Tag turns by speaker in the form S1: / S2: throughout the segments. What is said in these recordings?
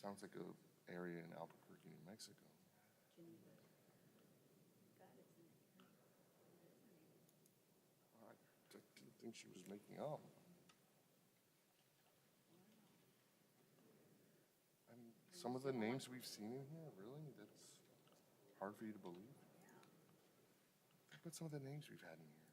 S1: sounds like a area in Albuquerque, New Mexico. I didn't think she was making up. And some of the names we've seen in here, really? That's hard for you to believe? Think about some of the names we've had in here.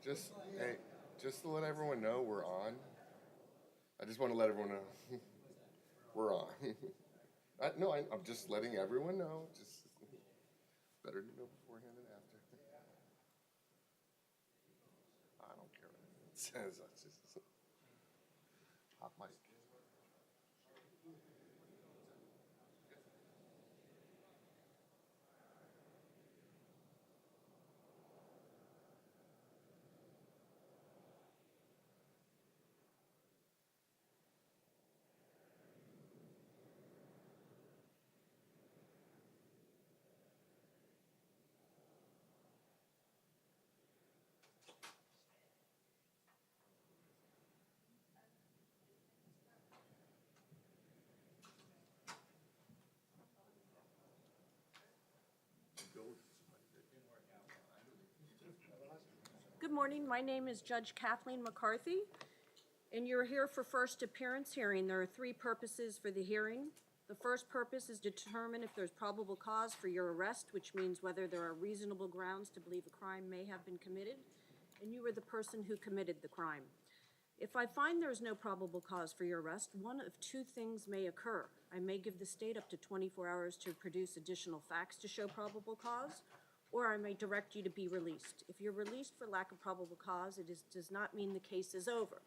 S1: Just so, hey, just to let everyone know we're on. I just want to let everyone know we're on. I'm just letting everyone know. Just better to know beforehand than after. I don't care what it says. I just hot mic.
S2: Good morning. My name is Judge Kathleen McCarthy, and you're here for first appearance hearing. There are three purposes for the hearing. The first purpose is to determine if there's probable cause for your arrest, which means whether there are reasonable grounds to believe a crime may have been committed, and you were the person who committed the crime. If I find there's no probable cause for your arrest, one of two things may occur. I may give the state up to 24 hours to produce additional facts to show probable cause, or I may direct you to be released. If you're released for lack of probable cause, does not mean the case is over.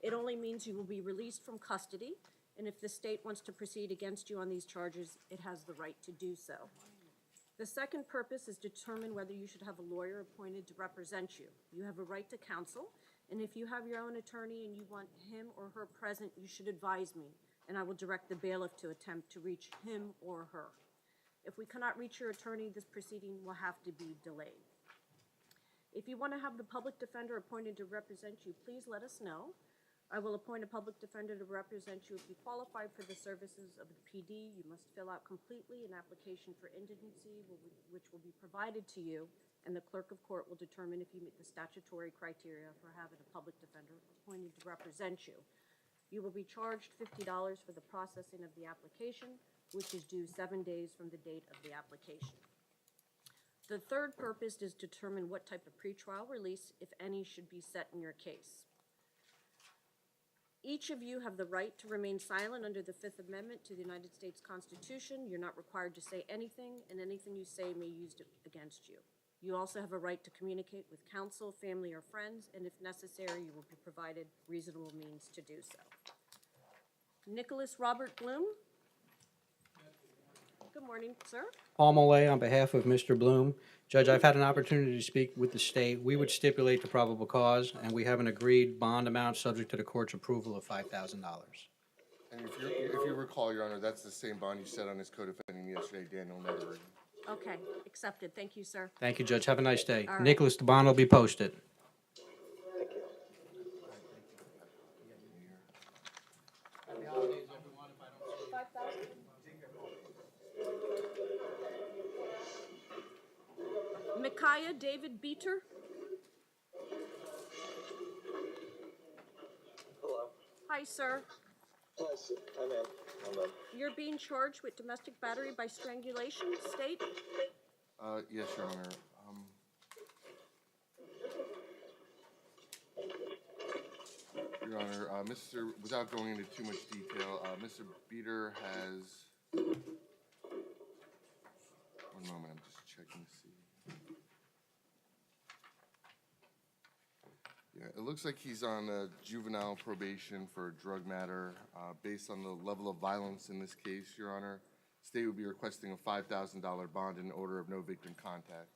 S2: It only means you will be released from custody, and if the state wants to proceed against you on these charges, it has the right to do so. The second purpose is determine whether you should have a lawyer appointed to represent you. You have a right to counsel, and if you have your own attorney and you want him or her present, you should advise me, and I will direct the bailiff to attempt to reach him or her. If we cannot reach your attorney, this proceeding will have to be delayed. If you want to have the public defender appointed to represent you, please let us know. I will appoint a public defender to represent you. If you qualify for the services of the PD, you must fill out completely an application for indigency, which will be provided to you, and the clerk of court will determine if you meet the statutory criteria for having a public defender appointed to represent you. You will be charged $50 for the processing of the application, which is due 7 days from the date of the application. The third purpose is to determine what type of pretrial release, if any, should be set in your case. Each of you have the right to remain silent under the Fifth Amendment to the United States Constitution. You're not required to say anything, and anything you say may be used against you. You also have a right to communicate with counsel, family, or friends, and if necessary, you will be provided reasonable means to do so. Nicholas Robert Bloom. Good morning, sir.
S3: Paul Mollet on behalf of Mr. Bloom. Judge, I've had an opportunity to speak with the state. We would stipulate the probable cause, and we have an agreed bond amount subject to the court's approval of $5,000.
S1: And if you recall, Your Honor, that's the same bond you set on his co-defendant yesterday, Daniel Nethery.
S2: Okay, accepted. Thank you, sir.
S3: Thank you, Judge. Have a nice day.
S2: All right.
S3: Nicholas, the bond will be posted. Happy holidays, everyone, if I don't see you.
S2: 5,000? Micaiah David Beater.
S4: Hello.
S2: Hi, sir.
S4: Yes, I'm in.
S2: You're being charged with domestic battery by strangulation, state?
S1: Yes, Your Honor. Your Honor, without going into too much detail, Mr. Beater has, one moment, I'm just checking to see. Yeah, it looks like he's on juvenile probation for a drug matter. Based on the level of violence in this case, Your Honor, state would be requesting a $5,000 bond in order of no victim contact.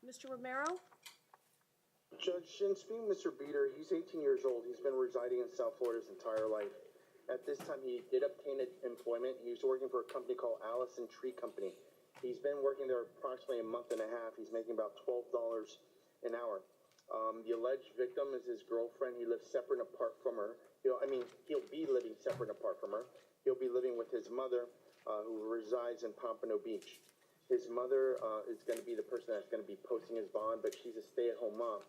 S2: Mr. Romero?
S4: Judge, in speaking with Mr. Beater, he's 18 years old. He's been residing in South Florida his entire life. At this time, he did obtain employment. He was working for a company called Allison Tree Company. He's been working there approximately a month and a half. He's making about $12 an hour. The alleged victim is his girlfriend. He lives separate and apart from her. He'll be living separate and apart from her. He'll be living with his mother, who resides in Pompano Beach. His mother is going to be the person that's going to be posting his bond, but she's a stay-at-home mom.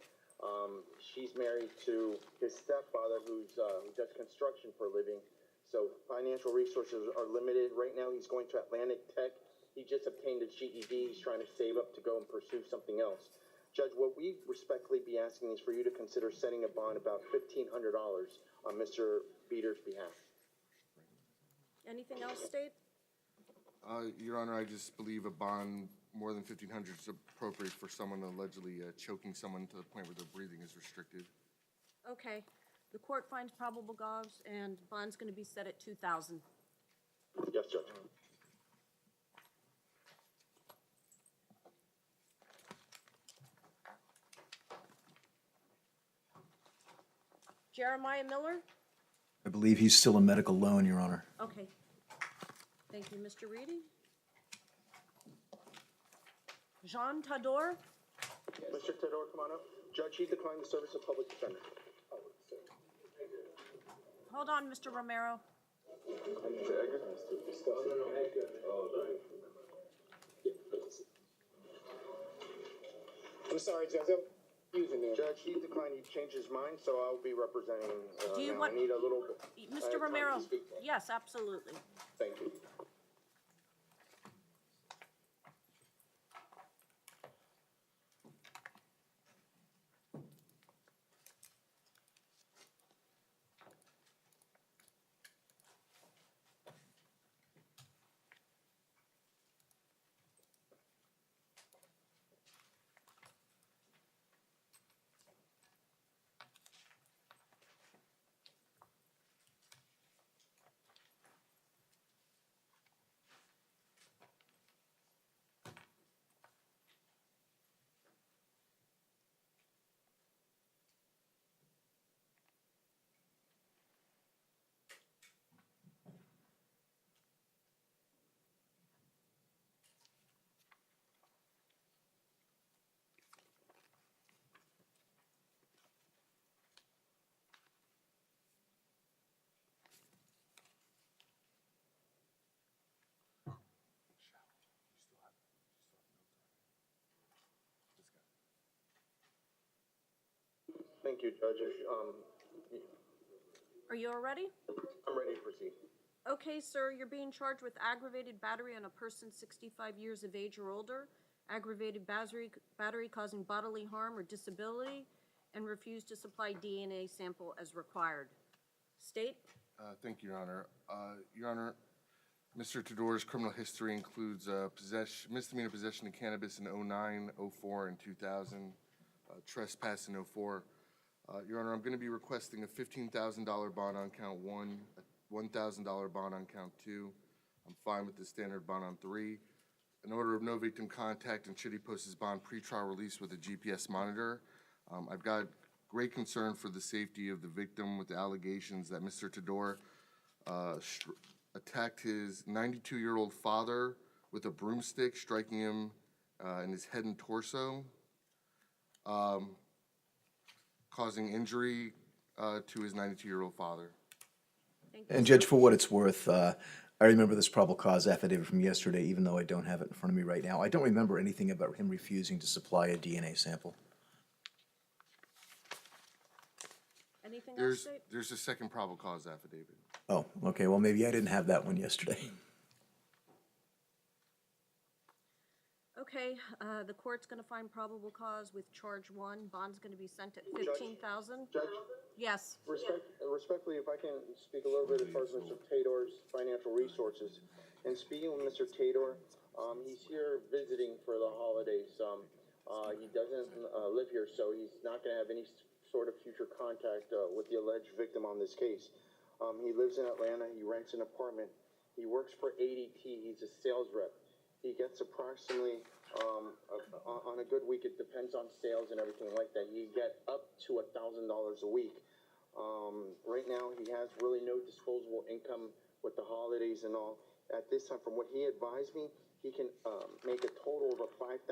S4: She's married to his stepfather, who does construction for a living. So financial resources are limited. Right now, he's going to Atlantic Tech. He just obtained a GED. He's trying to save up to go and pursue something else. Judge, what we respectfully be asking is for you to consider setting a bond about $1,500 on Mr. Beater's behalf.
S2: Anything else, State?
S1: Your Honor, I just believe a bond more than $1,500 is appropriate for someone allegedly choking someone to the point where their breathing is restricted.
S2: Okay. The court finds probable cause, and bond's going to be set at $2,000.
S4: Yes, Judge.
S2: Jeremiah Miller?
S5: I believe he's still a medical loan, Your Honor.
S2: Okay. Thank you, Mr. Reedy. Jean Tador?
S4: Mr. Tedor, come on up. Judge, he declined the service of public defender.
S2: Hold on, Mr. Romero.
S4: I'm sorry, Judge. Judge, he declined. He changed his mind, so I'll be representing him.
S2: Do you
S4: now.
S2: want-
S4: I need a little bit. I
S2: Mr.
S4: have time
S2: Romero?
S4: to speak to him.
S2: Yes, absolutely.
S4: Thank you. Thank you, Judge.
S2: Are you all ready?
S4: I'm ready to proceed.
S2: Okay, sir, you're being charged with aggravated battery on a person 65 years of age or older, aggravated battery causing bodily harm or disability, and refuse to supply DNA sample as required. State?
S1: Thank you, Your Honor. Your Honor, Mr. Tador's criminal history includes misdemeanor possession of cannabis in 2009, 2004, and 2000, trespass in 2004. Your Honor, I'm going to be requesting a $15,000 bond on count 1, a $1,000 bond on count 2. I'm fine with the standard bond on 3. An order of no victim contact, and should he post his bond pre-trial release with a GPS monitor. I've got great concern for the safety of the victim with the allegations that Mr. Tador attacked his 92-year-old father with a broomstick, striking him in his head and torso, causing injury to his 92-year-old father.
S2: Thank you,
S5: And
S2: sir.
S5: Judge, for what it's worth, I remember this probable cause affidavit from yesterday, even though I don't have it in front of me right now. I don't remember anything about him refusing to supply a DNA sample.
S2: Anything else, State?
S1: There's a second probable cause affidavit.
S5: Oh, okay, well, maybe I didn't have that one yesterday.
S2: Okay, the court's gonna find probable cause with charge 1. Bond's gonna be sent at $15,000.
S4: Judge,
S2: Yes.
S4: respectfully, if I can speak a little bit as far as Mr. Tador's financial resources. And speaking with Mr. Tador, he's here visiting for the holidays. He doesn't live here, so he's not going to have any sort of future contact with the alleged victim on this case. He lives in Atlanta. He rents an apartment. He works for ADT. He's a sales rep. He gets approximately, on a good week, it depends on sales and everything like that, you get up to $1,000 a week. Right now, he has really no disposable income with the holidays and all. At this time, from what he advised me, he can make a total of a $5,000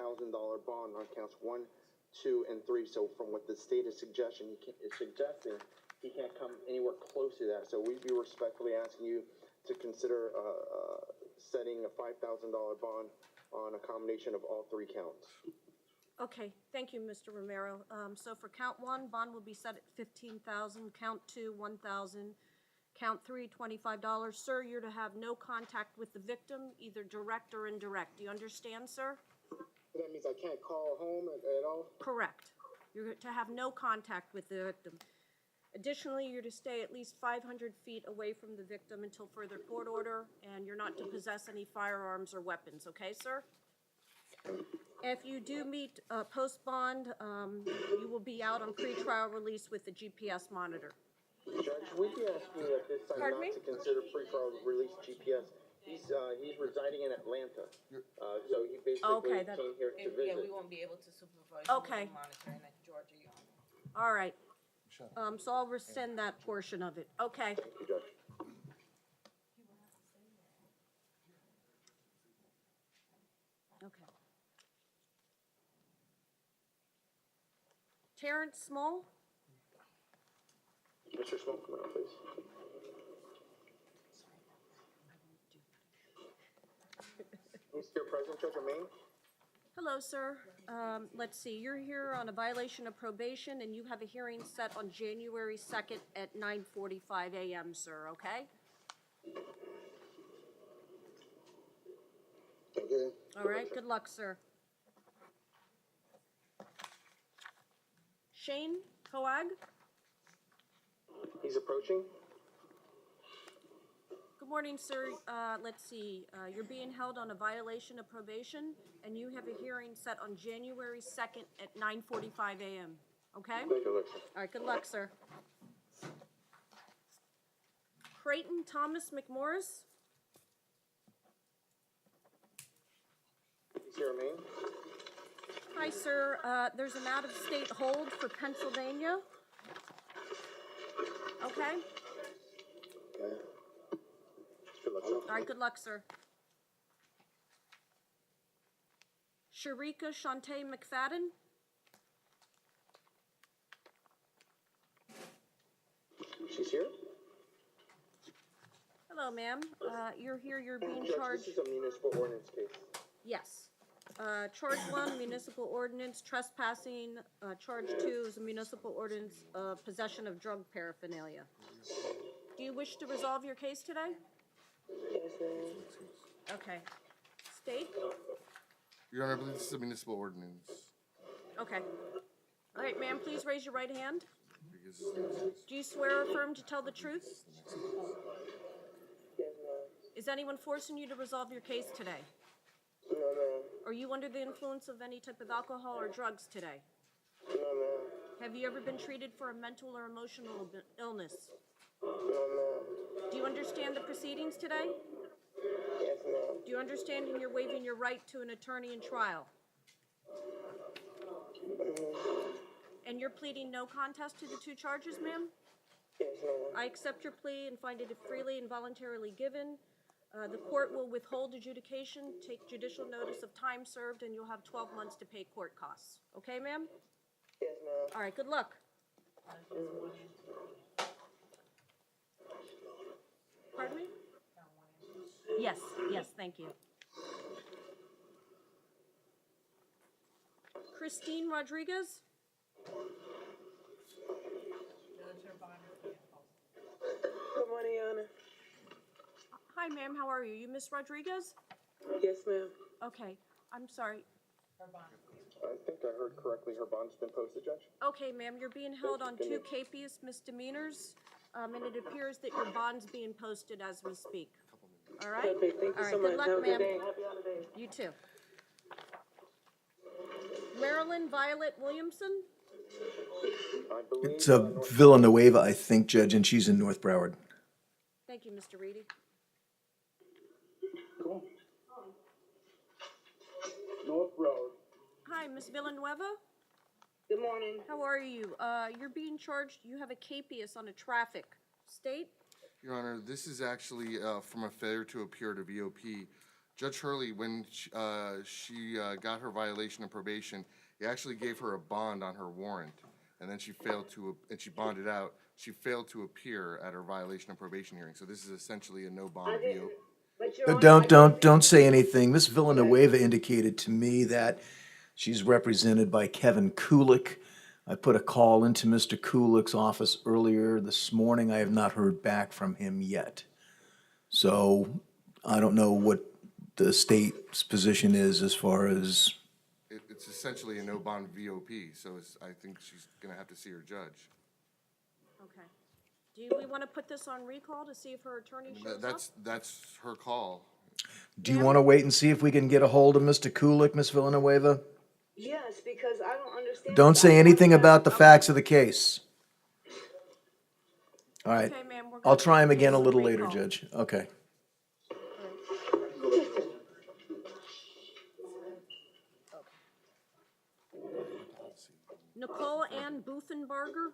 S4: bond on counts 1, 2, and 3. So from what the state is suggesting, he can't come anywhere close to that. So we'd be respectfully asking you to consider setting a $5,000 bond on a combination of all 3 counts.
S2: Okay, thank you, Mr. Romero. So for count 1, bond will be set at $15,000, count 2, $1,000, count 3, $25. Sir, you're to have no contact with the victim, either direct or indirect. Do you understand, sir?
S4: That means I can't call home at all?
S2: Correct. You're to have no contact with the victim. Additionally, you're to stay at least 500 feet away from the victim until further court order, and you're not to possess any firearms or weapons, okay, sir? If you do meet post-bond, you will be out on pretrial release with the GPS monitor.
S4: Judge, we'd be asking you at this time
S2: Pardon
S4: not
S2: me?
S4: to consider pre-trial release GPS. He's residing in Atlanta, so he basically
S2: Okay,
S4: came here to
S6: Yeah,
S4: visit.
S6: we won't be able to supervise.
S2: Okay.
S6: Monitoring at Georgia.
S2: All right. So I'll rescind that portion of it. Okay.
S4: Thank you, Judge.
S2: Okay. Terrence Small?
S4: Mr. Small, come out, please. Mr. President, Judge Romaine?
S2: Hello, sir. Let's see, you're here on a violation of probation, and you have a hearing set on January 2nd at 9:45 a.m., sir, okay?
S4: Okay.
S2: All right, good luck, sir. Shane Coag?
S4: He's approaching.
S2: Good morning, sir. Let's see, you're being held on a violation of probation, and you have a hearing set on January 2nd at 9:45 a.m., okay?
S4: Thank you, Alexa.
S2: All right, good luck, sir. Creighton Thomas McMorris?
S4: He's here, Romaine.
S2: Hi, sir. There's an out-of-state hold for Pennsylvania. Okay?
S4: Okay. Good luck, sir.
S2: All right, good luck, sir. Sharika Shantae McFadden?
S4: She's here?
S2: Hello, ma'am. You're here, you're being
S4: Judge,
S2: charged.
S4: this is a municipal ordinance case.
S2: Yes. Charge 1, municipal ordinance, trespassing. Charge 2 is a municipal ordinance, possession of drug paraphernalia. Do you wish to resolve your case today?
S6: Yes, ma'am.
S2: Okay. State?
S1: Your Honor, I believe this is a municipal ordinance.
S2: Okay. All right, ma'am, please raise your right hand.
S1: Because this is the next-
S2: Do you swear or affirm to tell the truth?
S6: Yes, ma'am.
S2: Is anyone forcing you to resolve your case today?
S6: No, ma'am.
S2: Are you under the influence of any type of alcohol or drugs today?
S6: No, ma'am.
S2: Have you ever been treated for a mental or emotional illness?
S6: No, ma'am.
S2: Do you understand the proceedings today?
S6: Yes, ma'am.
S2: Do you understand you're waiving your right to an attorney in trial? And you're pleading no contest to the 2 charges, ma'am?
S6: Yes, ma'am.
S2: I accept your plea and find it freely and voluntarily given. The court will withhold adjudication, take judicial notice of time served, and you'll have 12 months to pay court costs. Okay, ma'am?
S6: Yes, ma'am.
S2: All right, good luck. Pardon me? Yes, yes, thank you. Christine Rodriguez?
S6: Good morning, Your Honor.
S2: Hi, ma'am, how are you? You Miss Rodriguez?
S6: Yes, ma'am.
S2: Okay, I'm sorry.
S4: I think I heard correctly. Her bond's been posted, Judge?
S2: Okay, ma'am, you're being held on 2 capious misdemeanors, and it appears that your bond's being posted as we speak. All right?
S6: Okay, thank
S2: All
S6: you
S2: right,
S6: so much.
S2: good
S6: Have a
S2: luck,
S6: good
S2: ma'am.
S6: day. Happy holidays.
S2: You too. Marilyn Violet Williamson?
S4: I believe.
S5: It's Villanueva, I think, Judge, and she's in North Broward.
S2: Thank you, Mr. Reedy.
S4: Cool. North Road.
S2: Hi, Ms. Villanueva?
S6: Good morning.
S2: How are you? You're being charged, you have a capias on a traffic. State?
S1: Your Honor, this is actually from a failure to appear to VOP. Judge Hurley, when she got her violation of probation, he actually gave her a bond on her warrant, and then she failed to, and she bonded out. She failed to appear at her violation of probation hearing. So this is essentially a no bond VOP.
S6: But Your Honor,
S5: Don't say anything. Miss Villanueva indicated to me that she's represented by Kevin Kulik. I put a call into Mr. Kulik's office earlier this morning. I have not heard back from him yet. So I don't know what the state's position is as far as,
S1: It's essentially a no bond VOP, so I think she's gonna have to see her judge.
S2: Okay. Do we want to put this on recall to see if her attorney shows up?
S1: That's her call.
S5: do you want to wait and see if we can get a hold of Mr. Kulik, Miss Villanueva?
S6: yes, because I don't understand.
S5: Don't say anything about the facts of the case. All right.
S2: Okay, ma'am, we're
S5: I'll
S2: gonna
S5: try him
S2: put
S5: again a
S2: this on
S5: little later,
S2: recall.
S5: Judge. Okay.
S2: Nicole Ann Bufenbarger?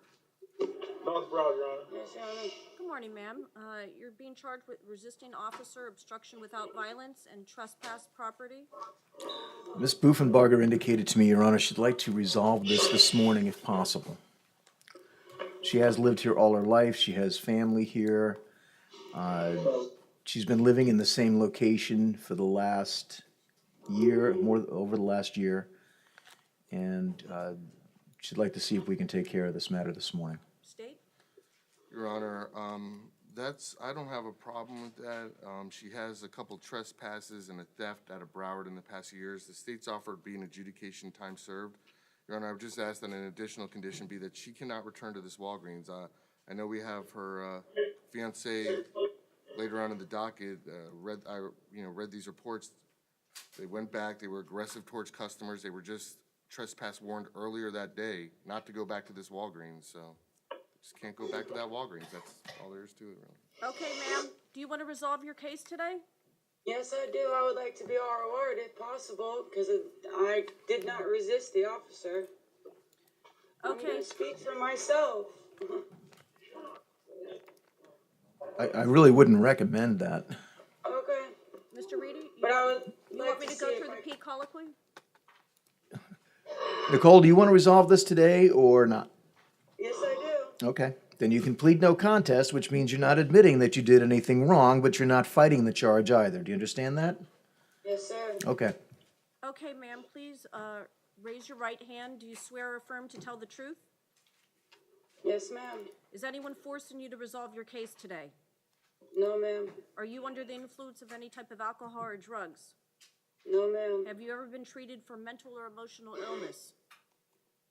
S4: North Road, Your Honor.
S6: Yes, Your Honor.
S2: Good morning, ma'am. You're being charged with resisting officer, obstruction without violence, and trespass property.
S5: Ms. Bufenbarger indicated to me, Your Honor, she'd like to resolve this morning if possible. She has lived here all her life. She has family here. She's been living in the same location for the last year, over the last year. And she'd like to see if we can take care of this matter this morning.
S2: State?
S1: Your Honor, I don't have a problem with that. She has a couple trespasses and a theft out of Broward in the past years. The state's offered being adjudication time served. Your Honor, I've just asked that an additional condition be that she cannot return to this Walgreens. I know we have her fiance later on in the docket, read these reports. They went back, they were aggressive towards customers. They were just trespass warned earlier that day not to go back to this Walgreens, so just can't go back to that Walgreens. That's all there is to it, really.
S2: Okay, ma'am. Do you want to resolve your case today?
S6: Yes, I do. I would like to be ROR'd if possible, because I did not resist the officer. I'm
S2: Okay.
S6: gonna speak for myself.
S5: I really wouldn't recommend that.
S6: Okay,
S2: Mr. Reedy?
S6: but I would
S2: You
S6: like
S2: want me
S6: to
S2: to
S6: see
S2: go
S6: if
S2: through the
S6: I-
S2: P colloquy?
S5: Nicole, do you want to resolve this today or not?
S6: Yes, I do.
S5: Okay. Then you can plead no contest, which means you're not admitting that you did anything wrong, but you're not fighting the charge either. Do you understand that?
S6: Yes, sir.
S5: Okay.
S2: Okay, ma'am, please raise your right hand. Do you swear or affirm to tell the truth?
S6: Yes, ma'am.
S2: Is anyone forcing you to resolve your case today?
S6: No, ma'am.
S2: Are you under the influence of any type of alcohol or drugs?
S6: No, ma'am.
S2: Have you ever been treated for mental or emotional illness?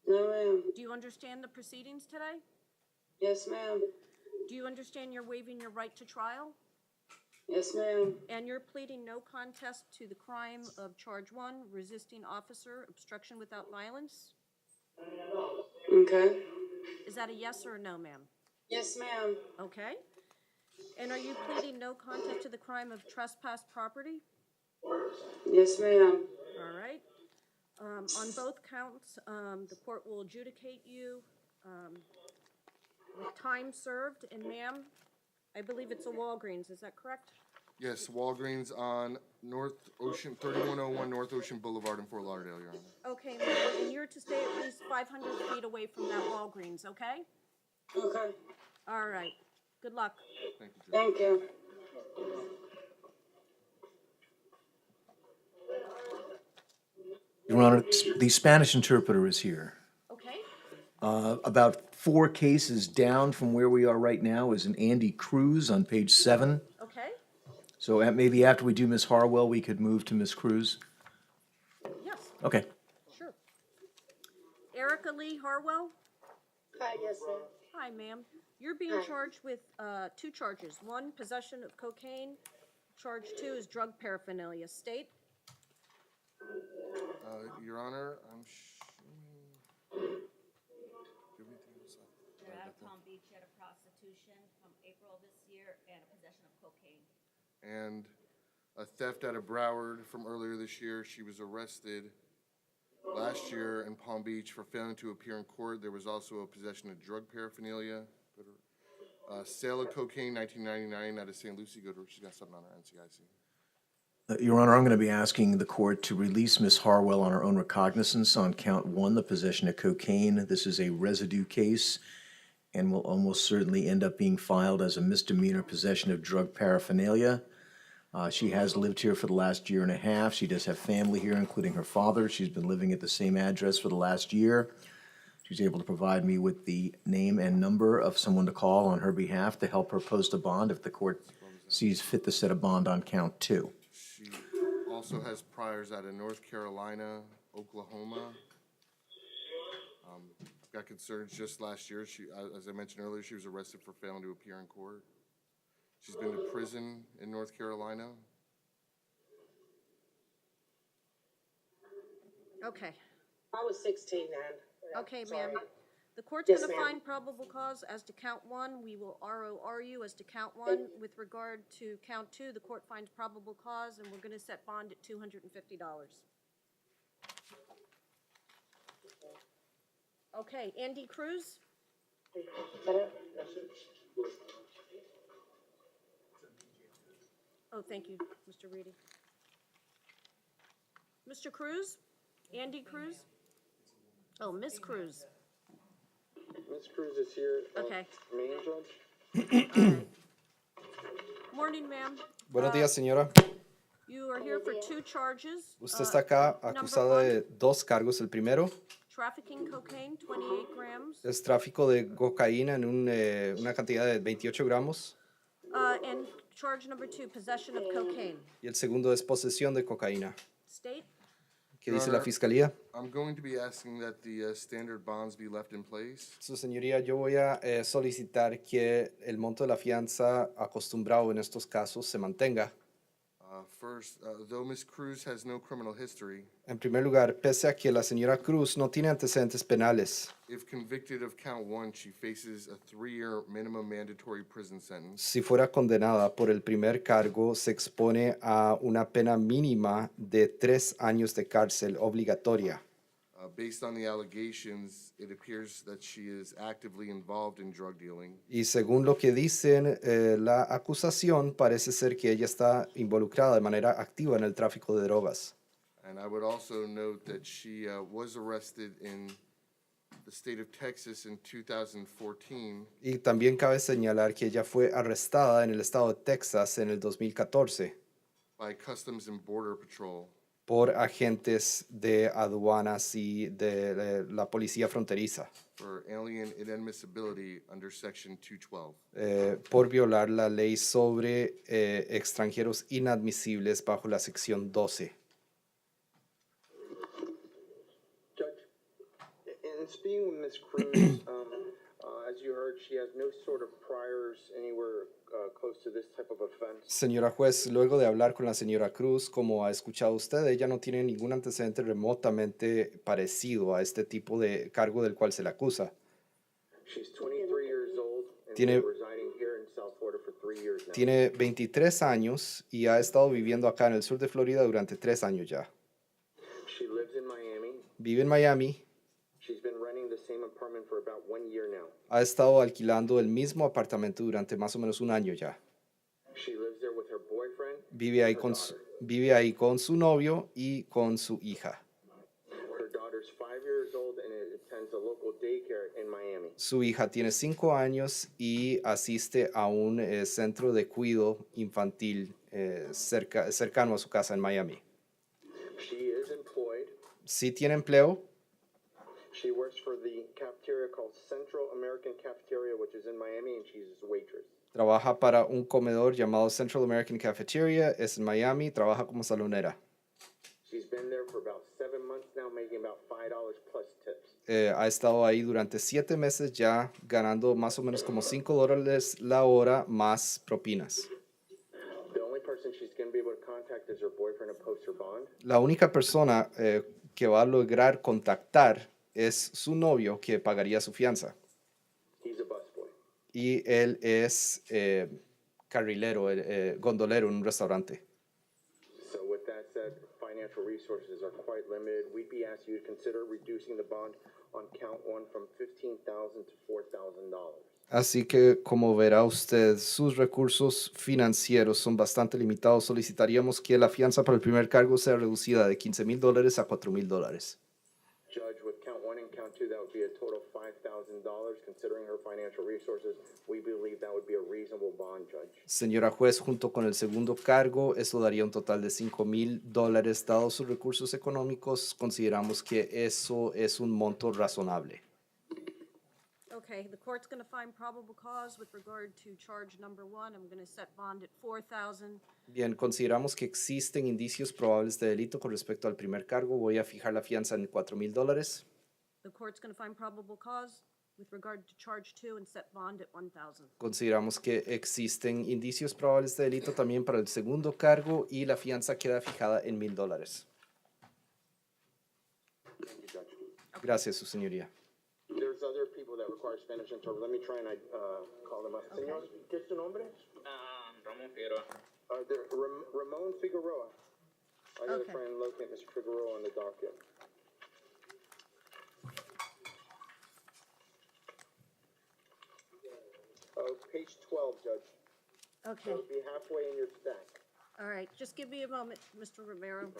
S6: No, ma'am.
S2: Do you understand the proceedings today?
S6: Yes, ma'am.
S2: Do you understand you're waiving your right to trial?
S6: Yes, ma'am.
S2: And you're pleading no contest to the crime of charge 1, resisting officer, obstruction without violence?
S6: Okay.
S2: Is that a yes or a no, ma'am?
S6: Yes, ma'am.
S2: Okay. And are you pleading no contest to the crime of trespass property?
S6: Yes, ma'am.
S2: All right. On both counts, the court will adjudicate you with time served. And ma'am, I believe it's a Walgreens, is that correct?
S1: Yes, Walgreens on North Ocean, 3101 North Ocean Boulevard in Fort Lauderdale, Your Honor.
S2: Okay, ma'am, and you're to stay at least 500 feet away from that Walgreens, okay?
S6: Okay.
S2: All right. Good luck.
S1: Thank you, Judge.
S6: Thank you.
S5: Your Honor, the Spanish interpreter is here.
S2: Okay?
S5: About 4 cases down from where we are right now is an Andy Cruz on page 7.
S2: Okay?
S5: So maybe after we do Miss Harwell, we could move to Miss Cruz.
S2: Yes,
S5: Okay.
S2: sure. Erica Lee Harwell?
S6: Hi, yes, sir.
S2: Hi, ma'am. You're being charged with 2 charges. 1, possession of cocaine. Charge 2 is drug paraphernalia. State?
S1: Your Honor,
S2: Palm Beach at a prostitution from April of this year and a possession of cocaine.
S1: And a theft out of Broward from earlier this year. She was arrested last year in Palm Beach for failing to appear in court. There was also a possession of drug paraphernalia. Sale of cocaine, 1999, out of St. Lucie. She's got something on her NCIC.
S5: Your Honor, I'm going to be asking the court to release Ms. Harwell on her own recognizance on count 1, the possession of cocaine. This is a residue case and will almost certainly end up being filed as a misdemeanor possession of drug paraphernalia. She has lived here for the last year and a half. She does have family here, including her father. She's been living at the same address for the last year. She's able to provide me with the name and number of someone to call on her behalf to help her post a bond if the court sees fit to set a bond on count 2.
S1: She also has priors out of North Carolina, Oklahoma. Got concerns just last year. She, as I mentioned earlier, she was arrested for failing to appear in court. She's been to prison in North Carolina.
S2: Okay,
S6: I was 16 then.
S2: okay,
S6: Sorry.
S2: ma'am. The court's
S6: Yes,
S2: gonna
S6: ma'am.
S2: find probable cause as to count 1. We will ROR you as to count 1. With regard to count 2, the court finds probable cause, and we're gonna set bond at $250. Okay, Andy Cruz? Oh, thank you, Mr. Reedy. Mr. Cruz? Andy Cruz? Oh, Miss Cruz.
S4: Ms. Cruz is here.
S2: Okay.
S4: Main judge?
S2: All right. Morning, ma'am.
S7: Buenos días, señora.
S2: You are here for 2 charges.
S7: Usted está acá
S2: number
S7: acusada
S2: one,
S7: de 2 cargos. El primero
S2: trafficking cocaine, 28 grams,
S7: es tráfico de cocaína en una cantidad de 28 gramos.
S2: and charge number 2, possession of cocaine.
S7: Y el segundo es posesión de cocaína.
S2: State?
S7: ¿Qué dice la fiscalía?
S1: I'm going to be asking that the standard bonds be left in place.
S7: Su señoría, yo voy a solicitar que el monto de la fianza acostumbrado en estos casos se mantenga.
S1: First, though Ms. Cruz has no criminal history,
S7: En primer lugar, pese a que la señora Cruz no tiene antecedentes penales,
S1: if convicted of count 1, she faces a 3-year minimum mandatory prison sentence.
S7: si fuera condenada por el primer cargo, se expone a una pena mínima de 3 años de cárcel obligatoria.
S1: Based on the allegations, it appears that she is actively involved in drug dealing.
S7: Y según lo que dicen, la acusación parece ser que ella está involucrada de manera activa en el tráfico de drogas.
S1: And I would also note that she was arrested in the state of Texas in 2014
S7: Y también cabe señalar que ella fue arrestada en el estado de Texas en el 2014
S1: by Customs and Border Patrol
S7: por agentes de aduanas y de la policía fronteriza
S1: for alien inadmissibility under Section 212.
S7: por violar la ley sobre extranjeros inadmisibles bajo la sección 12.
S4: Judge, in speaking with Ms. Cruz, as you heard, she has no sort of priors anywhere close to this type of offense.
S7: Señora juez, luego de hablar con la señora Cruz, como ha escuchado usted, ella no tiene ningún antecedente remotamente parecido a este tipo de cargo del cual se le acusa.
S4: She's 23 years old and
S7: Tiene-
S4: been residing here in South Florida for 3 years now.
S7: Tiene 23 años y ha estado viviendo acá en el sur de Florida durante 3 años ya.
S4: She lives in Miami.
S7: Vive en Miami,
S4: She's been renting the same apartment for about 1 year now.
S7: ha estado alquilando el mismo apartamento durante más o menos un año ya.
S4: She lives there with her boyfriend.
S7: Vive ahí con su novio y con su hija.
S4: Her daughter's 5 years old and attends a local daycare in Miami.
S7: Su hija tiene 5 años y asiste a un centro de cuidado infantil cercano a su casa en Miami.
S4: She is employed.
S7: Sí tiene empleo,
S4: She works for the cafeteria called Central American Cafeteria, which is in Miami, and she's a waitress.
S7: trabaja para un comedor llamado Central American Cafeteria, es en Miami, trabaja como salonera.
S4: She's been there for about 7 months now, making about $5 plus tips.
S7: Ha estado ahí durante 7 meses ya, ganando más o menos como $5 la hora más propinas.
S4: The only person she's going to be able to contact is her boyfriend to post her bond.
S7: La única persona que va a lograr contactar es su novio que pagaría su fianza.
S4: He's a busboy.
S7: Y él es carrilero, gondolero en un restaurante.
S4: So with that said, financial resources are quite limited. We'd be asking you to consider reducing the bond on count one from $15,000 to $4,000.
S7: Así que, como verá usted, sus recursos financieros son bastante limitados. Solicitaríamos que la fianza para el primer cargo sea reducida de $15,000 a $4,000.
S4: Judge, with count one and count two, that would be a total of $5,000. Considering her financial resources, we believe that would be a reasonable bond, Judge.
S7: Señora juez, junto con el segundo cargo, esto daría un total de $5,000. Dados sus recursos económicos, consideramos que eso es un monto razonable.
S2: Okay, the court's gonna find probable cause with regard to charge number one. I'm gonna set bond at 4,000.
S7: Bien, consideramos que existen indicios probables de delito con respecto al primer cargo. Voy a fijar la fianza en $4,000.
S2: The court's gonna find probable cause with regard to charge two and set bond at 1,000.
S7: Consideramos que existen indicios probables de delito también para el segundo cargo y la fianza queda fijada en $1,000.
S4: Thank you, Judge.
S7: Gracias, su señoría.
S4: There's other people that require Spanish interpreter. Let me try and call them up. Señor, ¿qué es tu nombre?
S8: Ramón Figueroa.
S4: Ramon Figueroa. I gotta
S2: Okay.
S4: try and locate Mr. Figueroa on the docket. Page 12, Judge.
S2: Okay,
S4: It'll be halfway in your stack.
S2: all right, just give me a moment, Mr. Romero.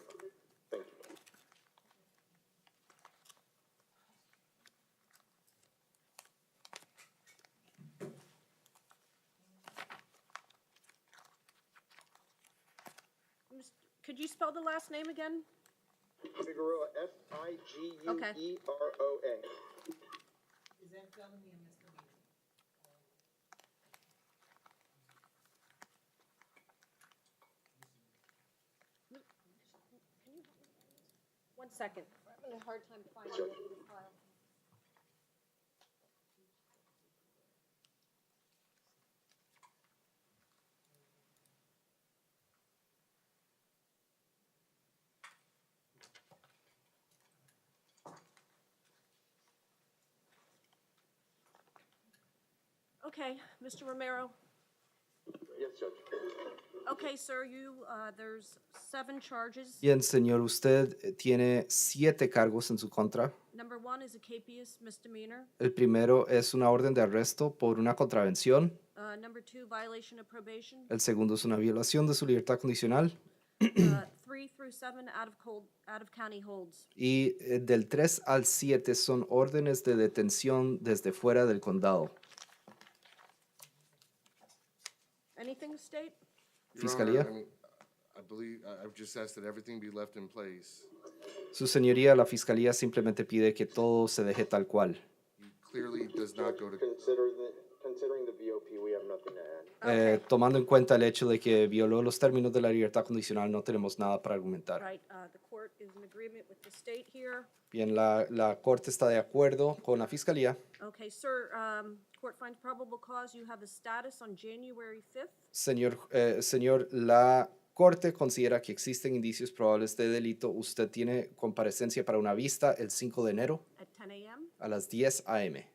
S4: Thank you.
S2: Could you spell the last name again?
S4: Figueroa, Figueroa.
S2: Okay. One second. I'm having a hard time finding it in the file. Okay, Mr. Romero.
S4: Yes, Judge.
S2: Okay, sir, there's 7 charges.
S7: Bien, señor, usted tiene 7 cargos en su contra.
S2: Number 1 is a capious misdemeanor.
S7: El primero es una orden de arresto por una contravención.
S2: Number 2, violation of probation.
S7: El segundo es una violación de su libertad condicional.
S2: 3 through 7, out of county holds.
S7: Y del 3 al 7 son órdenes de detención desde fuera del condado.
S2: Anything, State?
S1: Your
S7: Fiscalía.
S1: Honor, I believe, I've just asked that everything be left in place.
S7: Su señoría, la fiscalía simplemente pide que todo se deje tal cual.
S1: He clearly does not go to,
S4: Considering the VOP, we have nothing to add.
S2: Okay.
S7: Tomando en cuenta el hecho de que violó los términos de la libertad condicional, no tenemos nada para argumentar.
S2: Right, the court is in agreement with the state here.
S7: Bien, la corte está de acuerdo con la fiscalía.
S2: Okay, sir, court finds probable cause. You have a status on January 5th.
S7: Señor, la corte considera que existen indicios probables de delito. Usted tiene comparecencia para una vista el 5 de enero
S2: At 10 a.m.
S7: a las 10 a.m.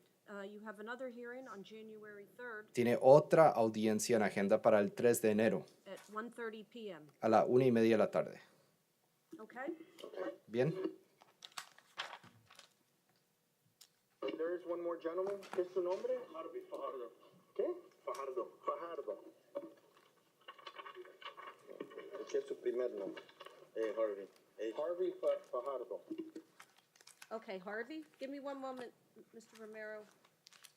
S2: You have another hearing on January 3rd
S7: Tiene otra audiencia en agenda para el 3 de enero
S2: at 1:30 p.m.
S7: a la 1:30 de la tarde.
S2: Okay?
S7: Bien,
S4: There is one more gentleman. ¿Qué es su nombre? Fajardo. ¿Qué? Fajardo. ¿Qué es su primer nombre?
S8: Harvey.
S4: Harvey Fajardo.
S2: Okay, Harvey, give me one moment, Mr. Romero.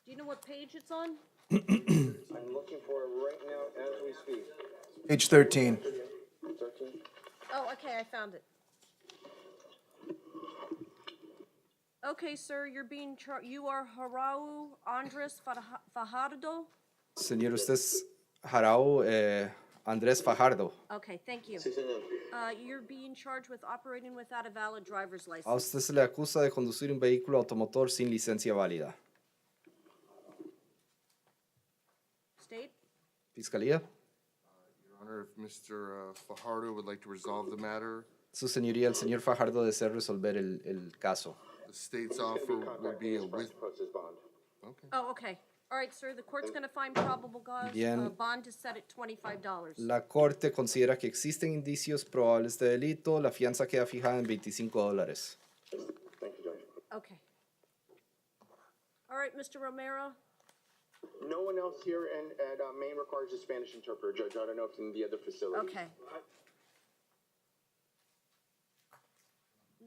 S2: Do you know what page it's on?
S4: I'm looking for it right now as we speak.
S5: Page 13.
S4: 13?
S2: Oh, okay, I found it. Okay, sir, you're being you are Jarau Andres Fajardo?
S7: señor, usted es Jarau Andrés Fajardo.
S2: Okay, thank you.
S4: Sí, señor.
S2: You're being charged with operating without a valid driver's
S7: A
S2: license.
S7: usted se le acusa de conducir un vehículo automotor sin licencia válida.
S2: State?
S7: Fiscalía.
S1: Your Honor, if Mr. Fajardo would like to resolve the matter,
S7: Su señoría, el señor Fajardo desea resolver el caso.
S1: the state's offer would be a with,
S4: Post his bond.
S1: okay.
S2: Oh, okay. All right, sir, the court's gonna find probable cause.
S7: Bien.
S2: Bond is set at $25.
S7: La corte considera que existen indicios probables de delito. La fianza queda fijada en $25.
S4: Thank you, Judge.
S2: Okay. All right, Mr. Romero,
S4: No one else here and at Maine requires a Spanish interpreter, Judge. I don't know if in the other facility.
S2: okay.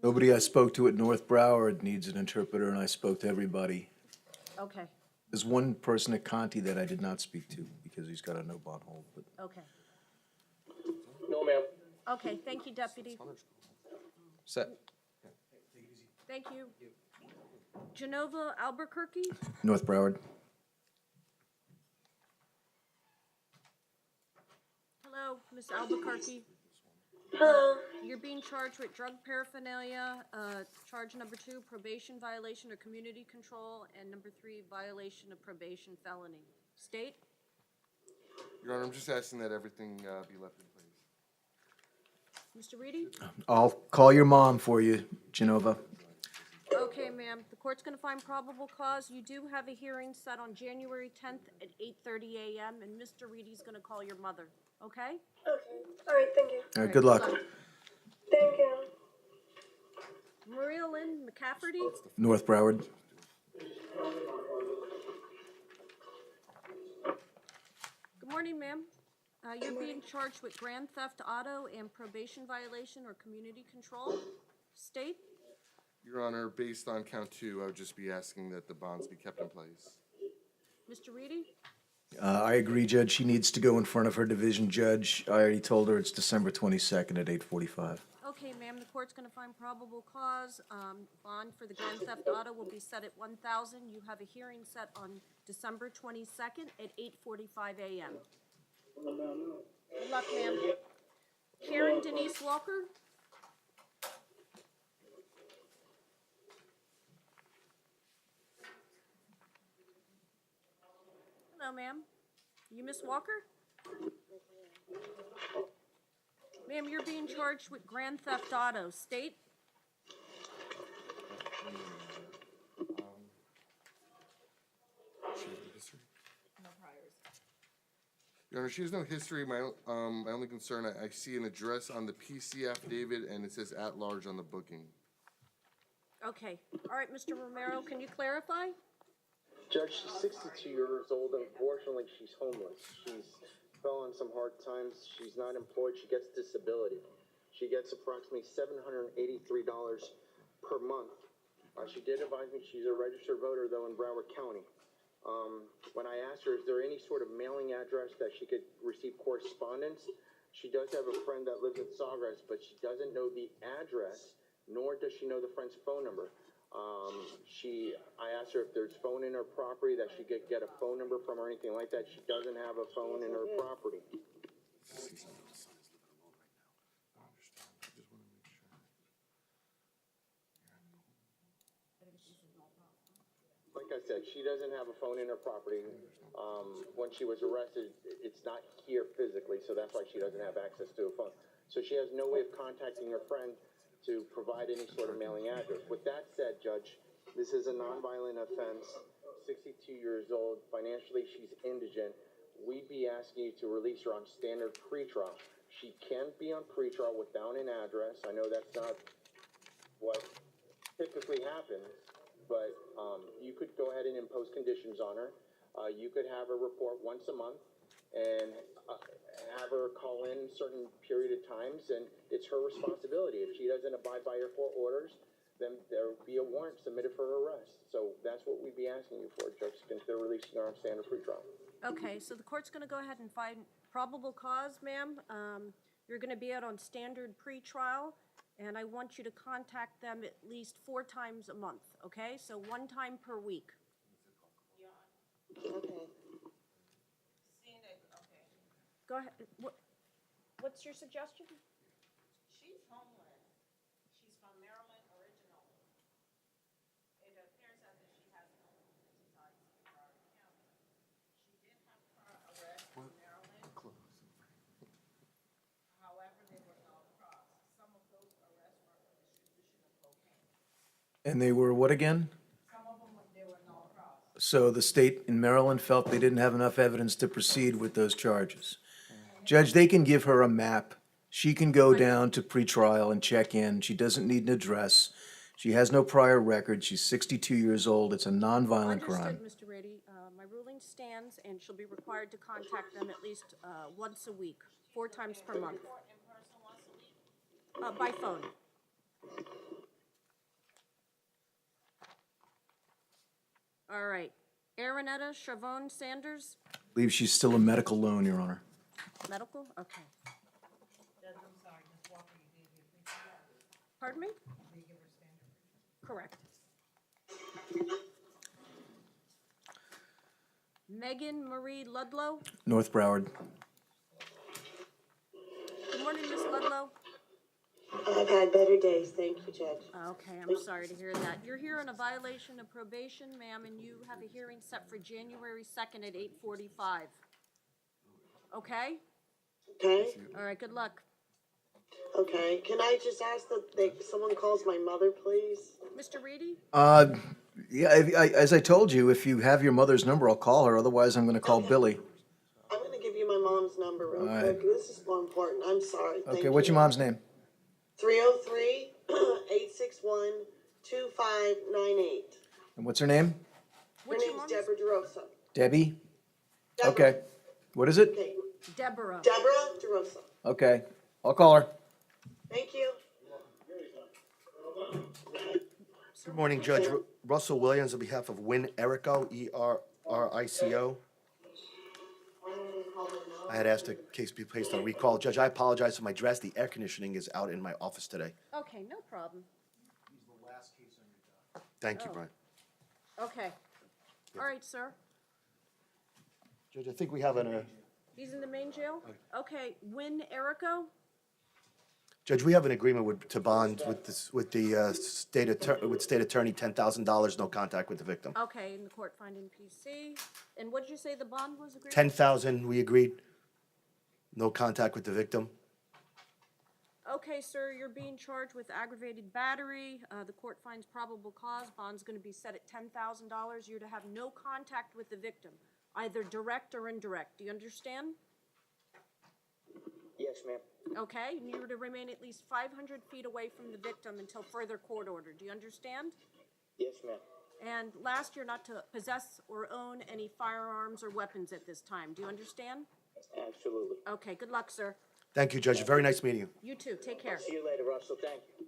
S5: Nobody I spoke to at North Broward needs an interpreter, and I spoke to everybody.
S2: Okay,
S5: There's one person at Conti that I did not speak to because he's got a no bond hold, but.
S2: okay.
S4: No, ma'am.
S2: Okay, thank you, Deputy.
S7: Set.
S2: Thank you. Genova Albuquerque?
S5: North Broward.
S2: Hello, Miss Albuquerque.
S9: Hello.
S2: You're being charged with drug paraphernalia, charge number 2, probation violation or community control, and number 3, violation of probation felony. State?
S1: Your Honor, I'm just asking that everything be left in place.
S2: Mr. Reedy?
S5: I'll call your mom for you, Genova.
S2: Okay, ma'am. The court's gonna find probable cause. You do have a hearing set on January 10th at 8:30 a.m., and Mr. Reedy's gonna call your mother, okay?
S9: Okay. All right. Thank you.
S5: All right, good luck.
S9: Thank you.
S2: Maria Lynn McCafferty?
S5: North Broward.
S2: Good morning, ma'am. You're being charged with grand theft auto and probation violation or community control. State?
S1: Your Honor, based on count 2, I would just be asking that the bonds be kept in place.
S2: Mr. Reedy?
S5: I agree, Judge. She needs to go in front of her division judge. I already told her it's December 22nd at 8:45.
S2: Okay, ma'am, the court's gonna find probable cause. Bond for the grand theft auto will be set at $1,000. You have a hearing set on December 22nd at 8:45 a.m. Good luck, ma'am. Karen Denise Walker? Hello, ma'am. You Miss Walker? Ma'am, you're being charged with grand theft auto. State?
S1: Your Honor, she has no history. My only concern, I see an address on the PC affidavit, and it says at large on the booking.
S2: Okay. All right, Mr. Romero, can you clarify?
S4: Judge, she's 62 years old. Unfortunately, she's homeless. She's fell on some hard times. She's not employed. She gets disability. She gets approximately $783 per month. She did advise me she's a registered voter, though, in Broward County. When I asked her, is there any sort of mailing address that she could receive correspondence? She does have a friend that lives in Sawgrass, but she doesn't know the address, nor does she know the friend's phone number. I asked her if there's phone in her property that she could get a phone number from or anything like that. She doesn't have a phone in her property. Like I said, she doesn't have a phone in her property. When she was arrested, it's not here physically, so that's why she doesn't have access to a phone. So she has no way of contacting her friend to provide any sort of mailing address. With that said, Judge, this is a nonviolent offense, 62 years old, financially she's indigent. We'd be asking you to release her on standard pretrial. She can't be on pretrial without an address. I know that's not what typically happens, but you could go ahead and impose conditions on her. You could have her report once a month and have her call in certain period of times, and it's her responsibility. If she doesn't abide by her court orders, then there will be a warrant submitted for her arrest. So that's what we'd be asking you for, Judge, to consider releasing her on standard pretrial.
S2: Okay, so the court's gonna go ahead and find probable cause, ma'am. You're gonna be out on standard pretrial, and I want you to contact them at least 4 times a month, okay? So 1 time per week.
S6: Okay.
S2: Go ahead. What's your suggestion?
S10: She's homeless. She's from Maryland originally. It appears as if she has no ties to Broward County. She did have her arrest in Maryland. However, they were null pros. Some of those arrests were for distribution of cocaine.
S5: And they were what again?
S10: Some of them, they were null pros.
S5: So the state in Maryland felt they didn't have enough evidence to proceed with those charges. Judge, they can give her a map. She can go down to pretrial and check in. She doesn't need an address. She has no prior record. She's 62 years old. It's a nonviolent crime.
S2: Understood, Mr. Rady. My ruling stands, and she'll be required to contact them at least once a week, 4 times per month. By phone. All right. Aaronetta Chavon Sanders,
S5: I believe she's still a medical loan, Your Honor.
S2: medical? Okay. Pardon me? Correct. Megan Marie Ludlow.
S5: North Broward.
S2: Good morning, Miss Ludlow.
S6: I've had better days, thank you, Judge.
S2: Okay, I'm sorry to hear that. You're here on a violation of probation, ma'am, and you have a hearing set for January 2nd at 8:45. Okay?
S6: Okay,
S2: All right, good luck.
S6: okay. Can I just ask that someone calls my mother, please?
S2: Mr. Reedy?
S5: Yeah, as I told you, if you have your mother's number, I'll call her. Otherwise, I'm gonna call Billy.
S6: I'm gonna give you my mom's number real
S5: All right.
S6: quick. This is more important. I'm sorry.
S5: Okay, what's your mom's name?
S6: 303-861-2598.
S5: And what's her name?
S6: Her
S2: What's your
S6: name's
S2: mom's?
S6: Deborah DeRosa.
S5: Debbie?
S6: Deborah.
S5: Okay. What is it?
S6: Okay,
S2: Deborah.
S6: Deborah DeRosa.
S5: Okay, I'll call her.
S6: Thank you.
S11: Good morning, Judge. Russell Williams on behalf of Win Erico, ERRICO. I had asked the case be placed on recall. Judge, I apologize for my dress. The air conditioning is out in my office today.
S2: Okay, no problem.
S11: Thank you,
S2: Oh.
S11: Brian.
S2: Okay. All right, sir.
S11: Judge, I think we have
S2: He's in the main jail? Okay, Win Erico?
S11: Judge, we have an agreement to bond with the state attorney, $10,000, no contact with the victim.
S2: Okay, in the court finding PC. And what did you say the bond was agreed?
S11: 10,000, we agreed, no contact with the victim.
S2: Okay, sir, you're being charged with aggravated battery. The court finds probable cause. Bond's gonna be set at $10,000. You're to have no contact with the victim, either direct or indirect. Do you understand?
S4: Yes, ma'am.
S2: Okay, and you're to remain at least 500 feet away from the victim until further court order. Do you understand?
S4: Yes, ma'am.
S2: And last, you're not to possess or own any firearms or weapons at this time. Do you understand?
S4: Absolutely.
S2: Okay, good luck, sir.
S11: Thank you, Judge. Very nice meeting you.
S2: You too, take care.
S4: See you later, Russell. Thank you.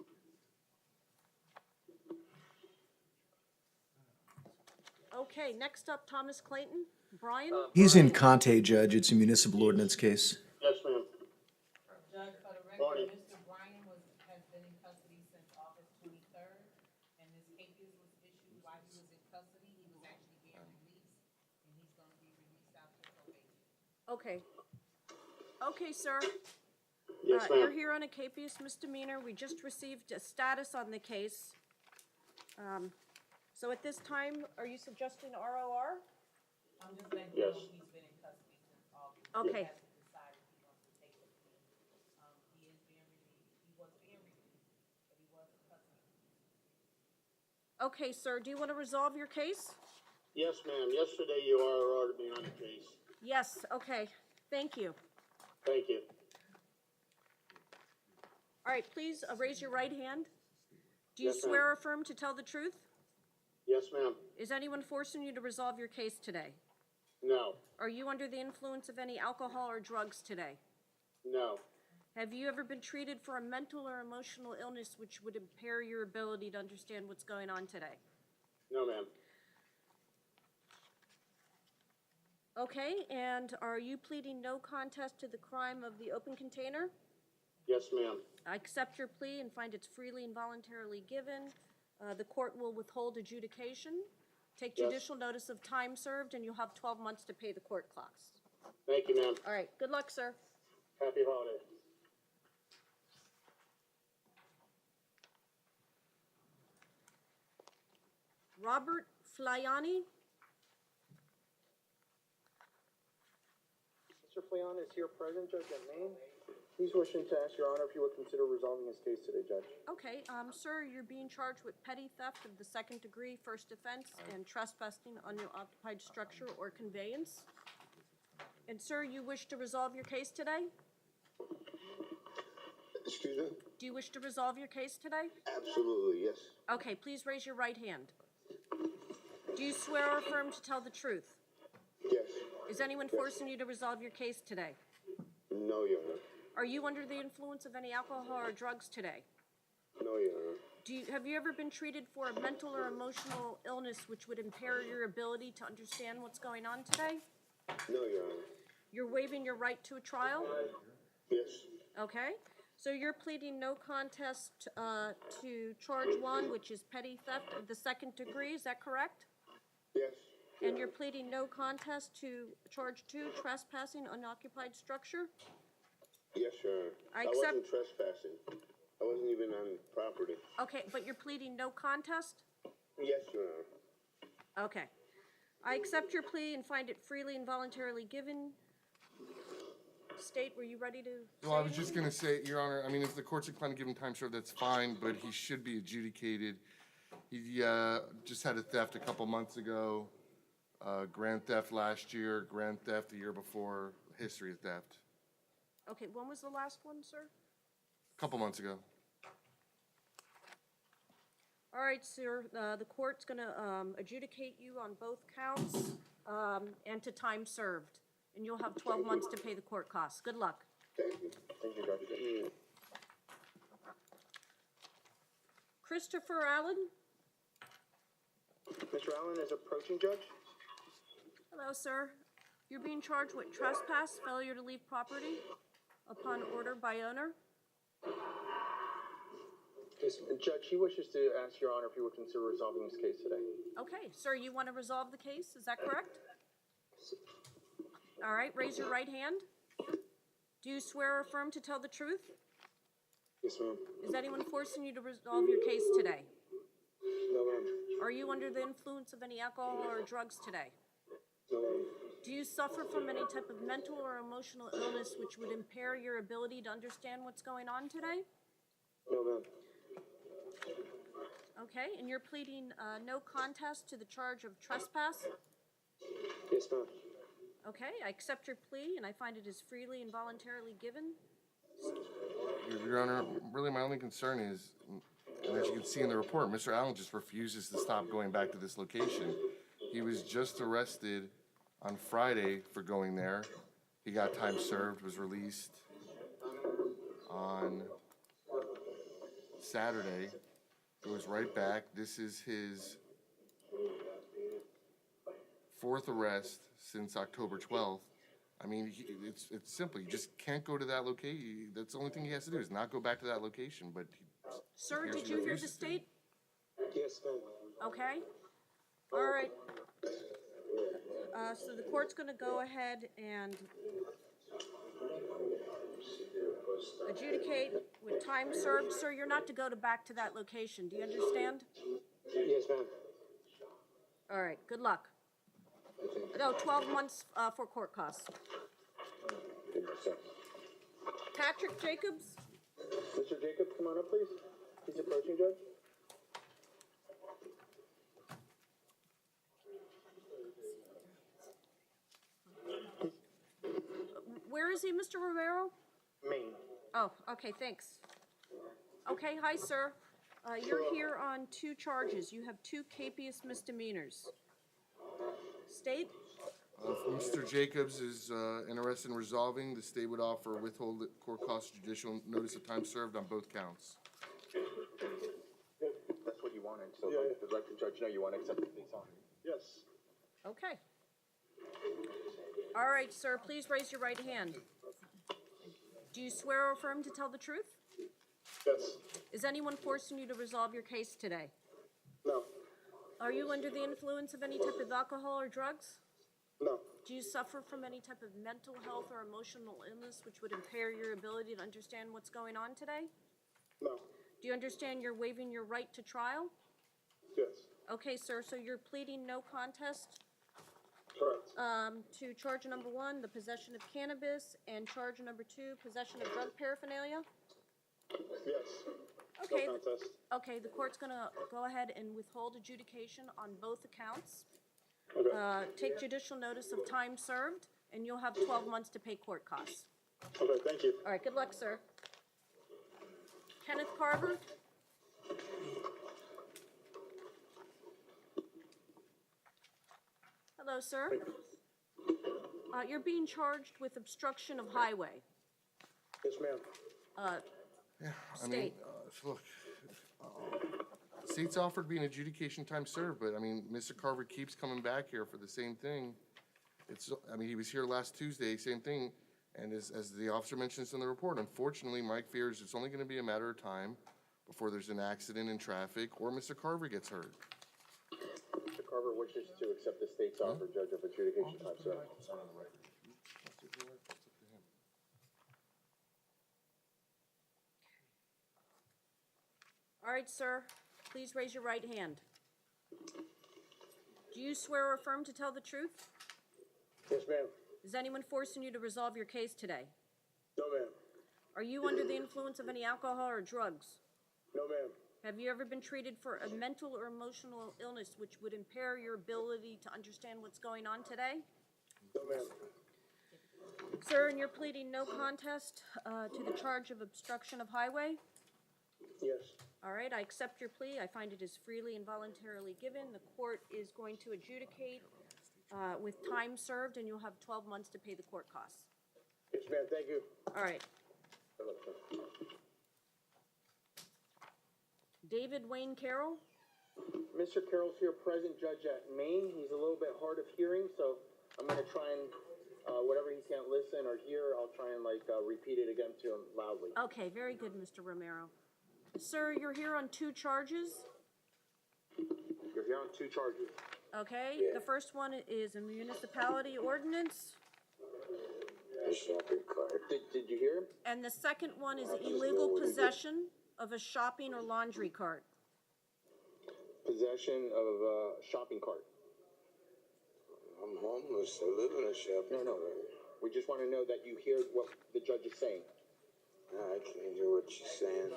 S2: Okay, next up, Thomas Clayton. Brian?
S5: He's in Conte, Judge. It's a municipal ordinance case.
S4: Yes, ma'am.
S10: Judge, for the
S4: Morning.
S10: record, Mr. Bryan has been in custody since August 23rd, and this case was issued while he was in custody. He was actually being released, and he's gonna be released after probation.
S2: Okay. Okay, sir.
S4: Yes,
S2: You're
S4: ma'am.
S2: here on a capious misdemeanor. We just received a status on the case. So at this time, are you suggesting ROR?
S10: I'm just letting you know
S4: Yes.
S10: he's been in custody since August.
S2: Okay.
S10: He hasn't decided if he wants to take the plea. He is being released, he was being released, but he was in custody.
S2: Okay, sir, do you want to resolve your case?
S8: Yes, ma'am. Yesterday you ordered me on the case.
S2: Yes, okay. Thank you.
S8: Thank you.
S2: All right, please raise your right hand. Do you
S8: Yes, ma'am.
S2: swear or affirm to tell the truth?
S8: Yes, ma'am.
S2: Is anyone forcing you to resolve your case today?
S8: No.
S2: Are you under the influence of any alcohol or drugs today?
S8: No.
S2: Have you ever been treated for a mental or emotional illness which would impair your ability to understand what's going on today?
S8: No, ma'am.
S2: Okay, and are you pleading no contest to the crime of the open container?
S8: Yes, ma'am.
S2: I accept your plea and find it's freely and voluntarily given. The court will withhold adjudication, take
S8: Yes.
S2: judicial notice of time served, and you'll have 12 months to pay the court clocks.
S8: Thank you, ma'am.
S2: All right, good luck, sir.
S8: Happy holidays.
S2: Robert Flayani?
S4: Mr. Fleon is here present, Judge, at Maine. He's wishing to ask Your Honor if you would consider resolving his case today, Judge.
S2: Okay, sir, you're being charged with petty theft of the second degree, first offense, and trespassing on your occupied structure or conveyance. And sir, you wish to resolve your case today?
S8: Excuse me?
S2: Do you wish to resolve your case today?
S8: Absolutely, yes.
S2: Okay, please raise your right hand. Do you swear or affirm to tell the truth?
S8: Yes.
S2: Is anyone forcing you to resolve your case today?
S8: No, Your Honor.
S2: Are you under the influence of any alcohol or drugs today?
S8: No, Your Honor.
S2: Have you ever been treated for a mental or emotional illness which would impair your ability to understand what's going on today?
S8: No, Your Honor.
S2: You're waiving your right to a trial?
S8: Yes.
S2: Okay. So you're pleading no contest to charge one, which is petty theft of the second degree, is that correct?
S8: Yes.
S2: And you're pleading no contest to charge two, trespassing unoccupied structure?
S8: Yes, Your Honor.
S2: I
S8: wasn't
S2: accept-
S8: trespassing. I wasn't even on property.
S2: Okay, but you're pleading no contest?
S8: Yes, Your Honor.
S2: Okay. I accept your plea and find it freely and voluntarily given. State, were you ready to
S1: Well, I
S2: say
S1: was just gonna say, Your Honor, I mean, if the court's inclined to give him time served, that's fine, but he should be adjudicated. He, just had a theft a couple months ago, grand theft last year, grand theft the year before, history of theft,
S2: Okay, when was the last one, sir?
S1: a couple months ago.
S2: All right, sir, the court's gonna adjudicate you on both counts and to time served. And you'll have 12 months to pay the court costs. Good luck.
S8: Thank you.
S4: Thank you, Judge.
S2: Christopher Allen?
S4: Mr. Allen is approaching, Judge.
S2: Hello, sir. You're being charged with trespass, failure to leave property upon order by owner.
S4: Yes, Judge, he wishes to ask Your Honor if you would consider resolving his case today.
S2: Okay, sir, you want to resolve the case, is that correct? All right, raise your right hand. Do you swear or affirm to tell the truth?
S8: Yes, ma'am.
S2: Is anyone forcing you to resolve your case today?
S8: No, ma'am.
S2: Are you under the influence of any alcohol or drugs today?
S8: No, ma'am.
S2: Do you suffer from any type of mental or emotional illness which would impair your ability to understand what's going on today?
S8: No, ma'am.
S2: Okay, and you're pleading no contest to the charge of trespass?
S8: Yes, ma'am.
S2: Okay, I accept your plea and I find it is freely and voluntarily given.
S1: Your Honor, really my only concern is, and as you can see in the report, Mr. Allen just refuses to stop going back to this location. He was just arrested on Friday for going there. He got time served, was released on Saturday, goes right back. This is his fourth arrest since October 12th. I mean, it's simple. You just can't go to that location. That's the only thing he has to do is not go back to that location, but
S2: Sir,
S1: Yes,
S2: did
S1: he
S2: you hear the
S1: refuses to.
S2: state?
S8: Yes, ma'am.
S2: Okay. All right. So the court's gonna go ahead and adjudicate with time served. Sir, you're not to go back to that location. Do you understand?
S8: Yes, ma'am.
S2: All right, good luck. No, 12 months for court costs. Patrick Jacobs?
S4: Mr. Jacobs, come on up, please. He's approaching, Judge.
S2: Where is he, Mr. Romero?
S4: Maine.
S2: Oh, okay, thanks. Okay, hi, sir. You're here on 2 charges. You have 2 capious misdemeanors. State?
S1: if Mr. Jacobs is interested in resolving, the state would offer withhold court cost judicial notice of time served on both counts.
S4: That's what you wanted, so let the judge know you want to accept the plea offer.
S8: Yes.
S2: Okay. All right, sir, please raise your right hand. Do you swear or affirm to tell the truth?
S8: Yes.
S2: Is anyone forcing you to resolve your case today?
S8: No.
S2: Are you under the influence of any type of alcohol or drugs?
S8: No.
S2: Do you suffer from any type of mental health or emotional illness which would impair your ability to understand what's going on today?
S8: No.
S2: Do you understand you're waiving your right to trial?
S8: Yes.
S2: Okay, sir, so you're pleading no contest
S4: Correct.
S2: To charge number one, the possession of cannabis, and charge number two, possession of drug paraphernalia?
S4: Yes.
S2: Okay,
S4: No contest.
S2: okay, the court's gonna go ahead and withhold adjudication on both accounts.
S4: Okay.
S2: Take judicial notice of time served, and you'll have 12 months to pay court costs.
S4: Okay, thank you.
S2: All right, good luck, sir. Kenneth Carver? Hello, sir. You're being charged with obstruction of highway.
S4: Yes, ma'am.
S1: I mean,
S2: State.
S1: look, the state's offered me an adjudication time served, but I mean, Mr. Carver keeps coming back here for the same thing. I mean, he was here last Tuesday, same thing, and as the officer mentions in the report, unfortunately, Mike fears it's only gonna be a matter of time before there's an accident in traffic or Mr. Carver gets hurt.
S4: Mr. Carver wishes to accept the state's offer, Judge, of adjudication time served.
S2: All right, sir, please raise your right hand. Do you swear or affirm to tell the truth?
S4: Yes, ma'am.
S2: Is anyone forcing you to resolve your case today?
S4: No, ma'am.
S2: Are you under the influence of any alcohol or drugs?
S4: No, ma'am.
S2: Have you ever been treated for a mental or emotional illness which would impair your ability to understand what's going on today?
S4: No, ma'am.
S2: Sir, and you're pleading no contest to the charge of obstruction of highway?
S4: Yes.
S2: All right, I accept your plea. I find it is freely and voluntarily given. The court is going to adjudicate with time served, and you'll have 12 months to pay the court costs.
S4: Yes, ma'am, thank you.
S2: All right.
S4: Good luck, sir.
S2: David Wayne Carroll?
S4: Mr. Carroll's here present, Judge, at Maine. He's a little bit hard of hearing, so I'm gonna try and, whatever he can't listen or hear, I'll try and repeat it again to him loudly.
S2: Okay, very good, Mr. Romero. Sir, you're here on 2 charges.
S4: You're here on 2 charges.
S2: Okay, the first one is a municipality ordinance,
S4: Did you hear him?
S2: and the second one is illegal possession of a shopping or laundry cart.
S4: Possession of a shopping cart.
S12: I'm homeless. I live in a shopping
S4: No. We just wanna know that you hear what the judge is saying.
S12: I can't hear what she's saying.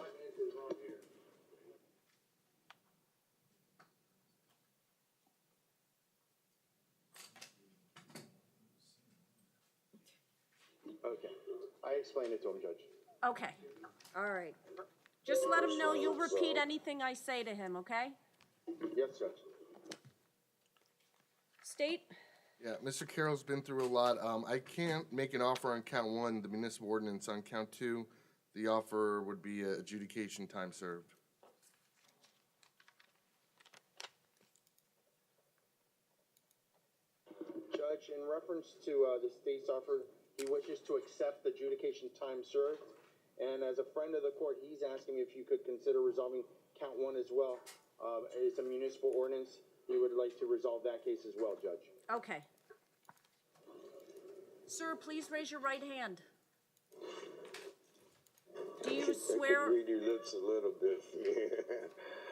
S4: Okay. I explained it to him, Judge.
S2: Okay, all right. Just let him know you'll repeat anything I say to him, okay?
S4: Yes, Judge.
S2: State?
S1: Yeah, Mr. Carroll's been through a lot. I can't make an offer on count 1, the municipal ordinance. On count 2, the offer would be adjudication time served.
S4: Judge, in reference to the state's offer, he wishes to accept the adjudication time served. And as a friend of the court, he's asking if you could consider resolving count 1 as well. It's a municipal ordinance. He would like to resolve that case as well, Judge.
S2: Okay. Sir, please raise your right hand. Do you swear,
S12: Read your lips a little bit.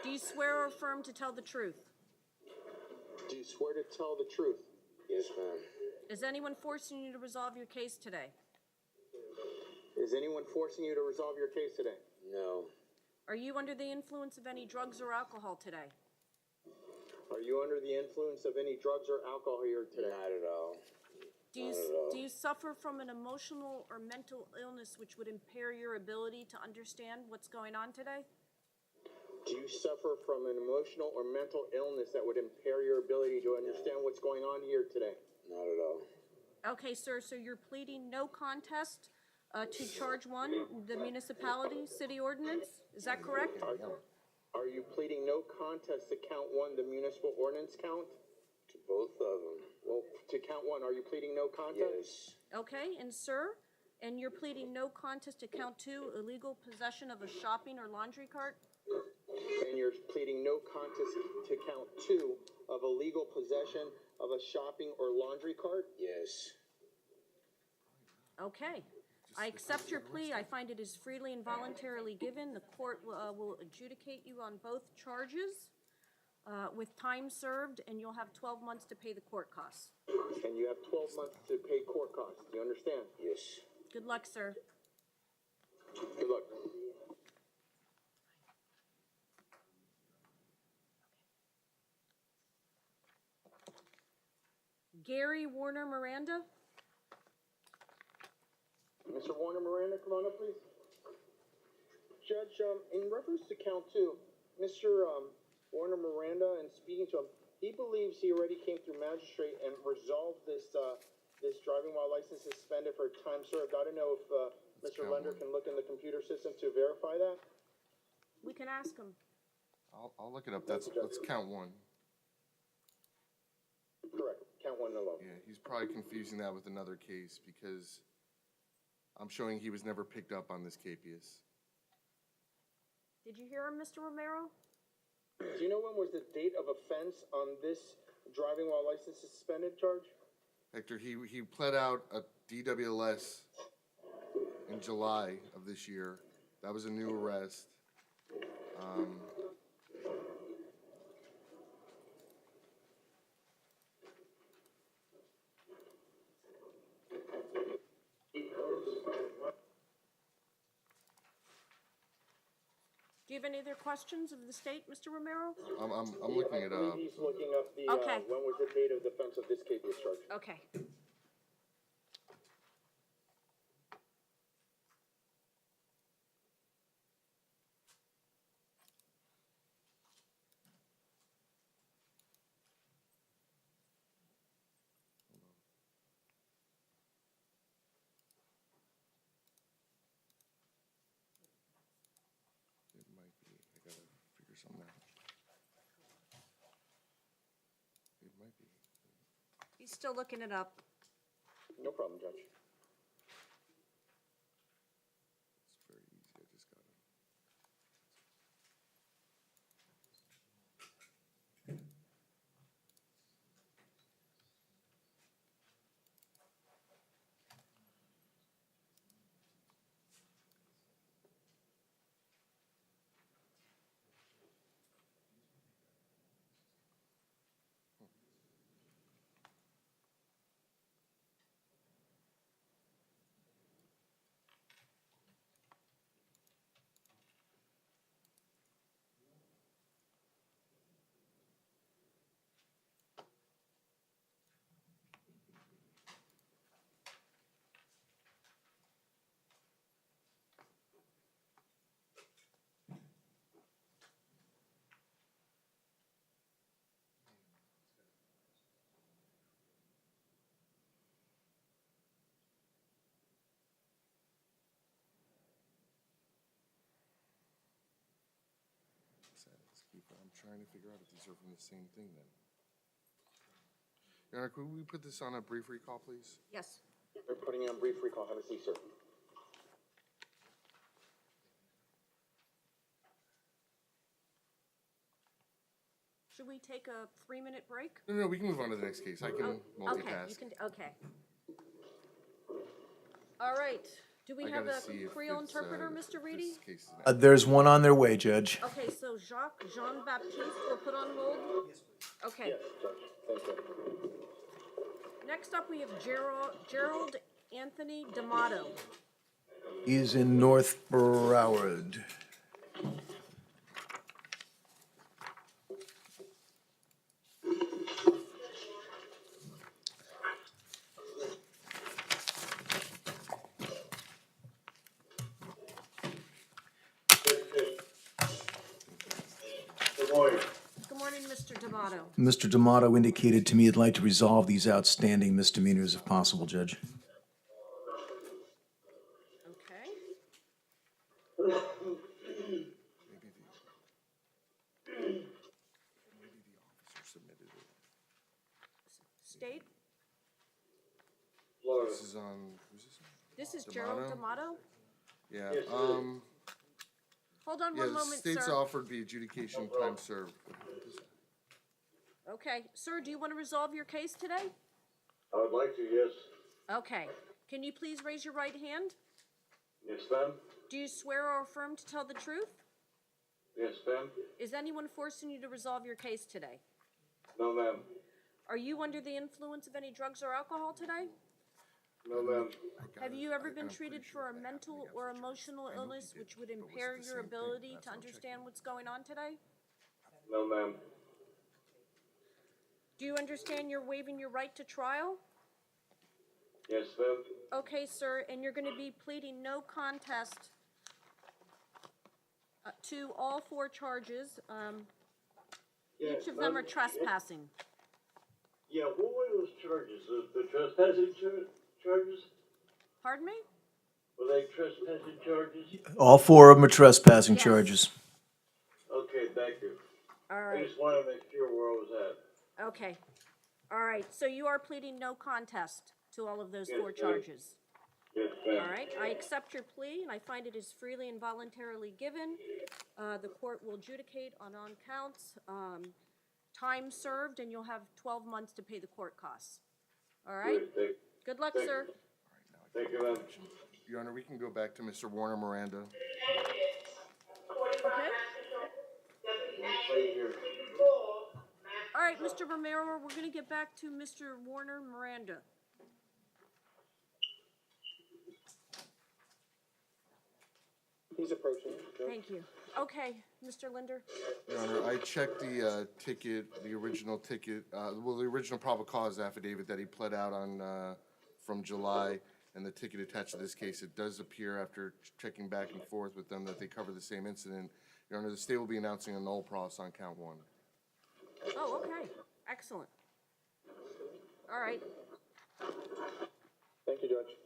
S2: do you swear or affirm to tell the truth?
S4: Do you swear to tell the truth?
S12: Yes, ma'am.
S2: Is anyone forcing you to resolve your case today?
S4: Is anyone forcing you to resolve your case today?
S12: No.
S2: Are you under the influence of any drugs or alcohol today?
S4: Are you under the influence of any drugs or alcohol here today?
S12: Not at all.
S2: Do you suffer from an emotional or mental illness which would impair your ability to understand what's going on today?
S4: Do you suffer from an emotional or mental illness that would impair your ability to understand what's going on here today?
S12: Not at all.
S2: Okay, sir, so you're pleading no contest to charge 1, the municipality city ordinance? Is that correct?
S4: Are you pleading no contest to count 1, the municipal ordinance count?
S12: To both of them.
S4: Well, to count 1, are you pleading no contest?
S12: Yes.
S2: Okay, and sir, and you're pleading no contest to count 2, illegal possession of a shopping or laundry cart?
S4: And you're pleading no contest to count 2 of illegal possession of a shopping or laundry cart?
S12: Yes.
S2: Okay. I accept your plea. I find it is freely and voluntarily given. The court will adjudicate you on both charges. with time served, and you'll have 12 months to pay the court costs.
S4: And you have 12 months to pay court costs. Do you understand?
S12: Yes.
S2: Good luck, sir.
S4: Good luck.
S2: Gary Warner Miranda?
S4: Mr. Warner Miranda, come on up, please. Judge, in reference to count 2, Mr. Warner Miranda, and speaking to him, he believes he already came through magistrate and resolved this this driving while license suspended for time served. I don't know if Mr. Lender can look in the computer system to verify that.
S2: We can ask him.
S1: I'll look it up. Let's count 1.
S4: Correct. Count 1 alone.
S1: Yeah, he's probably confusing that with another case because I'm showing he was never picked up on this capias.
S2: Did you hear him, Mr. Romero?
S4: Do you know when was the date of offense on this driving while license suspended charge?
S1: Hector, he pled out a DWLS in July of this year. That was a new arrest.
S2: Do you have any other questions of the state, Mr. Romero?
S1: I'm looking it
S4: I believe
S1: up.
S4: he's looking up the,
S2: Okay.
S4: when was the date of the offense of this capias charge?
S2: Okay.
S1: It might be. I gotta figure something out. It might be.
S2: He's still looking it up.
S4: No problem, Judge.
S1: It's very easy. I just got it. I'm trying to figure out if these are from the same thing then. Your Honor, could we put this on a brief recall, please?
S2: Yes.
S4: We're putting it on brief recall. Have a seat, sir.
S2: Should we take a 3-minute break?
S1: No, we can move on to the next case. I can multitask.
S2: Okay, you can, okay. All right. Do we
S1: I
S2: have
S1: gotta
S2: a
S1: see if
S2: Creole
S1: it's,
S2: interpreter, Mr. Reedy?
S1: this case is an
S5: There's one on their way, Judge.
S2: Okay, so Jacques Jean-Baptiste will put on hold? Okay.
S4: Yes, Judge. Thank you.
S2: Next up, we have Gerald Anthony D'Amato.
S5: He's in North Broward.
S2: Good morning, Mr. D'Amato.
S5: Mr. D'Amato indicated to me he'd like to resolve these outstanding misdemeanors if possible, Judge.
S2: Okay.
S1: maybe the officer submitted it.
S2: State,
S1: This is on, who's this on?
S2: this is
S1: D'Amato?
S2: Gerald D'Amato.
S1: Yeah,
S2: Hold on
S1: yeah,
S2: one
S1: the
S2: moment,
S1: state's
S2: sir.
S1: offered the adjudication time served.
S2: Okay, sir, do you want to resolve your case today?
S8: I would like to, yes.
S2: Okay. Can you please raise your right hand?
S8: Yes, ma'am.
S2: Do you swear or affirm to tell the truth?
S13: Yes, ma'am.
S2: Is anyone forcing you to resolve your case today?
S13: No, ma'am.
S2: Are you under the influence of any drugs or alcohol today?
S13: No, ma'am.
S2: Have you ever been treated for a mental or emotional illness which would impair your ability to understand what's going on today?
S13: No, ma'am.
S2: Do you understand you're waiving your right to trial?
S13: Yes, ma'am.
S2: Okay, sir, and you're going to be pleading no contest to all 4 charges. Each of them are trespassing.
S13: Yeah, what were those charges? The trespassing charges?
S2: Pardon me?
S13: Were they trespassing charges?
S5: All 4 of them are trespassing
S2: Yes.
S5: charges.
S13: Okay, thank you.
S2: All
S13: I
S2: right.
S13: just wanted to make sure where I was at.
S2: Okay. All right, so you are pleading no contest to all of those
S13: Yes,
S2: 4
S13: ma'am.
S2: charges.
S13: Yes, ma'am.
S2: All right, I accept your plea, and I find it is freely and voluntarily given. The court will adjudicate on counts, time served, and you'll have 12 months to pay the court costs. All right?
S13: Good,
S2: Good luck,
S13: thank
S2: sir.
S13: thank you, ma'am.
S1: Your Honor, we can go back to Mr. Warner Miranda.
S2: Okay?
S13: Right here.
S2: All right, Mr. Romero, we're going to get back to Mr. Warner Miranda.
S4: He's approaching. Judge.
S2: Thank you. Okay, Mr. Linder.
S1: Your Honor, I checked the ticket, the original ticket, the original probable cause affidavit that he pled out on from July, and the ticket attached to this case. It does appear, after checking back and forth with them, that they cover the same incident. Your Honor, the state will be announcing a null pros on count 1.
S2: Oh, okay. Excellent. All right.
S4: Thank you, Judge.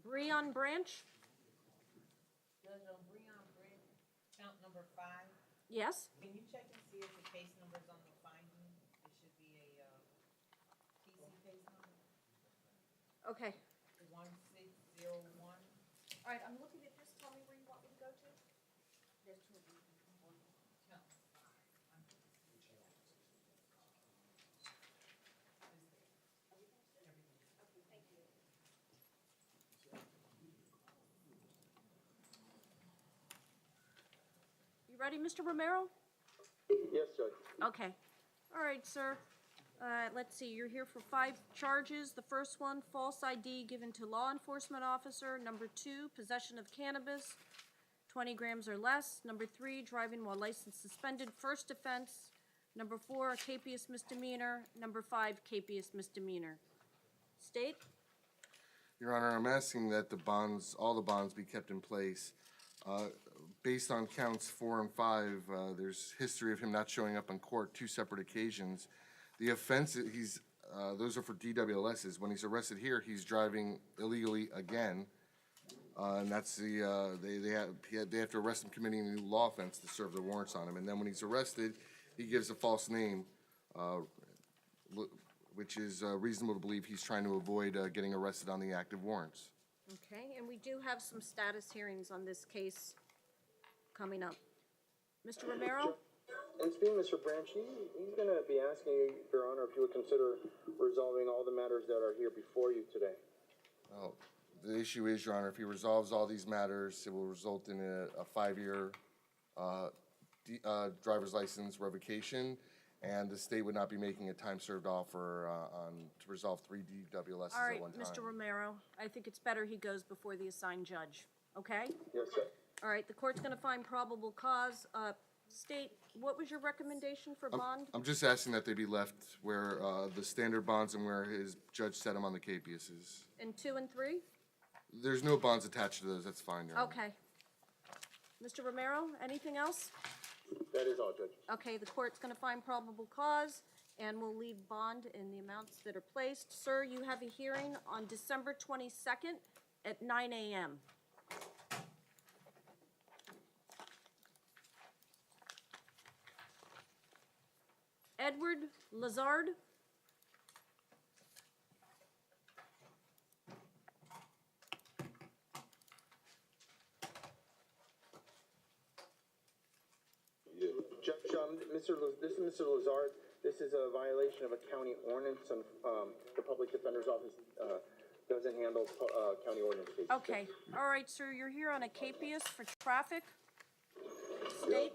S2: Breon Branch?
S10: Judge, on Breon Bridge, count number 5,
S2: Yes?
S10: can you check and see if the case number's on the finding? It should be a, TC case number,
S2: Okay.
S10: 1601.
S2: All right, I'm looking at this. Tell me where you want me to go to.
S10: There's 2 of them. Count 5.
S2: You ready, Mr. Romero?
S4: Yes, Judge.
S2: Okay. All right, sir. Let's see, you're here for 5 charges. The first one, false ID given to law enforcement officer. Number 2, possession of cannabis, 20 grams or less. Number 3, driving while license suspended, first offense. Number 4, a capious misdemeanor. Number 5, capious misdemeanor. State?
S1: Your Honor, I'm asking that the bonds, all the bonds be kept in place. Based on counts 4 and 5, there's history of him not showing up in court 2 separate occasions. The offense, those are for DWLSs. When he's arrested here, he's driving illegally again. And that's they have to arrest him committing a new law offense to serve the warrants on him. And then when he's arrested, he gives a false name, which is reasonable to believe he's trying to avoid getting arrested on the active warrants.
S2: Okay, and we do have some status hearings on this case coming up. Mr. Romero?
S4: And speaking of Mr. Branch, he's going to be asking you, Your Honor, if you would consider resolving all the matters that are here before you today.
S1: Well, the issue is, Your Honor, if he resolves all these matters, it will result in a 5-year driver's license revocation, and the state would not be making a time-served offer to resolve 3 DWLSs
S2: All right,
S1: at one time.
S2: Mr. Romero, I think it's better he goes before the assigned judge, okay?
S4: Yes, sir.
S2: All right, the court's gonna find probable cause. State, what was your recommendation for bond?
S1: I'm just asking that they be left where the standard bonds and where his judge set him on the capiouses.
S2: In 2 and 3?
S1: There's no bonds attached to those, that's fine, Your Honor.
S2: Okay. Mr. Romero, anything else?
S4: That is all, Judge.
S2: Okay, the court's gonna find probable cause, and we'll leave bond in the amounts that are placed. Sir, you have a hearing on December 22nd at 9 a.m. Edward Lazard.
S4: Judge, this is Mr. Lazard. This is a violation of a county ordinance, and the Public Defender's Office doesn't handle county ordinance cases.
S2: Okay, all right, sir, you're here on a capias for traffic. State?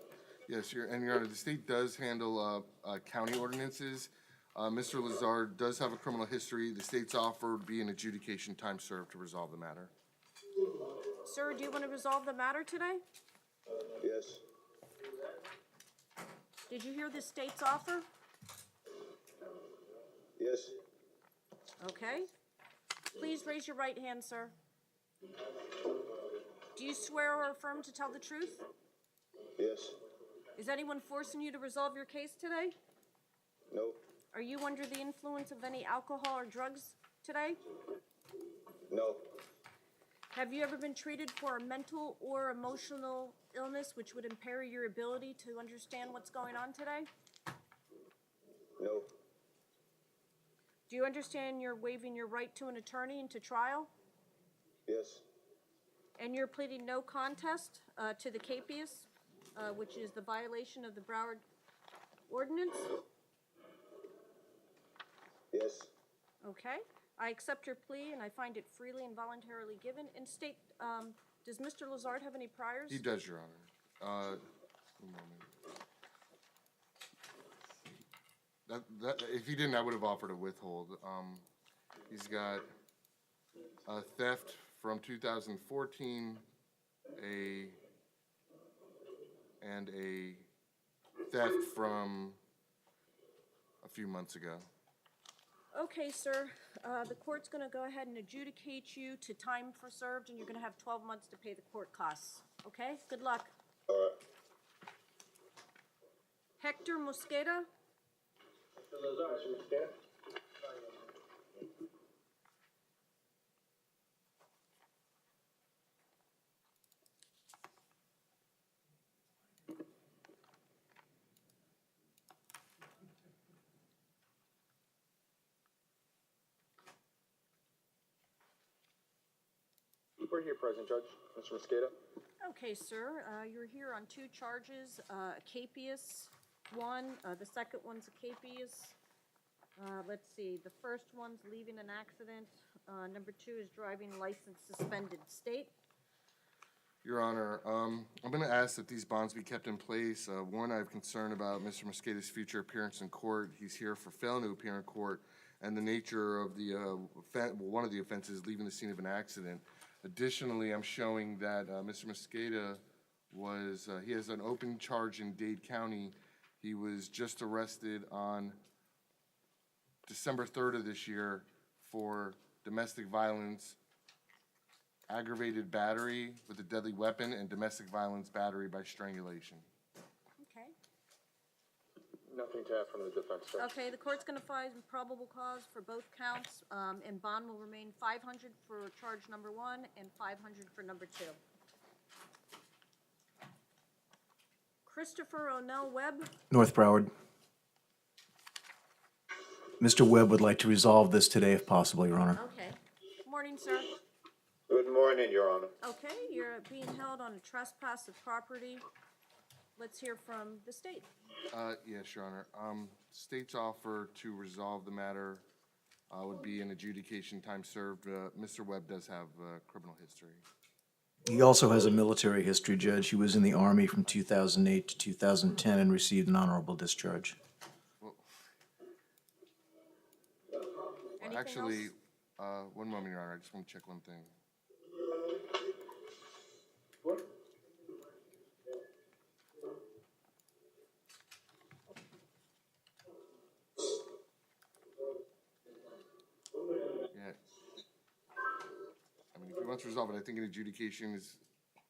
S1: Yes, Your Honor, the state does handle county ordinances. Mr. Lazard does have a criminal history. The state's offer would be an adjudication time served to resolve the matter.
S2: Sir, do you want to resolve the matter today?
S12: Yes.
S2: Did you hear the state's offer?
S12: Yes.
S2: Okay. Please raise your right hand, sir. Do you swear or affirm to tell the truth?
S12: Yes.
S2: Is anyone forcing you to resolve your case today?
S12: No.
S2: Are you under the influence of any alcohol or drugs today?
S12: No.
S2: Have you ever been treated for a mental or emotional illness which would impair your ability to understand what's going on today?
S12: No.
S2: Do you understand you're waiving your right to an attorney and to trial?
S12: Yes.
S2: And you're pleading no contest to the capias, which is the violation of the Broward ordinance?
S12: Yes.
S2: Okay. I accept your plea, and I find it freely and voluntarily given. And state, does Mr. Lazard have any priors?
S1: He does, Your Honor. One moment. If he didn't, I would have offered a withhold. He's got a theft from 2014, and a theft from a few months ago.
S2: Okay, sir. The court's going to go ahead and adjudicate you to time for served, and you're going to have 12 months to pay the court costs. Okay? Good luck.
S12: All right.
S2: Hector Mosqueda.
S4: Mr. Mosqueda? We're here, present, Judge. Mr. Mosqueda?
S2: Okay, sir. You're here on two charges, a capias one. The second one's a capias. Let's see. The first one's leaving an accident. Number two is driving license suspended. State?
S1: Your Honor, I'm going to ask that these bonds be kept in place. One, I have concern about Mr. Mosqueda's future appearance in court. He's here for failing to appear in court, and the nature of the one of the offenses, leaving the scene of an accident. Additionally, I'm showing that Mr. Mosqueda he has an open charge in Dade County. He was just arrested on December 3rd of this year for domestic violence, aggravated battery with a deadly weapon, and domestic violence battery by strangulation.
S2: Okay.
S4: Nothing to add from the defense, Judge.
S2: Okay, the court's going to find probable cause for both counts, and bond will remain $500 for charge number one and $500 for number two. Christopher O'Neill Webb.
S5: North Broward. Mr. Webb would like to resolve this today if possible, Your Honor.
S2: Okay. Morning, sir.
S12: Good morning, Your Honor.
S2: Okay, you're being held on a trespass of property. Let's hear from the state.
S1: Yes, Your Honor. State's offer to resolve the matter would be an adjudication time served. Mr. Webb does have criminal history.
S5: He also has a military history, Judge. He was in the Army from 2008 to 2010 and received an honorable discharge.
S1: Well,
S2: Anything
S1: actually,
S2: else?
S1: one moment, Your Honor. I just want to check one thing. Yeah. I mean, if he wants to resolve it, I think an adjudication is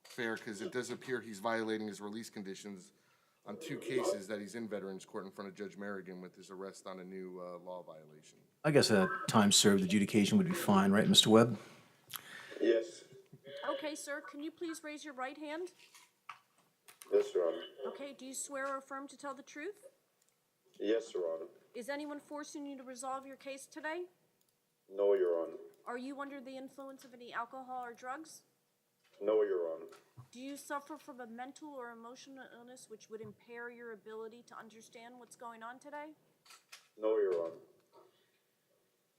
S1: fair because it does appear he's violating his release conditions on two cases that he's in Veterans Court in front of Judge Merrigan with his arrest on a new law violation.
S5: I guess a time served adjudication would be fine, right, Mr. Webb?
S12: Yes.
S2: Okay, sir, can you please raise your right hand?
S12: Yes, Your Honor.
S2: Okay, do you swear or affirm to tell the truth?
S4: Yes, Your Honor.
S2: Is anyone forcing you to resolve your case today?
S4: No, Your Honor.
S2: Are you under the influence of any alcohol or drugs?
S4: No, Your Honor.
S2: Do you suffer from a mental or emotional illness which would impair your ability to understand what's going on today?
S4: No, Your Honor.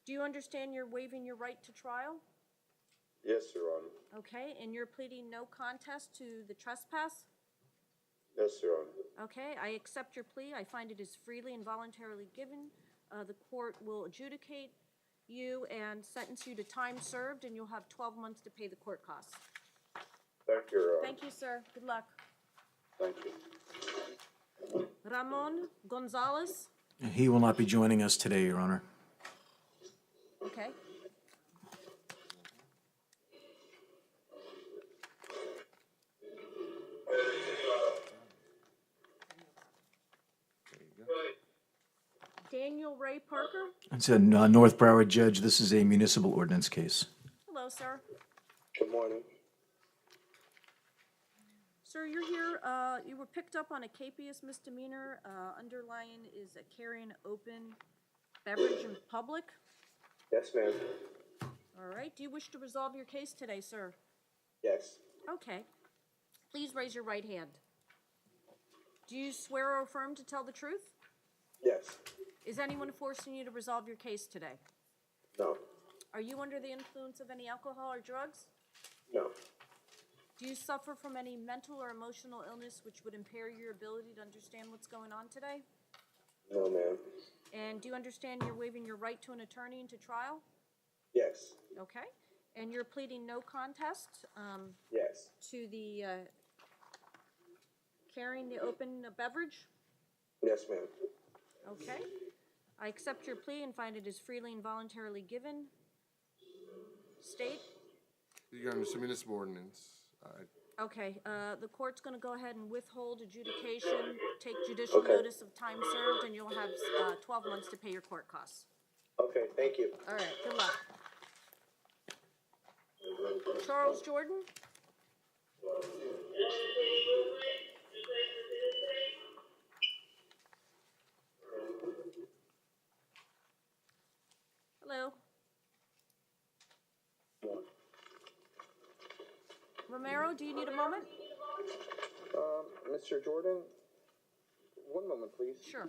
S2: Do you understand you're waiving your right to trial?
S4: Yes, Your Honor.
S2: Okay, and you're pleading no contest to the trespass?
S4: Yes, Your Honor.
S2: Okay, I accept your plea. I find it is freely and voluntarily given. The court will adjudicate you and sentence you to time served, and you'll have 12 months to pay the court costs.
S4: Thank you, Your Honor.
S2: Thank you, sir. Good luck.
S4: Thank you.
S2: Ramon Gonzalez?
S5: He will not be joining us today, Your Honor.
S2: Okay. Daniel Ray Parker?
S5: It's a North Broward judge. This is a municipal ordinance case.
S2: Hello, sir.
S4: Good morning.
S2: Sir, you're here, you were picked up on a capious misdemeanor. Underlying is a carrying open beverage in public.
S4: Yes, ma'am.
S2: All right, do you wish to resolve your case today, sir?
S4: Yes.
S2: Okay. Please raise your right hand. Do you swear or affirm to tell the truth?
S4: Yes.
S2: Is anyone forcing you to resolve your case today?
S4: No.
S2: Are you under the influence of any alcohol or drugs?
S4: No.
S2: Do you suffer from any mental or emotional illness which would impair your ability to understand what's going on today?
S4: No, ma'am.
S2: And do you understand you're waiving your right to an attorney into trial?
S4: Yes.
S2: Okay. And you're pleading no contest
S4: Yes.
S2: to the carrying the open beverage?
S4: Yes, ma'am.
S2: Okay. I accept your plea and find it is freely and voluntarily given. State?
S1: Your Honor, it's a municipal ordinance.
S2: Okay, the court's gonna go ahead and withhold adjudication, take judicial
S4: Okay.
S2: notice of time served, and you'll have 12 months to pay your court costs.
S4: Okay, thank you.
S2: All right, good luck. Charles Jordan? Hello? Romero, do you need a moment?
S4: Mr. Jordan, one moment, please.
S2: Sure.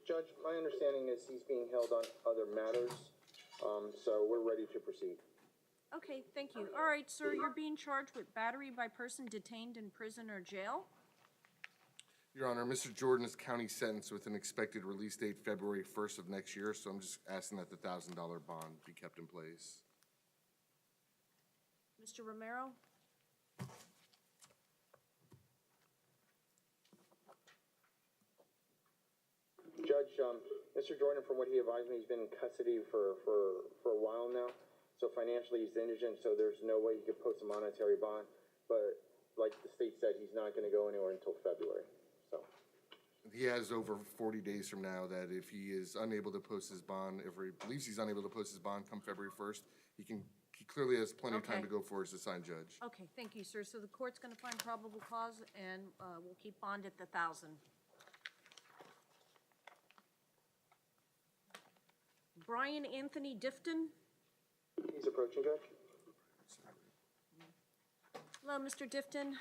S4: Judge, my understanding is he's being held on other matters, so we're ready to proceed.
S2: Okay, thank you. All right, sir, you're being charged with battery by person detained in prison or jail.
S1: Your Honor, Mr. Jordan is county sentenced with an expected release date February 1st of next year, so I'm just asking that the $1,000 bond be kept in place.
S2: Mr. Romero?
S4: Judge, Mr. Jordan, from what he advised me, he's been in custody for a while now. So financially, he's indigent, so there's no way he could post a monetary bond. But like the state said, he's not going to go anywhere until February. So
S1: He has over 40 days from now that if he is unable to post his bond, if he believes he's unable to post his bond come February 1st, he clearly has plenty of time to
S2: Okay.
S1: go for his assigned judge.
S2: Okay, thank you, sir. So the court's gonna find probable cause, and we'll keep bond at the 1,000. Brian Anthony Difton?
S4: he's approaching, Judge.
S2: Hello, Mr. Difton.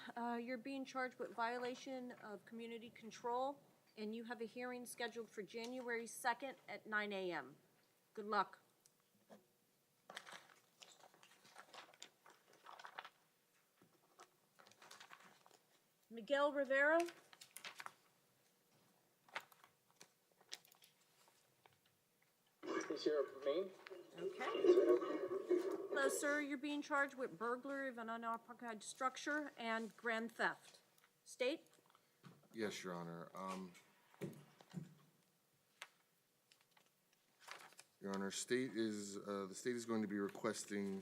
S2: You're being charged with violation of community control, and you have a hearing scheduled for January 2nd at 9 a.m. Good luck. Miguel Rivera?
S4: He's here for me.
S2: Okay. Hello, sir. You're being charged with burglary of an unoccupied structure and grand theft. State?
S1: Yes, Your Honor. Your Honor, the state is going to be requesting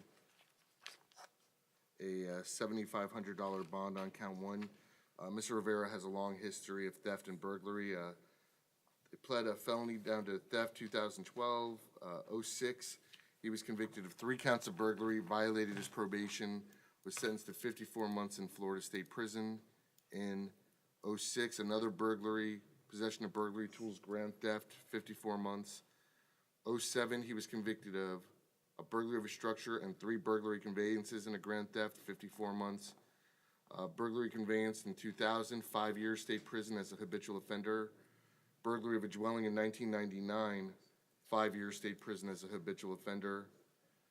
S1: a $7,500 bond on count one. Mr. Rivera has a long history of theft and burglary. He pled a felony down to theft 2012, 06. He was convicted of 3 counts of burglary, violated his probation, was sentenced to 54 months in Florida State Prison. In 06, another burglary, possession of burglary tools, grand theft, 54 months. 07, he was convicted of a burglary of a structure and 3 burglary conveyances in a grand theft, 54 months. Burglary conveyance in 2000, 5 years state prison as a habitual offender. Burglary of a dwelling in 1999, 5 years state prison as a habitual offender.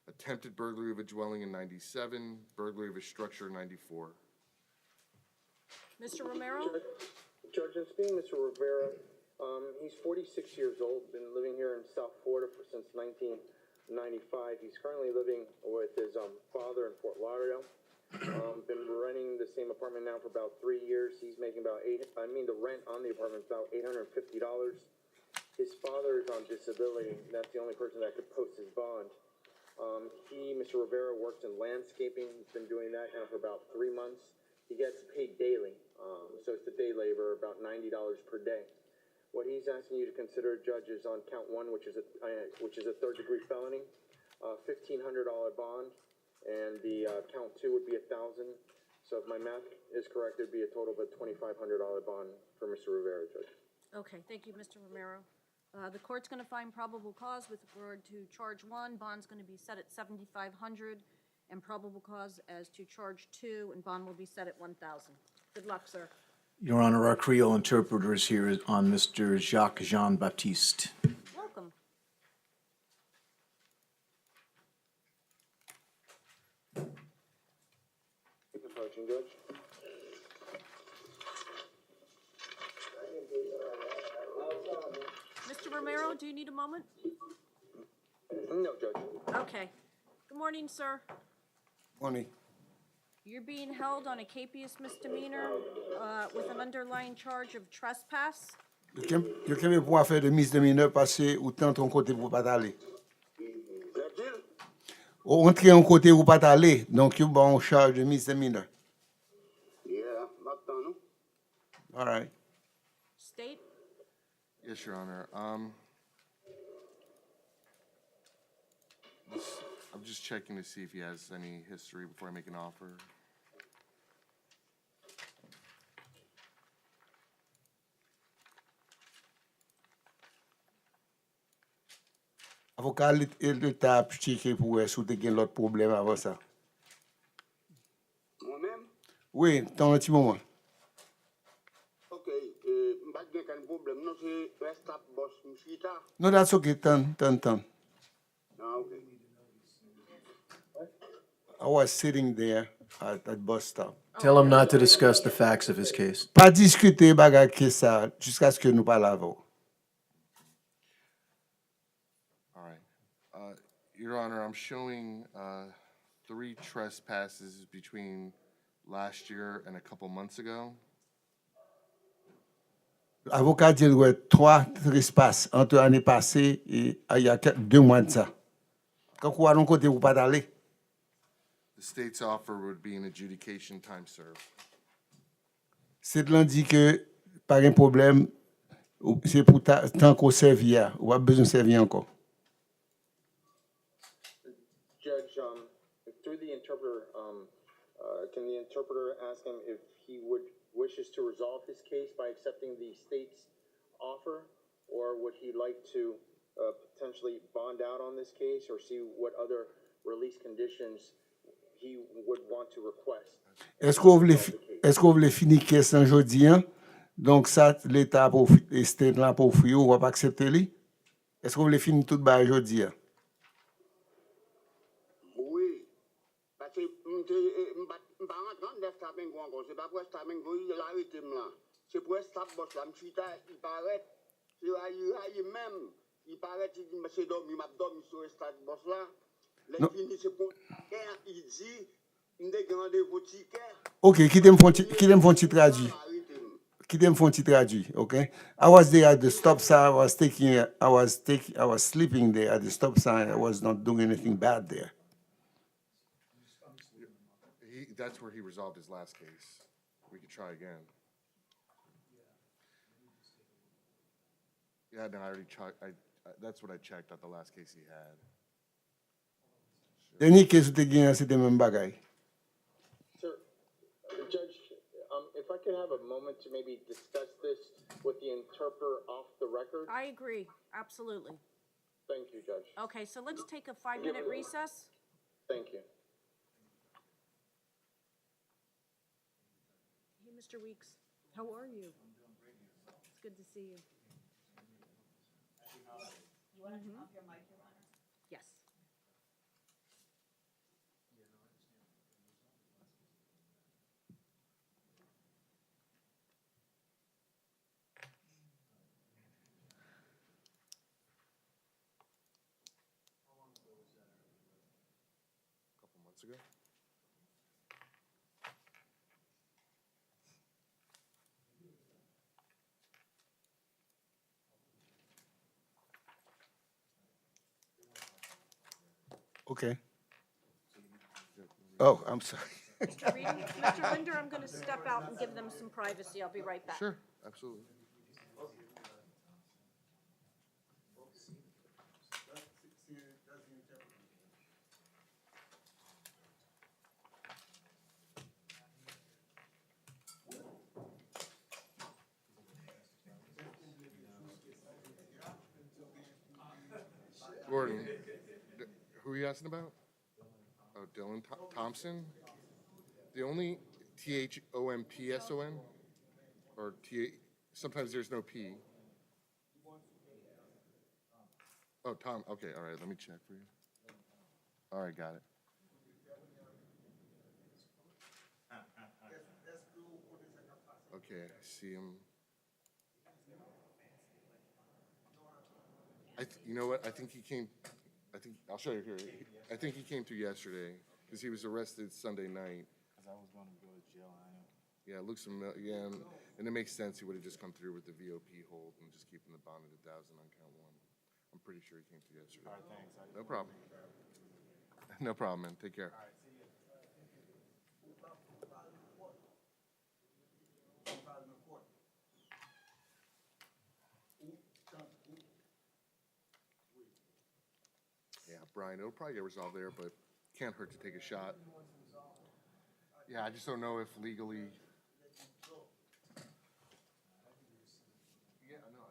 S1: Attempted burglary of a dwelling in 97, burglary of a structure in 94.
S2: Mr. Romero?
S4: Judge, and speaking of Mr. Rivera, he's 46 years old, been living here in South Florida since 1995. He's currently living with his father in Fort Lauderdale. Been renting the same apartment now for about 3 years. He's making about the rent on the apartment is about $850. His father is on disability. That's the only person that could post his bond. Mr. Rivera, works in landscaping. He's been doing that now for about 3 months. He gets paid daily, so it's a day labor, about $90 per day. What he's asking you to consider, Judge, is on count 1, which is a third-degree felony, $1,500 bond, and the count 2 would be $1,000. So if my math is correct, it'd be a total of a $2,500 bond for Mr. Rivera, Judge.
S2: Okay, thank you, Mr. Romero. The court's gonna find probable cause with regard to charge 1. Bond's gonna be set at $7,500, and probable cause as to charge 2, and bond will be set at $1,000. Good luck, sir.
S5: Your Honor, our Creole interpreter is here on Mr. Jacques Jean-Baptiste.
S2: Welcome.
S4: Approaching, Judge.
S2: Mr. Romero, do you need a moment?
S4: No, Judge.
S2: Okay. Good morning, sir.
S12: Morning.
S2: You're being held on a capious misdemeanor with an underlying charge of trespass.
S12: Je keme pou a fè de misdemeanor parce ou tant ton kote pou pas aller. Ou entre un côté ou pas aller, donc you bon charge de misdemeanor.
S8: Yeah, maintenant, non?
S12: All right.
S2: State?
S1: Yes, Your Honor. I'm just checking to see if he has any history before I make an offer.
S12: Avocat, il t'a checké pour sous te gen l'autre problème avant ça.
S8: Moi-même?
S12: Oui, dans un petit moment.
S8: Ok, m'pas gen kan problème, non, c'est reste à boss m'chita.
S12: No, that's okay. Turn.
S8: Ah, ok.
S12: I was sitting there at that bus stop.
S5: Tell him not to discuss the facts of his case.
S12: Pas discuter bagay ke ça jusqu'à ce que nous parlons avant.
S1: All right. Your Honor, I'm showing 3 trespasses between last year and a couple months ago.
S12: Avocat dit ouais 3 trespasses entre l'année passée et il y a 2 mois de ça. Quand on a un côté ou pas d'aller.
S1: The state's offer would be an adjudication time served.
S12: C'est de dit que pas un problème, c'est pour tant qu'on servi, ou a besoin de servir encore.
S4: Judge, through the interpreter, can the interpreter ask him if he wishes to resolve his case by accepting the state's offer, or would he like to potentially bond out on this case, or see what other release conditions he would want to request?
S12: Est-ce qu'on voulait finir caisse en jodi hein? Donc ça l'état pour state là pour offrir ou pas accepter lui? Est-ce qu'on voulait finir tout ba jodi hein?
S8: Oui, parce que m'pas rentrer dans stop en encore, c'est pas pour stop en go, il a arrêté là. C'est pour stop boss là, m'chita, il paraît, c'est aïe même, il paraît il dit monsieur dormi, m'a dormi sur stop boss là. Les fini c'est pour il dit
S12: OK, qui t'aime font traduire. Qui t'aime font traduire, OK? I was there at the stop sign. I was sleeping there at the stop sign. I was not doing anything bad there.
S1: That's where he resolved his last case. we could try again. Yeah, no, I already checked, that's what I checked at the last case he had.
S12: Dernier case ou te gen c'était même bagay.
S4: Sir, Judge, if I could have a moment to maybe discuss this with the interpreter off the record?
S2: I agree, absolutely.
S4: Thank you, Judge.
S2: Okay, so let's take a 5-minute recess.
S4: Thank you.
S2: Hey, Mr. Weeks, how are you? It's good to see you.
S10: You wanna turn off your mic, Your Honor?
S2: Yes.
S1: A couple months ago.
S12: Okay. Oh, I'm sorry.
S2: Mr. Linder, I'm gonna step out and give them some privacy. I'll be right back.
S1: Sure, absolutely. Gordon, who are you asking about? Oh, Dylan Thompson? The only Thompson? Or sometimes there's no P. Oh, Tom, okay, all right, let me check for you. All right, got it. Okay, I see him. You know what, I think he came, I'll show you here. I think he came through yesterday, because he was arrested Sunday night.
S14: Because I was going to go to jail, I know.
S1: Yeah, it looks familiar, yeah, and it makes sense, he would have just come through with the VOP hold and just keeping the bond at 1,000 on count one. I'm pretty sure he came through yesterday.
S14: All right, thanks.
S1: No problem. No problem, man, take care.
S14: All right, see you.
S1: Yeah, Brian, it'll probably get resolved there, but can't hurt to take a shot. Yeah, I just don't know if legally. Yeah, I know.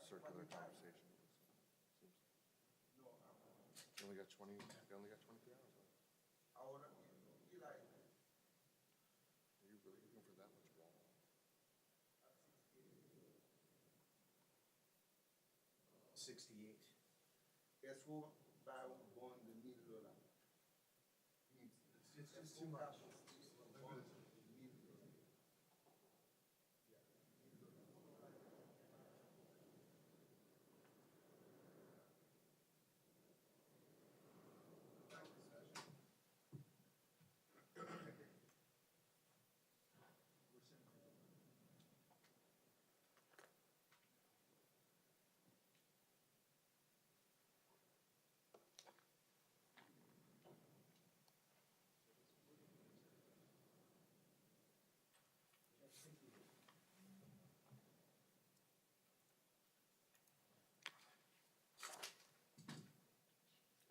S1: Circular conversation. They only got 23 hours left. Are you really looking for that much wall?
S12: 68. Est-ce qu'on va au bon de $1,000? It's too much.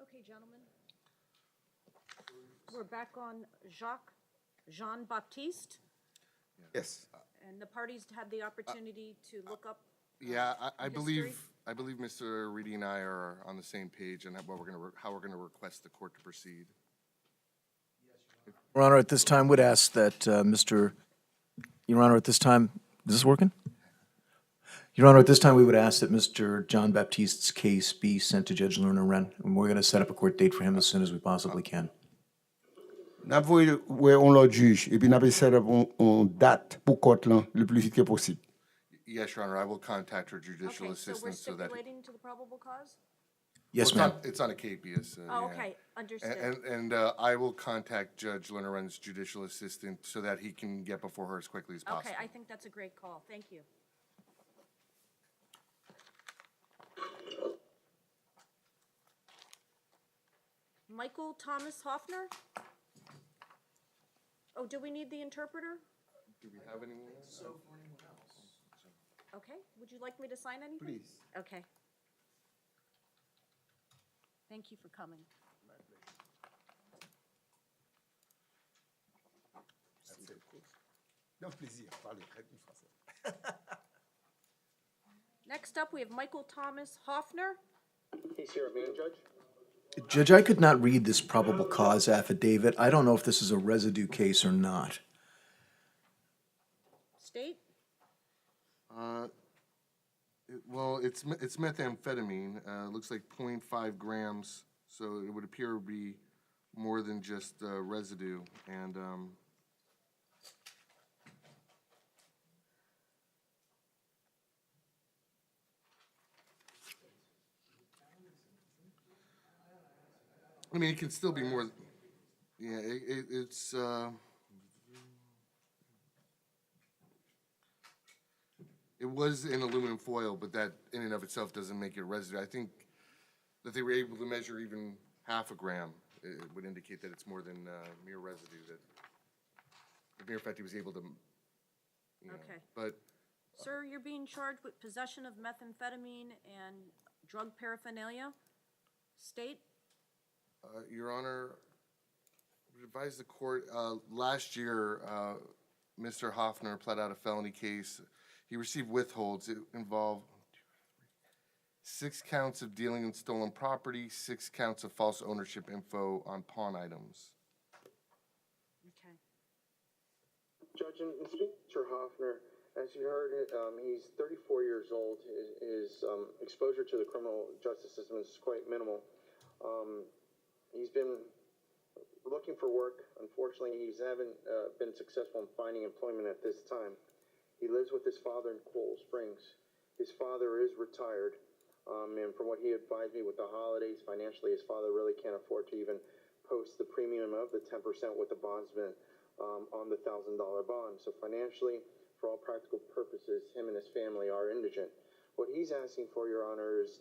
S2: Okay, gentlemen. We're back on Jean-Baptiste,
S11: Yes.
S2: and the parties had the opportunity to look up.
S1: Yeah, I
S2: history.
S1: believe Mr. Reedy and I are on the same page on how we're gonna request the court to proceed.
S5: Your Honor, at this time, would ask that Your Honor, at this time, Is this working? Your Honor, at this time, we would ask that Mr. John Baptiste's case be sent to Judge Lerner Wren, and we're going to set up a court date for him as soon as we possibly can.
S12: N'a voye on l'autre juge, et puis n'a pas set up on date pour court là, le plus vite que possible.
S1: Yes, Your Honor, I will contact her judicial
S2: Okay, so we're
S1: assistant so that.
S2: stipulating to the probable cause?
S5: Yes,
S1: Well,
S5: ma'am.
S1: it's on a capias.
S2: Oh,
S1: yeah.
S2: okay, understood.
S1: And I will contact Judge Lerner Wren's judicial assistant so that he can get before her as quickly as possible.
S2: Okay, I think that's a great call. Thank you. Michael Thomas Hoffner? Oh, do we need the interpreter?
S1: Do we have anyone?
S2: Okay, would you like me to sign anything?
S12: Please.
S2: Okay. Thank you for coming.
S12: Non, plaisir, parlez, répète français.
S2: Next up, we have Michael Thomas Hoffner.
S4: He's here, me and Judge.
S5: Judge, I could not read this probable cause affidavit. I don't know if this is a residue case or not.
S2: State?
S1: Well, it's methamphetamine. Looks like 0.5 grams, so it would appear to be more than just residue. And I mean, it can still be more. Yeah, it's. It was in aluminum foil, but that in and of itself doesn't make it residue. I think that they were able to measure even half a gram. It would indicate that it's more than mere residue. That the mere fact he was able to. You know,
S2: Okay.
S1: But
S2: Sir, you're being charged with possession of methamphetamine and drug paraphernalia. State?
S1: Your Honor, I would advise the court, last year, Mr. Hoffner pled out a felony case. He received withholds. It involved 6 counts of dealing in stolen property, 6 counts of false ownership info on pawn items.
S2: Okay.
S4: Judge, in speaking to Mr. Hoffner, as you heard, he's 34 years old. His exposure to the criminal justice system is quite minimal. He's been looking for work. Unfortunately, he hasn't been successful in finding employment at this time. He lives with his father in Coral Springs. His father is retired, and from what he advised me with the holidays, financially, his father really can't afford to even post the premium of the 10% with the bondsman on the $1,000 bond. So financially, for all practical purposes, him and his family are indigent. What he's asking for, Your Honor, is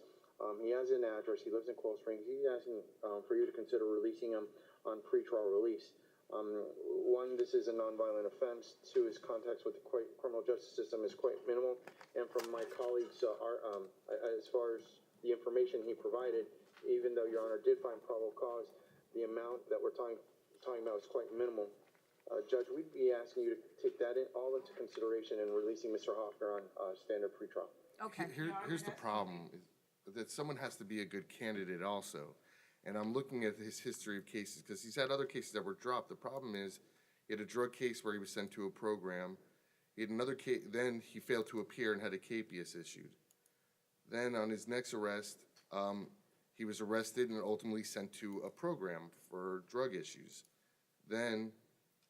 S4: he has an address. He lives in Coral Springs. He's asking for you to consider releasing him on pretrial release. One, this is a nonviolent offense. 2, his contacts with the criminal justice system is quite minimal. And from my colleagues, as far as the information he provided, even though Your Honor did find probable cause, the amount that we're talking about is quite minimal. Judge, we'd be asking you to take that all into consideration in releasing Mr. Hoffner on standard pretrial.
S2: Okay.
S1: Here's the problem, is that someone has to be a good candidate also. And I'm looking at his history of cases, because he's had other cases that were dropped. The problem is, he had a drug case where he was sent to a program. He had another case, then he failed to appear and had a capias issued. Then on his next arrest, he was arrested and ultimately sent to a program for drug issues. Then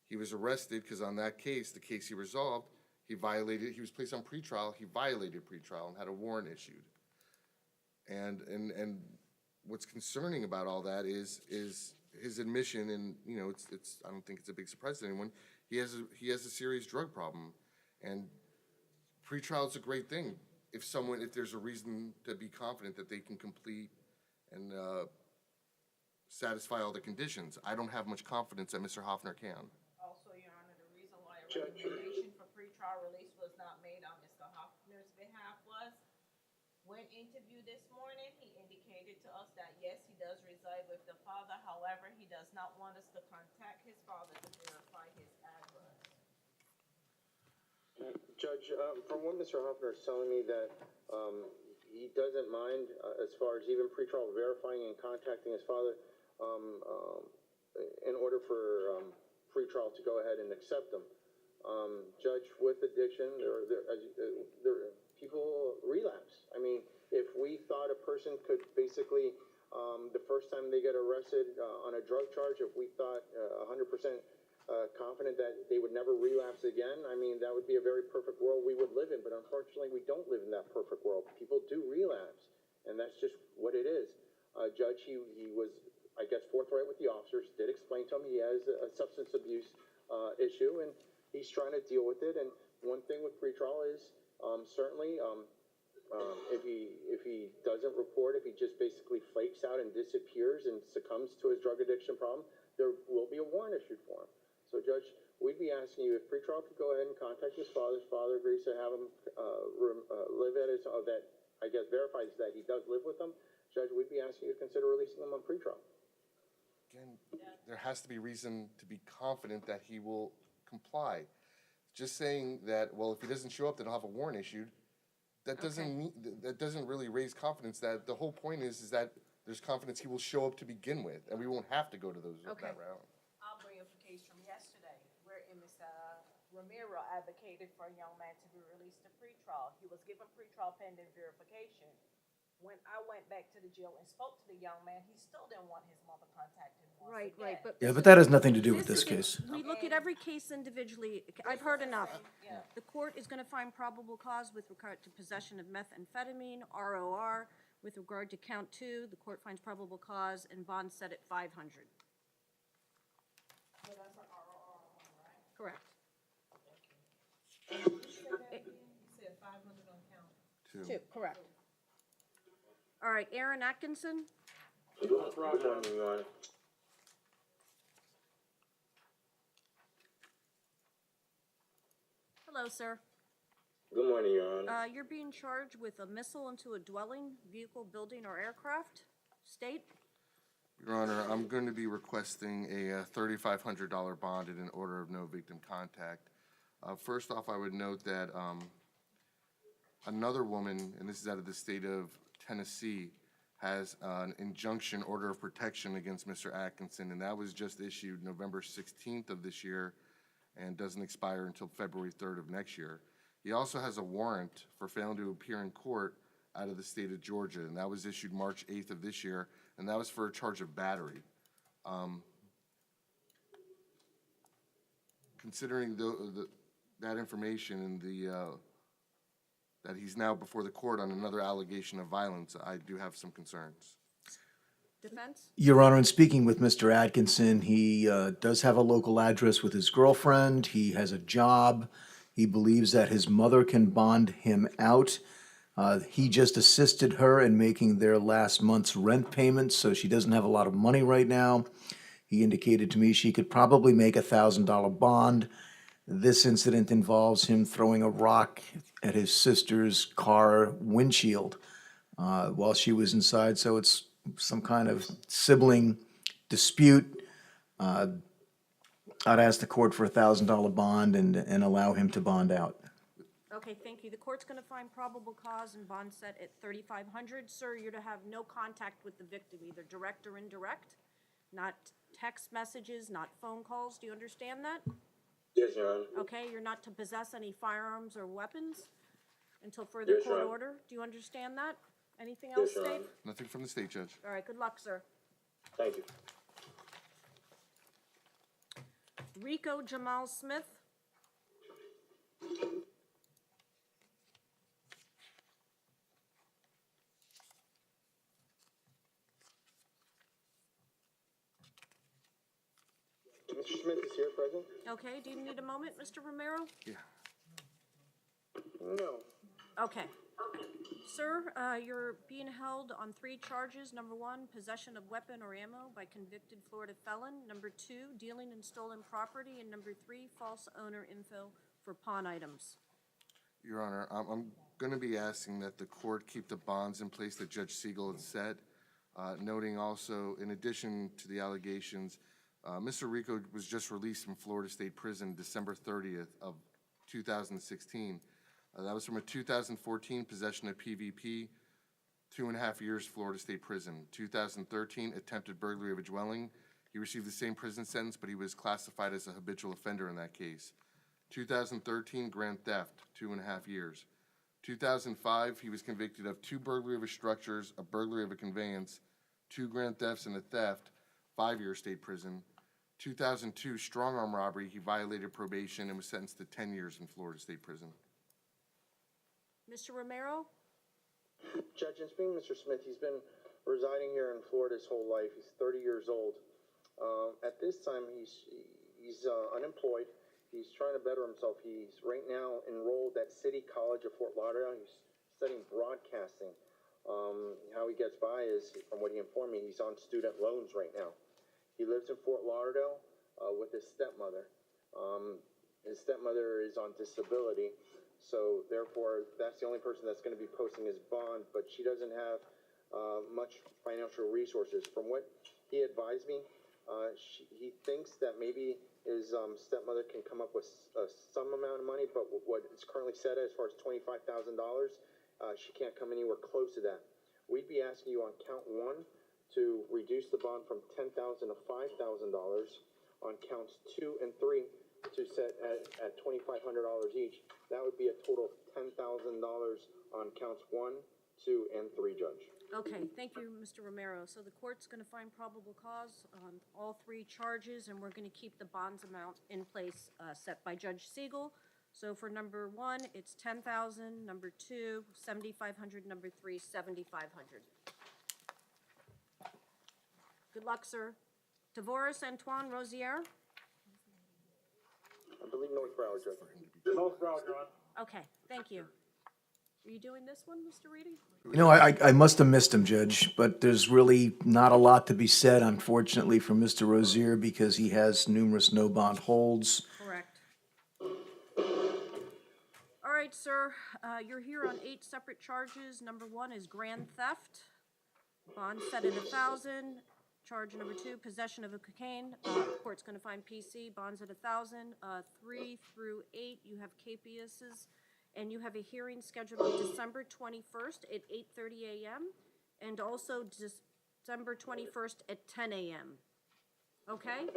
S1: he was arrested because on that case, the case he resolved, he was placed on pretrial, he violated pretrial and had a warrant issued. And what's concerning about all that is his admission, and you know, it's I don't think it's a big surprise to anyone. He has a serious drug problem, and pretrial is a great thing if there's a reason to be confident that they can complete and satisfy all the conditions. I don't have much confidence that Mr. Hoffner can.
S10: Also, Your Honor, the reason why a recommendation for pretrial release was not made on Mr. Hoffner's behalf was, when interviewed this morning, he indicated to us that yes, he does reside with the father. However, he does not want us to contact his father to verify his address.
S4: Judge, from what Mr. Hoffner is telling me, that he doesn't mind as far as even pretrial verifying and contacting his father in order for pretrial to go ahead and accept him. Judge, with addiction, people relapse. I mean, if we thought a person could basically, the first time they get arrested on a drug charge, if we thought 100% confident that they would never relapse again, I mean, that would be a very perfect world we would live in. But unfortunately, we don't live in that perfect world. People do relapse, and that's just what it is. Judge, he was, I guess, forthright with the officers, did explain to him he has a substance abuse issue, and he's trying to deal with it. And one thing with pretrial is certainly if he doesn't report, if he just basically flakes out and disappears and succumbs to his drug addiction problem, there will be a warrant issued for him. So, Judge, we'd be asking you if pretrial could go ahead and contact his father. His father agrees to have him live at his that I guess verifies that he does live with them. Judge, we'd be asking you to consider releasing him on pretrial.
S1: Again, there has to be reason to be confident that he will comply. Just saying that, well, if he doesn't show up, then I'll have a warrant issued. That doesn't mean, that doesn't really raise confidence. That the whole point is that there's confidence he will show up to begin with, and we won't have to go to that route.
S10: I'll bring up a case from yesterday wherein Mr. Ramiro advocated for a young man to be released to pretrial. He was given pretrial pending verification. When I went back to the jail and spoke to the young man, he still didn't want his mother contacted once
S2: Right,
S10: again.
S2: but.
S5: Yeah, but that has nothing to do with this case.
S2: We look at every case individually. I've heard enough. The court is gonna find probable cause with regard to possession of methamphetamine, ROR. With regard to count 2, the court finds probable cause and bond set at 500.
S10: So that's an ROR one, right?
S2: Correct.
S10: You said 500 on count.
S2: 2, correct. All right, Aaron Atkinson?
S4: Good morning, Your Honor.
S2: Hello, sir.
S4: Good morning, Your Honor.
S2: You're being charged with a missile into a dwelling, vehicle, building, or aircraft. State?
S1: Your Honor, I'm going to be requesting a $3,500 bond in an order of no victim contact. First off, I would note that another woman, and this is out of the state of Tennessee, has an injunction order of protection against Mr. Atkinson, and that was just issued November 16th of this year and doesn't expire until February 3rd of next year. He also has a warrant for failing to appear in court out of the state of Georgia, and that was issued March 8th of this year, and that was for a charge of battery. Considering that information and that he's now before the court on another allegation of violence, I do have some concerns.
S2: Defense?
S5: Your Honor, in speaking with Mr. Atkinson, he does have a local address with his girlfriend. He has a job. He believes that his mother can bond him out. He just assisted her in making their last month's rent payments, so she doesn't have a lot of money right now. He indicated to me she could probably make a $1,000 bond. This incident involves him throwing a rock at his sister's car windshield while she was inside, so it's some kind of sibling dispute. I'd ask the court for a $1,000 bond and allow him to bond out.
S2: Okay, thank you. The court's gonna find probable cause and bond set at $3,500. Sir, you're to have no contact with the victim, either direct or indirect, not text messages, not phone calls. Do you understand that?
S4: Yes, Your Honor.
S2: Okay, you're not to possess any firearms or weapons until further
S4: Yes, Your
S2: court
S4: Honor.
S2: order. Do you understand that? Anything else,
S4: Yes, Your
S2: State?
S4: Honor.
S1: Nothing from the state, Judge.
S2: All right, good luck, sir.
S4: Thank you.
S2: Rico Jamal Smith?
S4: Mr. Smith is here, present?
S2: Okay, do you need a moment, Mr. Romero?
S1: Yeah.
S4: No.
S2: Okay. Sir, you're being held on 3 charges. Number 1, possession of weapon or ammo by convicted Florida felon. Number 2, dealing in stolen property. And number 3, false owner info for pawn items.
S1: Your Honor, I'm going to be asking that the court keep the bonds in place that Judge Siegel had set, noting also, in addition to the allegations, Mr. Rico was just released from Florida State Prison December 30th of 2016. That was from a 2014 possession of PVP, 2.5 years Florida State Prison. 2013 attempted burglary of a dwelling. He received the same prison sentence, but he was classified as a habitual offender in that case. 2013, grand theft, 2.5 years. 2005, he was convicted of 2 burglary of a structures, a burglary of a conveyance, 2 grand thefts and a theft, 5-year state prison. 2002, strong arm robbery, he violated probation and was sentenced to 10 years in Florida State Prison.
S2: Mr. Romero?
S4: Judge, and speaking of Mr. Smith, he's been residing here in Florida his whole life. He's 30 years old. At this time, he's unemployed. He's trying to better himself. He's right now enrolled at City College of Fort Lauderdale. He's studying broadcasting. How he gets by is, from what he informed me, he's on student loans right now. He lives in Fort Lauderdale with his stepmother. His stepmother is on disability, so therefore that's the only person that's going to be posting his bond, but she doesn't have much financial resources. From what he advised me, he thinks that maybe his stepmother can come up with some amount of money, but what is currently set as far as $25,000, she can't come anywhere close to that. We'd be asking you on count 1 to reduce the bond from $10,000 to $5,000, on counts 2 and 3 to set at $2,500 each. That would be a total of $10,000 on counts 1, 2, and 3, Judge.
S2: Okay, thank you, Mr. Romero. So the court's going to find probable cause on all 3 charges, and we're going to keep the bonds amount in place set by Judge Siegel. So for number 1, it's $10,000, number 2, $7,500, number 3, $7,500. Good luck, sir. Tavoris Antoine Rosier?
S4: I believe North Broward, Judge.
S13: North Broward, Your Honor.
S2: Okay, thank you. Are you doing this one, Mr. Reedy?
S5: You know, I must have missed him, Judge, but there's really not a lot to be said, unfortunately, for Mr. Rozier because he has numerous no bond holds.
S2: Correct. All right, sir, you're here on 8 separate charges. Number 1 is grand theft. Bond set at $1,000. Charge number 2, possession of a cocaine. Court's going to find PC. Bonds at $1,000. 3 through 8, you have capiases, and you have a hearing scheduled on December 21st at 8:30 a.m. and also December 21st at 10 a.m. Okay?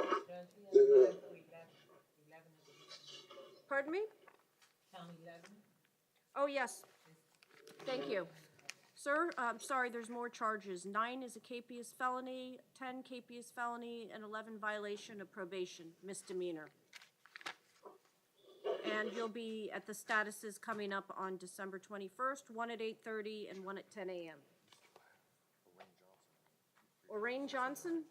S2: Pardon me? Oh, yes. Thank you. Sir, I'm sorry, there's more charges. 9 is a capious felony, 10 capious felony, and 11 violation of probation, misdemeanor. And you'll be at the statuses coming up on December 21st, 1 at 8:30 and 1 at 10 a.m. Orain Johnson?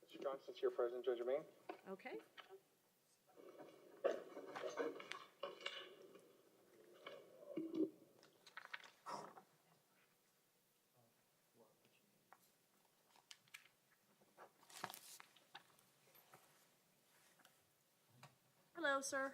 S4: Mr. Johnson's here present, Judge Romaine.
S2: Okay. Hello, sir.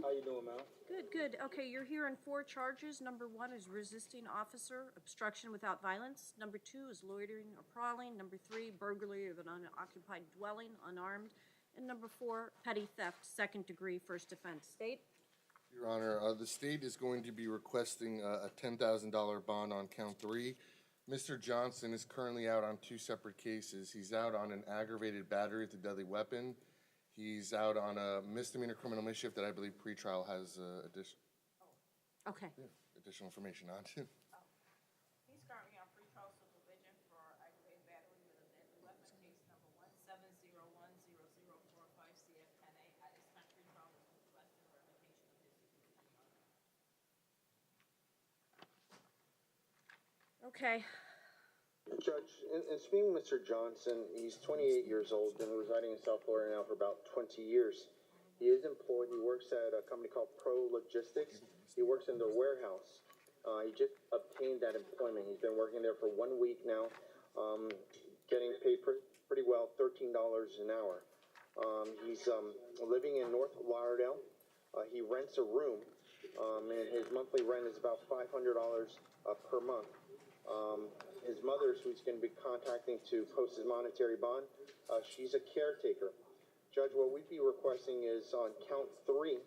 S4: How you doing, Mal?
S2: Good, good. Okay, you're here on 4 charges. Number 1 is resisting officer, obstruction without violence. Number 2 is loitering or prowling. Number 3, burglary of an unoccupied dwelling, unarmed. And number 4, petty theft, 2nd degree, first offense. State?
S1: Your Honor, the state is going to be requesting a $10,000 bond on count 3. Mr. Johnson is currently out on 2 separate cases. He's out on an aggravated battery with a deadly weapon. He's out on a misdemeanor criminal mischief that I believe pretrial has
S2: Okay.
S1: additional information on.
S10: He's currently on pretrial supervision for aggravated battery with a deadly weapon, case number 170100045 CF10A. At this time, pretrial is requesting revocation of his supervision.
S2: Okay.
S4: Judge, in speaking with Mr. Johnson, he's 28 years old, been residing in South Florida now for about 20 years. He is employed. He works at a company called Pro Logistics. He works in their warehouse. He just obtained that employment. He's been working there for 1 week now, getting paid pretty well, $13 an hour. He's living in North Lauderdale. He rents a room, and his monthly rent is about $500 per month. His mother, who's going to be contacting to post his monetary bond, she's a caretaker. Judge, what we'd be requesting is on count 3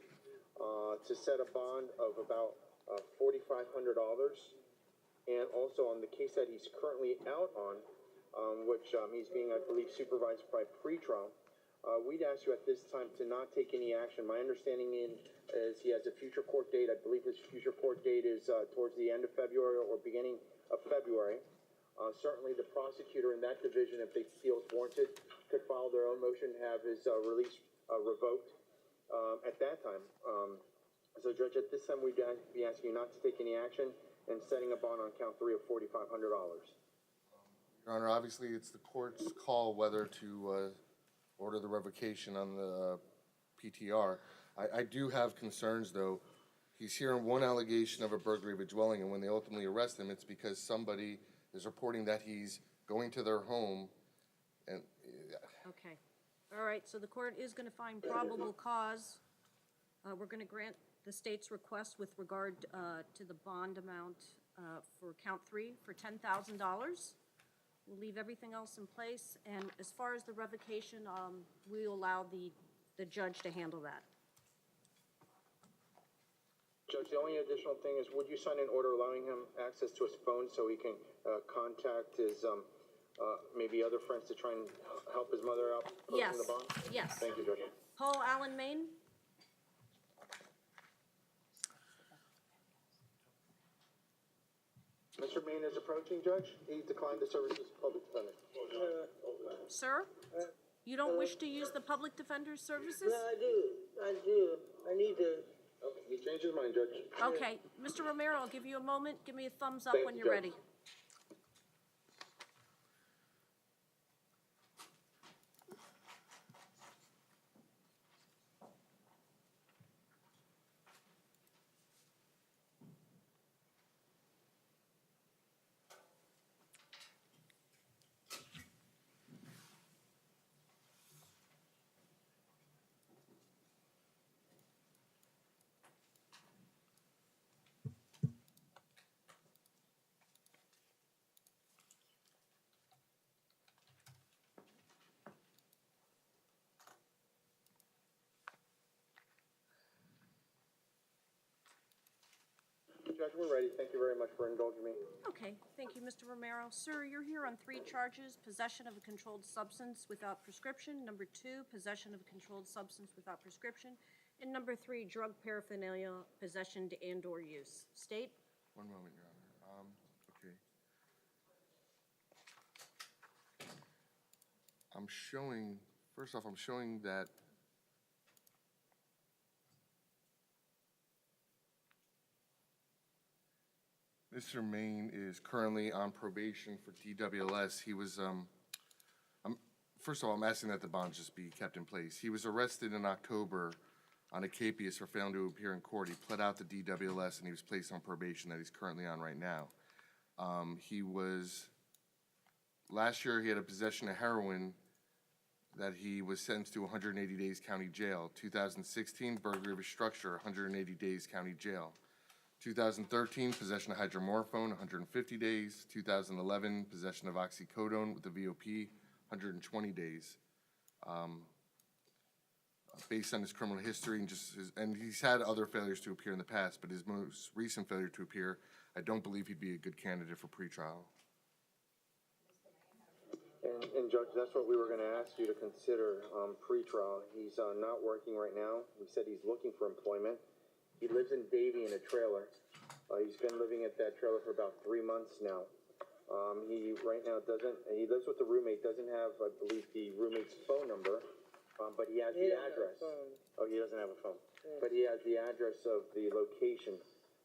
S4: to set a bond of about $4,500, and also on the case that he's currently out on, which he's being, I believe, supervised by pretrial. We'd ask you at this time to not take any action. My understanding is he has a future court date. I believe his future court date is towards the end of February or beginning of February. Certainly the prosecutor in that division, if they feel it's warranted, could file their own motion to have his release revoked at that time. So Judge, at this time, we'd be asking you not to take any action and setting a bond on count 3 of $4,500.
S1: Your Honor, obviously, it's the court's call whether to order the revocation on the PTR. I do have concerns, though. He's hearing one allegation of a burglary of a dwelling, and when they ultimately arrest him, it's because somebody is reporting that he's going to their home, and
S2: Okay. All right, so the court is going to find probable cause. We're going to grant the state's request with regard to the bond amount for count 3 for $10,000. We'll leave everything else in place, and as far as the revocation, we allow the judge to handle that.
S4: Judge, the only additional thing is, would you sign an order allowing him access to his phone so he can contact his maybe other friends to try and help his mother out posting
S2: Yes,
S4: the bond?
S2: yes.
S4: Thank you, Judge.
S2: Paul Allen Main?
S4: Mr. Main is approaching, Judge. He declined the services of public defender.
S2: Sir? You don't wish to use the public defender's services?
S6: No, I do. I need to.
S4: Okay, he changed his mind, Judge.
S2: Okay, Mr. Romero, I'll give you a moment. Give me a thumbs up
S4: Thank
S2: when
S4: you,
S2: you're
S4: Judge.
S2: ready.
S4: Judge, we're ready. Thank you very much for indulging me.
S2: Okay, thank you, Mr. Romero. Sir, you're here on 3 charges: possession of a controlled substance without prescription, number 2, possession of a controlled substance without prescription, and number 3, drug paraphernalia, possession and/or use. State?
S1: one moment, Your Honor. Okay. First off, I'm showing that Mr. Main is currently on probation for DWLS. He was, first of all, I'm asking that the bond just be kept in place. He was arrested in October on a capias for failing to appear in court. He pled out the DWLS and he was placed on probation that he's currently on right now. Last year he had a possession of heroin that he was sentenced to 180 days county jail. 2016, burglary of a structure, 180 days county jail. 2013, possession of hydromorphone, 150 days. 2011, possession of oxycodone with the VOP, 120 days. Based on his criminal history and he's had other failures to appear in the past, but his most recent failure to appear, I don't believe he'd be a good candidate for pretrial.
S4: And Judge, that's what we were going to ask you to consider pre-trial. He's not working right now. He said he's looking for employment. He lives in Davie in a trailer. He's been living at that trailer for about 3 months now. He right now he lives with a roommate, doesn't have, I believe, the roommate's phone number, but he has the address. Oh, he doesn't have a phone. But he has the address of the location.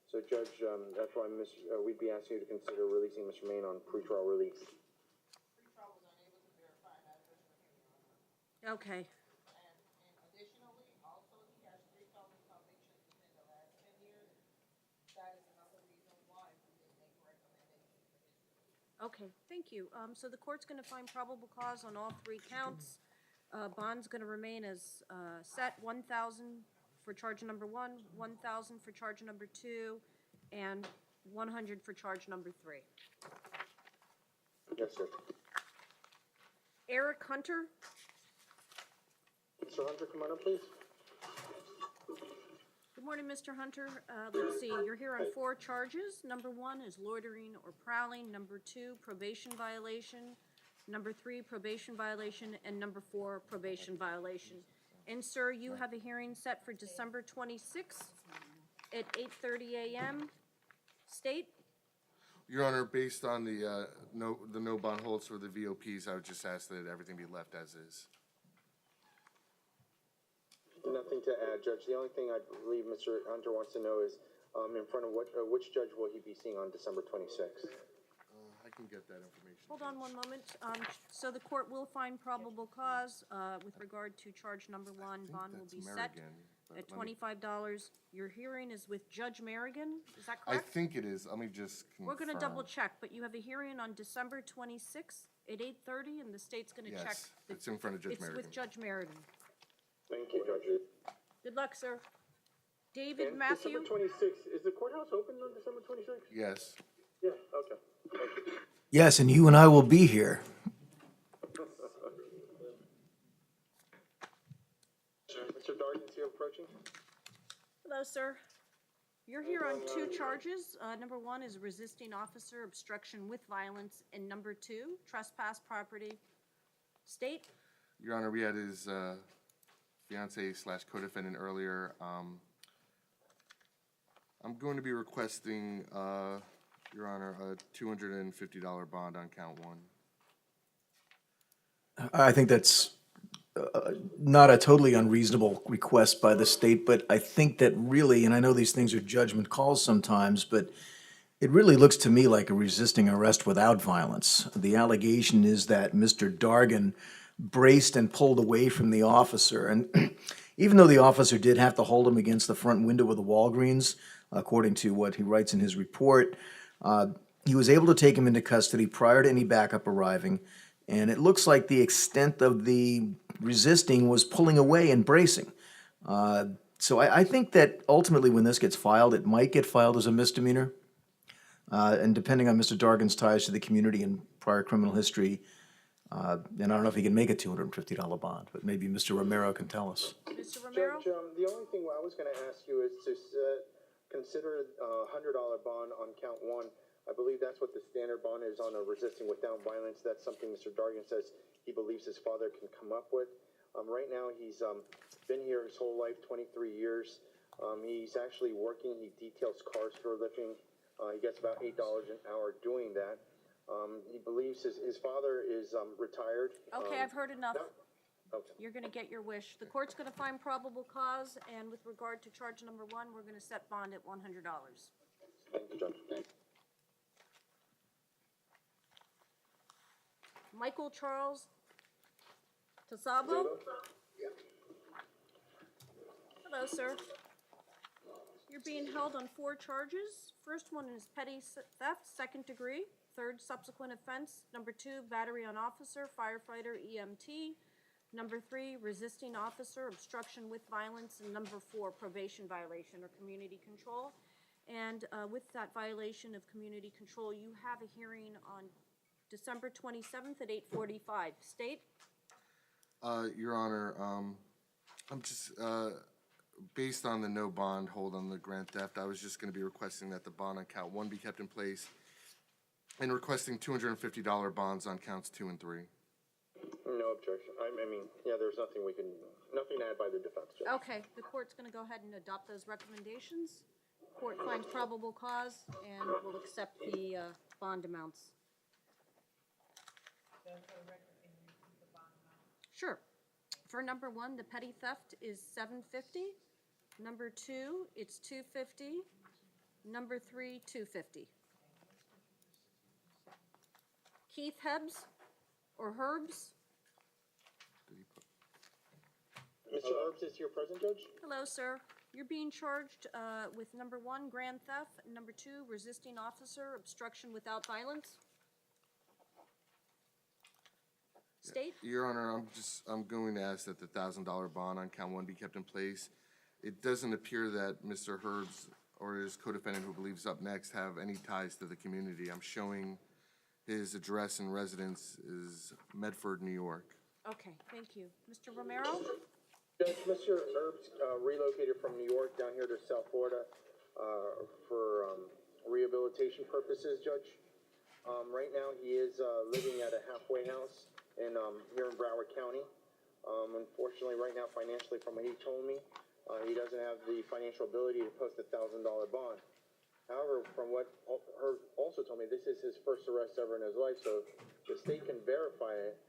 S4: So Judge, that's why we'd be asking you to consider releasing Mr. Main on pre-trial release.
S10: Pretrial was unable to verify an address for him, Your Honor.
S2: Okay.
S10: And additionally, also he has 3 felony convictions within the last 10 years. That is another reason why we didn't make a recommendation for his release.
S2: Okay, thank you. So the court's going to find probable cause on all 3 counts. Bond's going to remain as set, $1,000 for charge number 1, $1,000 for charge number 2, and $100 for charge number 3.
S4: Yes, sir.
S2: Eric Hunter?
S4: Mr. Hunter, come on up, please.
S2: Good morning, Mr. Hunter. Let's see, you're here on 4 charges. Number 1 is loitering or prowling. Number 2, probation violation. number 3, probation violation, and number 4, probation violation. And sir, you have a hearing set for December 26th at 8:30 a.m. State?
S1: Your Honor, based on the no bond holds for the VOPs, I would just ask that everything be left as is.
S4: Nothing to add, Judge. The only thing I believe Mr. Hunter wants to know is, in front of which judge will he be seeing on December 26th?
S1: I can get that information.
S2: Hold on one moment. So the court will find probable cause with regard to charge number 1. Bond will be set at $25. Your hearing is with Judge Merrigan, is that
S1: I
S2: correct?
S1: think it is. Let me just confirm.
S2: We're gonna double check, but you have a hearing on December 26th at 8:30, and the state's gonna check.
S1: Yes, it's in front of Judge
S2: It's
S1: Merrigan.
S2: with Judge Merrigan.
S4: Thank you, Judge.
S2: Good luck, sir. David
S4: And
S2: Matthew?
S4: December 26th, is the courthouse open on December 26th?
S1: Yes.
S4: Yeah, okay. Thank you.
S5: Yes, and you and I will be here.
S4: Mr. Darden's here approaching.
S2: Hello, sir. You're here on 2 charges. Number 1 is resisting officer obstruction with violence, and number 2, trespass property. State?
S1: Your Honor, we had his fiance / co-defendant earlier. I'm going to be requesting, Your Honor, a $250 bond on count 1.
S5: I think that's not a totally unreasonable request by the state, but I think that really, and I know these things are judgment calls sometimes, but it really looks to me like a resisting arrest without violence. The allegation is that Mr. Dargan braced and pulled away from the officer, and even though the officer did have to hold him against the front window of the Walgreens, according to what he writes in his report, he was able to take him into custody prior to any backup arriving, and it looks like the extent of the resisting was pulling away and bracing. So I think that ultimately when this gets filed, it might get filed as a misdemeanor. And depending on Mr. Dargan's ties to the community and prior criminal history, and I don't know if he can make a $250 bond, but maybe Mr. Romero can tell us.
S2: Mr. Romero?
S4: Judge, the only thing I was gonna ask you is to consider a $100 bond on count 1. I believe that's what the standard bond is on a resisting without violence. That's something Mr. Dargan says he believes his father can come up with. Right now, he's been here his whole life, 23 years. He's actually working. He details cars for a living. He gets about $8 an hour doing that. He believes his father is retired.
S2: Okay, I've heard enough.
S4: Okay.
S2: You're gonna get your wish. The court's gonna find probable cause, and with regard to charge number 1, we're gonna set bond at $100.
S4: Thank you, Judge.
S2: Michael Charles Tasabo? Hello, sir. You're being held on 4 charges. First one is petty theft, 2nd degree. 3rd, subsequent offense. Number 2, battery on officer, firefighter, EMT. Number 3, resisting officer, obstruction with violence. And number 4, probation violation or community control. And with that violation of community control, you have a hearing on December 27th at 8:45. State?
S1: Your Honor, I'm just, based on the no bond hold on the grand theft, I was just going to be requesting that the bond on count 1 be kept in place and requesting $250 bonds on counts 2 and 3.
S4: No objection. I mean, yeah, there's nothing to add by the defense, Judge.
S2: Okay, the court's gonna go ahead and adopt those recommendations. Court finds probable cause and will accept the bond amounts. Sure. For number 1, the petty theft is $750. Number 2, it's $250. Number 3, $250. Keith Hebbs or Herbs?
S4: Mr. Herbs is here present, Judge?
S2: Hello, sir. You're being charged with number 1, grand theft, and number 2, resisting officer, obstruction without violence. State?
S1: Your Honor, I'm going to ask that the $1,000 bond on count 1 be kept in place. It doesn't appear that Mr. Herbs or his co-defendant, who believes up next, have any ties to the community. I'm showing his address and residence is Medford, New York.
S2: Okay, thank you. Mr. Romero?
S4: Judge, Mr. Herbs relocated from New York down here to South Florida for rehabilitation purposes, Judge. Right now, he is living at a halfway house in here in Broward County. Unfortunately, right now, financially, from what he told me, he doesn't have the financial ability to post $1,000 bond. However, from what her also told me, this is his first arrest ever in his life, so the state can verify it.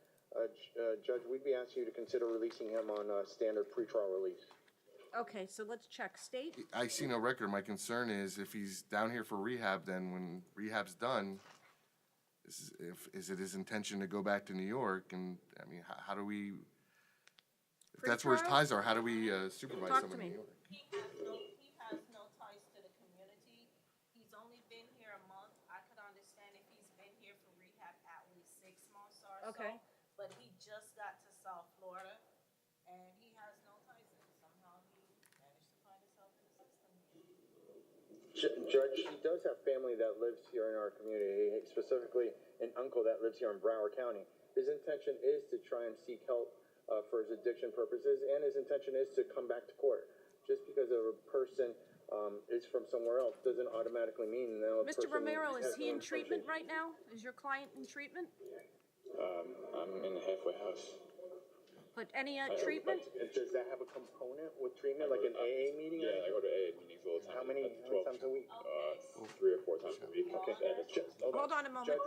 S4: Judge, we'd be asking you to consider releasing him on standard pretrial release.
S2: Okay, so let's check. State?
S1: I see no record. My concern is if he's down here for rehab, then when rehab's done, is it his intention to go back to New York? And, I mean, how do we, if that's where his
S2: Pretrial?
S1: ties are, how do we supervise
S2: Talk to
S1: someone in
S2: me.
S1: New York?
S10: He has no ties to the community. He's only been here a month. I could understand if he's been here for rehab at least 6 months or so.
S2: Okay.
S10: But he just got to South Florida, and he has no ties there. Somehow he managed to find himself in the system.
S4: Judge, he does have family that lives here in our community, specifically an uncle that lives here in Broward County. His intention is to try and seek help for his addiction purposes, and his intention is to come back to court. Just because a person is from somewhere else doesn't automatically mean that
S2: Mr. Romero, is he in treatment right now? Is your client in treatment?
S15: I'm in the halfway house.
S2: But any treatment?
S4: Does that have a component with treatment, like an AA meeting?
S15: Yeah, I go to AA meetings all the time.
S4: How many times a week?
S15: 3 or 4 times a week.
S4: Okay.
S2: Hold on a moment.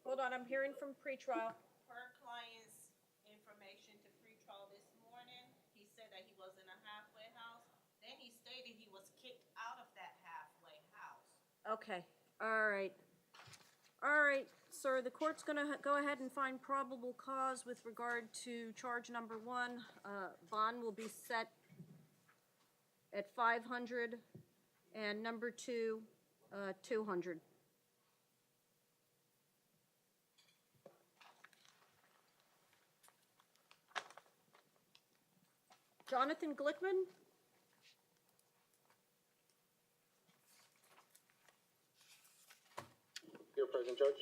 S2: Hold on, I'm hearing from pretrial.
S10: Per client's information to pretrial this morning, he said that he was in a halfway house. Then he stated he was kicked out of that halfway house.
S2: Okay, all right. All right, sir, the court's gonna go ahead and find probable cause with regard to charge number 1. Bond will be set at 500, and number 2, 200. Jonathan Glickman?
S4: Here, President Judge.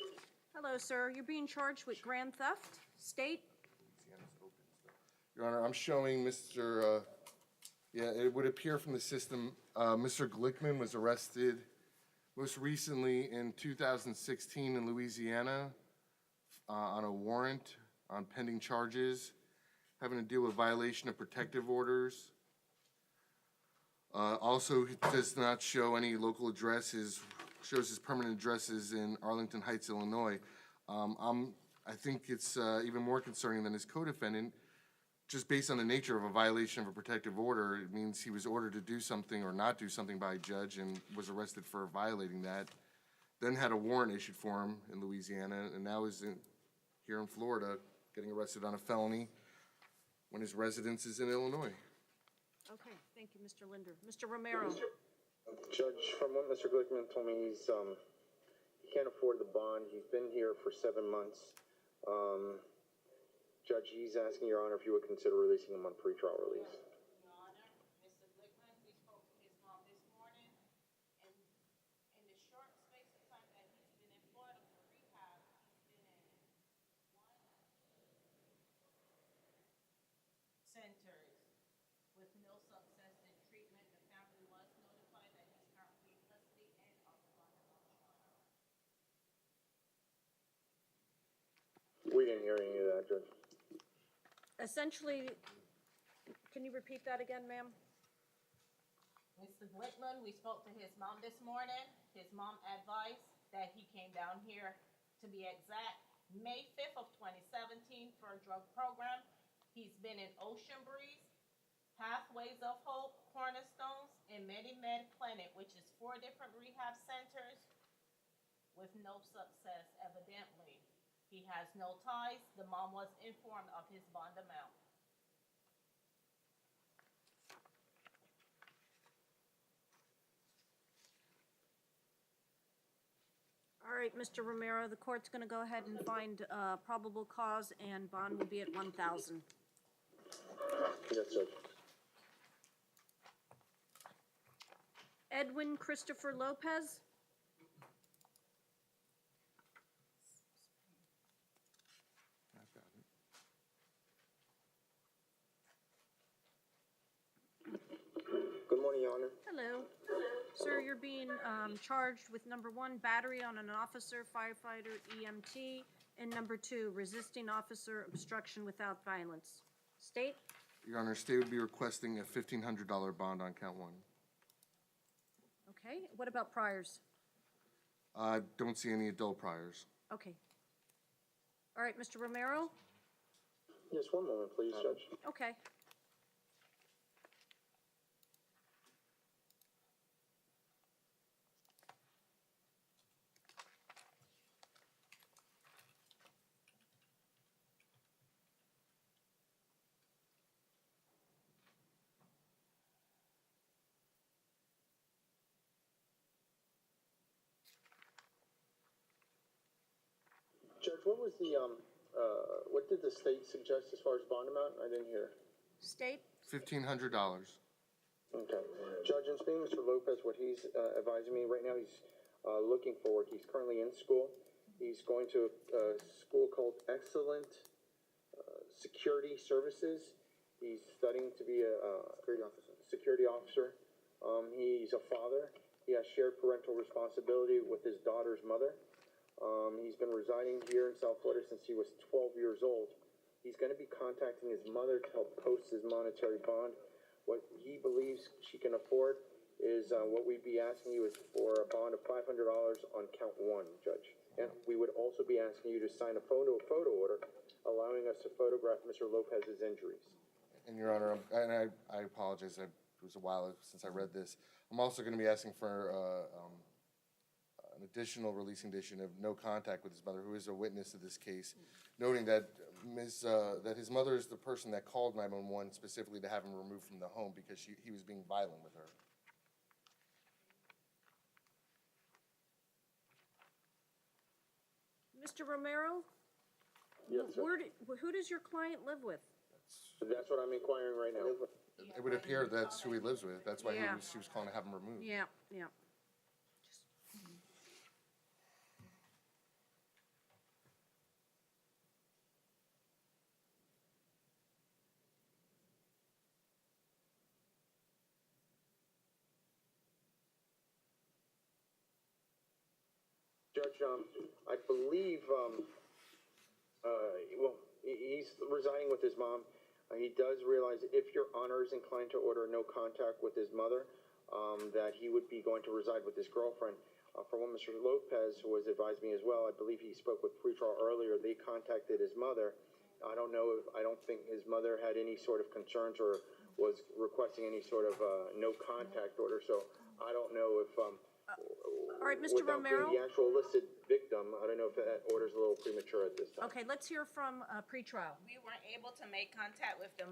S2: Hello, sir. You're being charged with grand theft, state?
S1: Your Honor, I'm showing Mr., yeah, it would appear from the system, Mr. Glickman was arrested most recently in 2016 in Louisiana on a warrant on pending charges having to deal with violation of protective orders. Also, he does not show any local addresses, shows his permanent addresses in Arlington Heights, Illinois. I think it's even more concerning than his co-defendant. Just based on the nature of a violation of a protective order, it means he was ordered to do something or not do something by a judge and was arrested for violating that. Then had a warrant issued for him in Louisiana, and now is here in Florida getting arrested on a felony when his residence is in Illinois.
S2: Okay, thank you, Mr. Linder. Mr. Romero?
S4: Judge, from what Mr. Glickman told me, he can't afford the bond. He's been here for 7 months. Judge, he's asking Your Honor if you would consider releasing him on pretrial release.
S10: Your Honor, Mr. Glickman, we spoke to his mom this morning, and in the short space of time that he's been in Florida for rehab, he's been in 1 centers with no success in treatment. The family was notified that he's currently in custody and on the bond amount, Your Honor.
S4: We didn't hear any of that, Judge.
S2: Essentially, can you repeat that again, ma'am?
S10: Mr. Glickman, we spoke to his mom this morning. His mom advised that he came down here, to be exact, May 5th of 2017 for a drug program. He's been in Ocean Breeze, Pathways of Hope, Cornerstones, and MediMed Clinic, which is 4 different rehab centers with no success, evidently. He has no ties. The mom was informed of his bond amount.
S2: All right, Mr. Romero, the court's gonna go ahead and find probable cause, and bond will be at 1,000.
S4: Yes, Judge.
S2: Edwin Christopher Lopez?
S4: Good morning, Your Honor.
S2: Hello. Sir, you're being charged with number 1, battery on an officer, firefighter, EMT, and number 2, resisting officer obstruction without violence. State?
S1: Your Honor, state would be requesting a $1,500 bond on count 1.
S2: Okay, what about priors?
S1: I don't see any adult priors.
S2: Okay. All right, Mr. Romero?
S4: Yes, one moment, please, Judge.
S2: Okay.
S4: Judge, what was the, what did the state suggest as far as bond amount? I didn't hear.
S2: State?
S1: $1,500.
S4: Okay. Judge, and speaking Mr. Lopez, what he's advising me right now, he's looking forward. He's currently in school. He's going to a school called Excellent Security Services. He's studying to be a security officer. He's a father. He has shared parental responsibility with his daughter's mother. He's been residing here in South Florida since he was 12 years old. He's going to be contacting his mother to help post his monetary bond. What he believes she can afford is what we'd be asking you is for a bond of $500 on count 1, Judge. And we would also be asking you to sign a photo order allowing us to photograph Mr. Lopez's injuries.
S1: And Your Honor, and I apologize, it was a while since I read this. I'm also going to be asking for an additional releasing condition of no contact with his mother, who is a witness to this case, noting that that his mother is the person that called 911 specifically to have him removed from the home because he was being violent with her.
S2: Mr. Romero?
S4: Yes, sir.
S2: Who does your client live with?
S4: That's what I'm inquiring right now.
S1: It would appear that's who he lives with. That's why
S2: Yeah.
S1: she was calling to have him removed.
S2: Yeah, yeah.
S4: Judge, I believe, he's residing with his mom. He does realize if Your Honor is inclined to order no contact with his mother, that he would be going to reside with his girlfriend. From what Mr. Lopez was advised me as well, I believe he spoke with pretrial earlier. They contacted his mother. I don't think his mother had any sort of concerns or was requesting any sort of no contact order. So I don't know if
S2: All right, Mr.
S4: without being
S2: Romero?
S4: the actual listed victim, I don't know if that order's a little premature at this time.
S2: Okay, let's hear from pretrial.
S10: We weren't able to make contact with the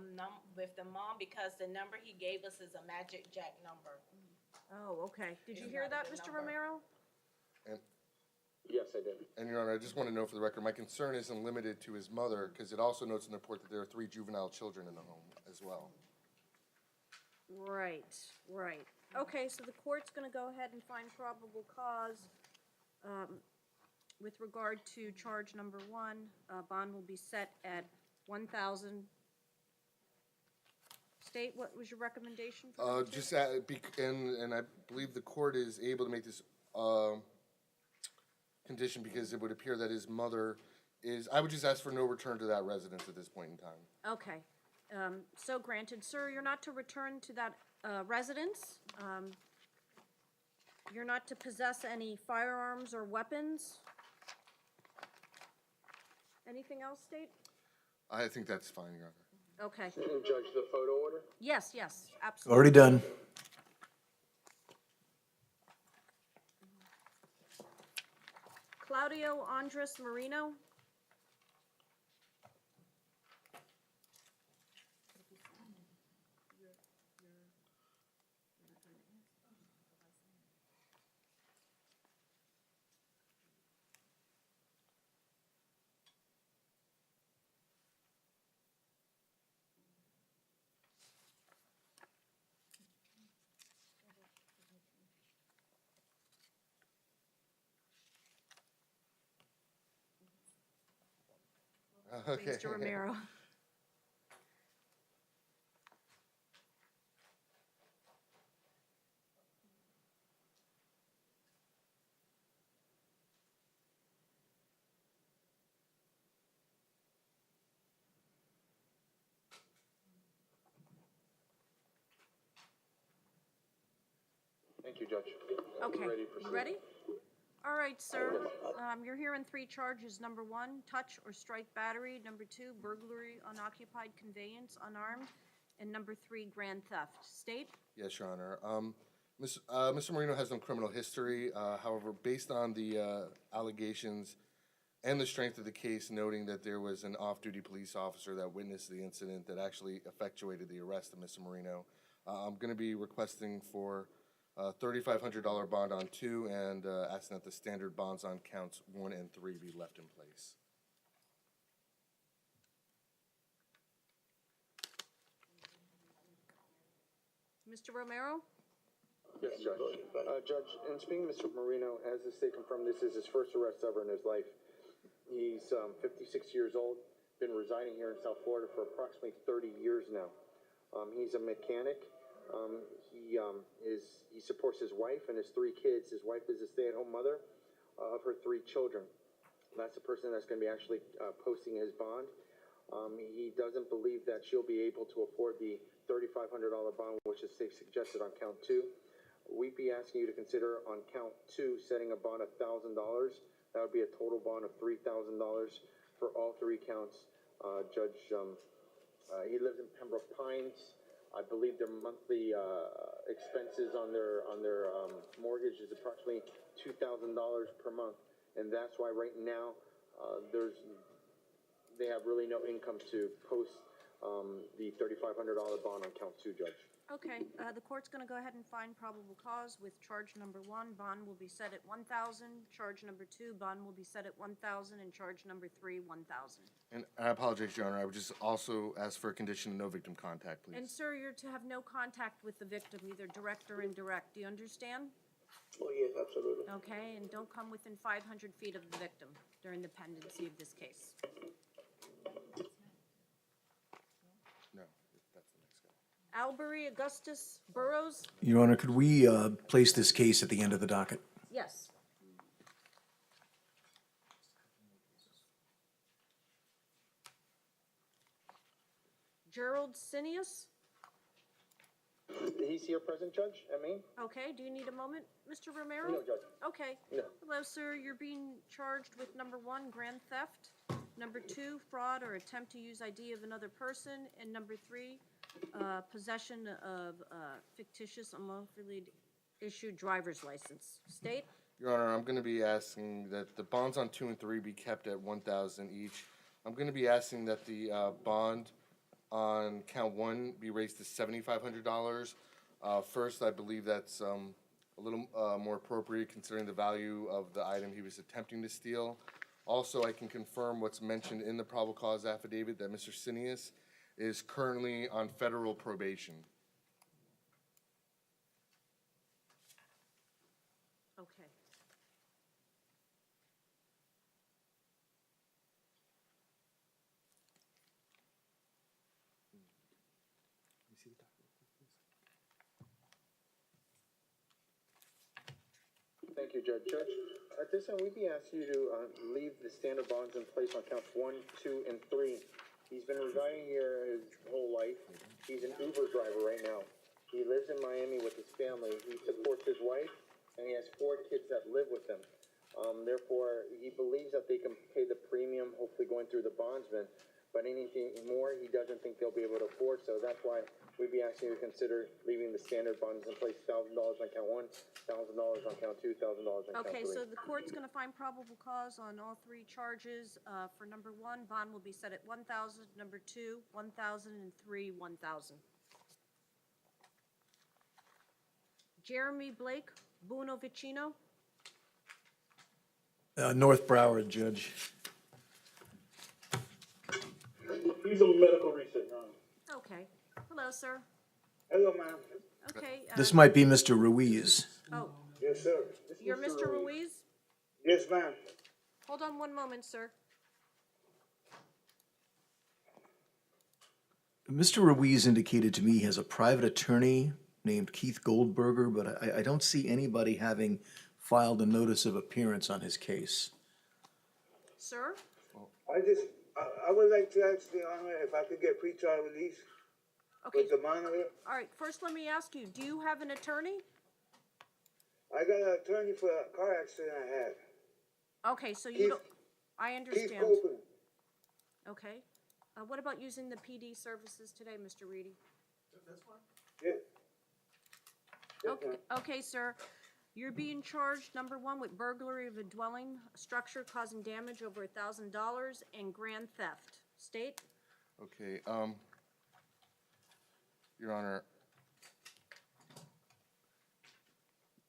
S10: mom because the number he gave us is a Magic Jack number.
S2: Oh, okay. Did you
S10: It's
S2: hear
S10: not
S2: that,
S10: the
S2: Mr.
S10: number.
S2: Romero?
S1: And,
S4: Yes, I did.
S1: and Your Honor, I just want to know for the record, my concern isn't limited to his mother, because it also notes in the report that there are 3 juvenile children in the home as well.
S2: Right, right. Okay, so the court's gonna go ahead and find probable cause. With regard to charge number 1, bond will be set at 1,000. State, what was your recommendation for number 2?
S1: Just and I believe the court is able to make this condition because it would appear that his mother is. I would just ask for no return to that residence at this point in time.
S2: Okay, so granted. Sir, you're not to return to that residence. You're not to possess any firearms or weapons. Anything else, State?
S1: I think that's fine, Your Honor.
S2: Okay.
S4: And Judge, the photo order?
S2: Yes, yes, absolutely.
S5: Already done.
S2: Claudio Andres Marino.
S1: Okay.
S2: Mr. Romero.
S4: Thank you, Judge.
S2: Okay,
S4: Ready to
S2: you
S4: proceed.
S2: ready? All right, sir. You're hearing three charges. Number one, touch or strike battery. Number two, burglary, unoccupied conveyance, unarmed. And number three, grand theft. State?
S1: Yes, Your Honor. Mr. Marino has no criminal history. However, based on the allegations and the strength of the case, noting that there was an off-duty police officer that witnessed the incident that actually effectuated the arrest of Mr. Marino, I'm going to be requesting for a $3,500 bond on 2 and asking that the standard bonds on counts 1 and 3 be left in place.
S2: Mr. Romero?
S4: Yes, Judge. Judge, in speaking to Mr. Marino, as the state confirmed, this is his first arrest ever in his life. He's 56 years old, been residing here in South Florida for approximately 30 years now. He's a mechanic. He supports his wife and his 3 kids. His wife is a stay-at-home mother of her 3 children. That's the person that's going to be actually posting his bond. He doesn't believe that she'll be able to afford the $3,500 bond, which is suggested on count 2. We'd be asking you to consider on count 2 setting a bond of $1,000. That would be a total bond of $3,000 for all 3 counts. Judge, he lives in Pembroke Pines. I believe their monthly expenses on their mortgage is approximately $2,000 per month, and that's why right now they have really no income to post the $3,500 bond on count 2, Judge.
S2: Okay, the court's gonna go ahead and find probable cause with charge number 1, bond will be set at $1,000. Charge number 2, bond will be set at $1,000, and charge number 3, $1,000.
S1: And I apologize, Your Honor. I would just also ask for a condition of no victim contact, please.
S2: And sir, you're to have no contact with the victim, either direct or indirect. Do you understand?
S8: Oh, yes, absolutely.
S2: Okay, and don't come within 500 feet of the victim during the pendency of this case.
S1: No, that's the next guy.
S2: Albury Augustus Burrows?
S5: Your Honor, could we place this case at the end of the docket?
S2: Yes. Gerald Sinius?
S4: He's here present, Judge, I mean?
S2: Okay, do you need a moment, Mr. Romero?
S4: No, Judge.
S2: Okay.
S4: No.
S2: Hello, sir. You're being charged with number 1, grand theft. Number 2, fraud or attempt to use ID of another person. And number 3, possession of fictitious, unlawfully issued driver's license. State?
S1: Your Honor, I'm going to be asking that the bonds on 2 and 3 be kept at $1,000 each. I'm going to be asking that the bond on count 1 be raised to $7,500. First, I believe that's a little more appropriate considering the value of the item he was attempting to steal. Also, I can confirm what's mentioned in the probable cause affidavit that Mr. Sinius is currently on federal probation.
S2: Okay.
S4: Thank you, Judge. Judge, at this time, we'd be asking you to leave the standard bonds in place on counts 1, 2, and 3. He's been residing here his whole life. He's an Uber driver right now. He lives in Miami with his family. He supports his wife, and he has 4 kids that live with him. Therefore, he believes that they can pay the premium, hopefully going through the bondsman, but anything more, he doesn't think they'll be able to afford. So that's why we'd be asking you to consider leaving the standard bonds in place, $1,000 on count 1, $1,000 on count 2, $1,000 on count 3.
S2: Okay, so the court's gonna find probable cause on all 3 charges. For number 1, bond will be set at $1,000. Number 2, $1,000, and 3, $1,000. Jeremy Blake, Buono Vicino.
S5: North Broward, Judge.
S13: He's a medical research, Your Honor.
S2: Okay. Hello, sir.
S13: Hello, ma'am.
S2: Okay.
S5: This might be Mr. Ruiz.
S2: Oh,
S13: Yes, sir.
S2: you're Mr. Ruiz?
S13: Yes, ma'am.
S2: Hold on one moment, sir.
S5: Mr. Ruiz indicated to me he has a private attorney named Keith Goldberger, but I don't see anybody having filed a notice of appearance on his case.
S2: Sir?
S13: I would like to ask the Honor if I could get pretrial release
S2: Okay.
S13: with the monitor.
S2: All right, first let me ask you, do you have an attorney?
S13: I got an attorney for a car accident I had.
S2: Okay, so you
S13: Keith-
S2: don't, I
S13: Keith
S2: understand.
S13: Copeland.
S2: Okay. What about using the PD services today, Mr. Reedy?
S13: That's fine. Yeah.
S2: Okay, okay, sir. You're being charged, number one, with burglary of a dwelling structure causing damage over $1,000 and grand theft. State?
S1: Okay, Your Honor,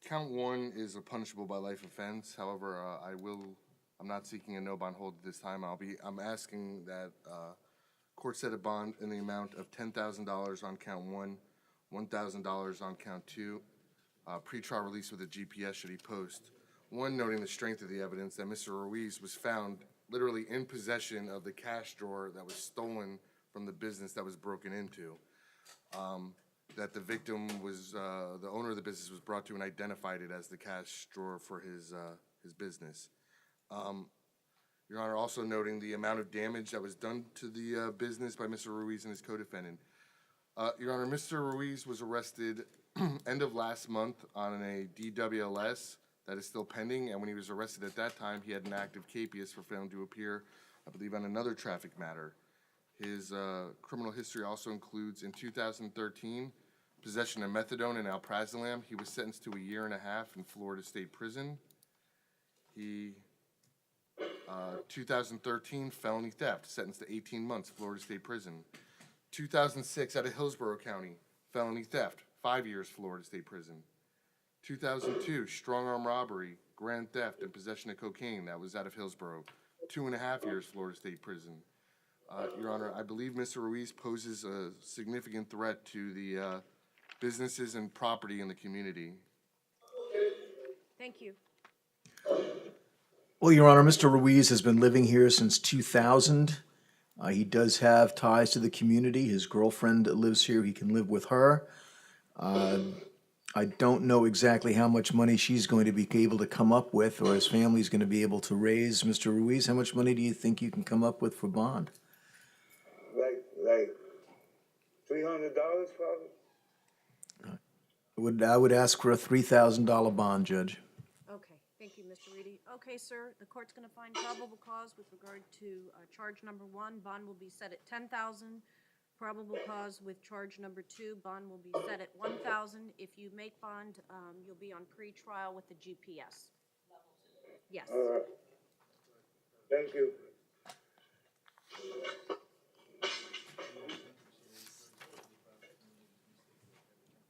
S1: count one is a punishable by life offense. However, I'm not seeking a no bond hold at this time. I'm asking that, court set a bond in the amount of $10,000 on count one, $1,000 on count two, pretrial release with a GPS should he post. One, noting the strength of the evidence that Mr. Ruiz was found literally in possession of the cash drawer that was stolen from the business that was broken into. That the victim was, the owner of the business was brought to and identified it as the cash drawer for his business. Your Honor, also noting the amount of damage that was done to the business by Mr. Ruiz and his co-defendant. Your Honor, Mr. Ruiz was arrested end of last month on a DWLS that is still pending, and when he was arrested at that time, he had an active capias for failing to appear, I believe, on another traffic matter. His criminal history also includes, in 2013, possession of methadone and alprazolam. He was sentenced to 1.5 years in Florida State Prison. 2013, felony theft, sentenced to 18 months, Florida State Prison. 2006, out of Hillsborough County, felony theft, 5 years, Florida State Prison. 2002, strong arm robbery, grand theft, and possession of cocaine, that was out of Hillsborough, 2.5 years, Florida State Prison. Your Honor, I believe Mr. Ruiz poses a significant threat to the businesses and property in the community.
S2: Thank you.
S5: Well, Your Honor, Mr. Ruiz has been living here since 2000. He does have ties to the community. His girlfriend lives here. He can live with her. I don't know exactly how much money she's going to be able to come up with, or his family's going to be able to raise. Mr. Ruiz, how much money do you think you can come up with for bond?
S13: Like $300 probably.
S5: I would ask for a $3,000 bond, Judge.
S2: Okay, thank you, Mr. Reedy. Okay, sir, the court's gonna find probable cause with regard to, charge number one. Bond will be set at $10,000. Probable cause with charge number two, bond will be set at $1,000. If you make bond, you'll be on pre-trial with the GPS. Yes.
S13: All right. Thank you.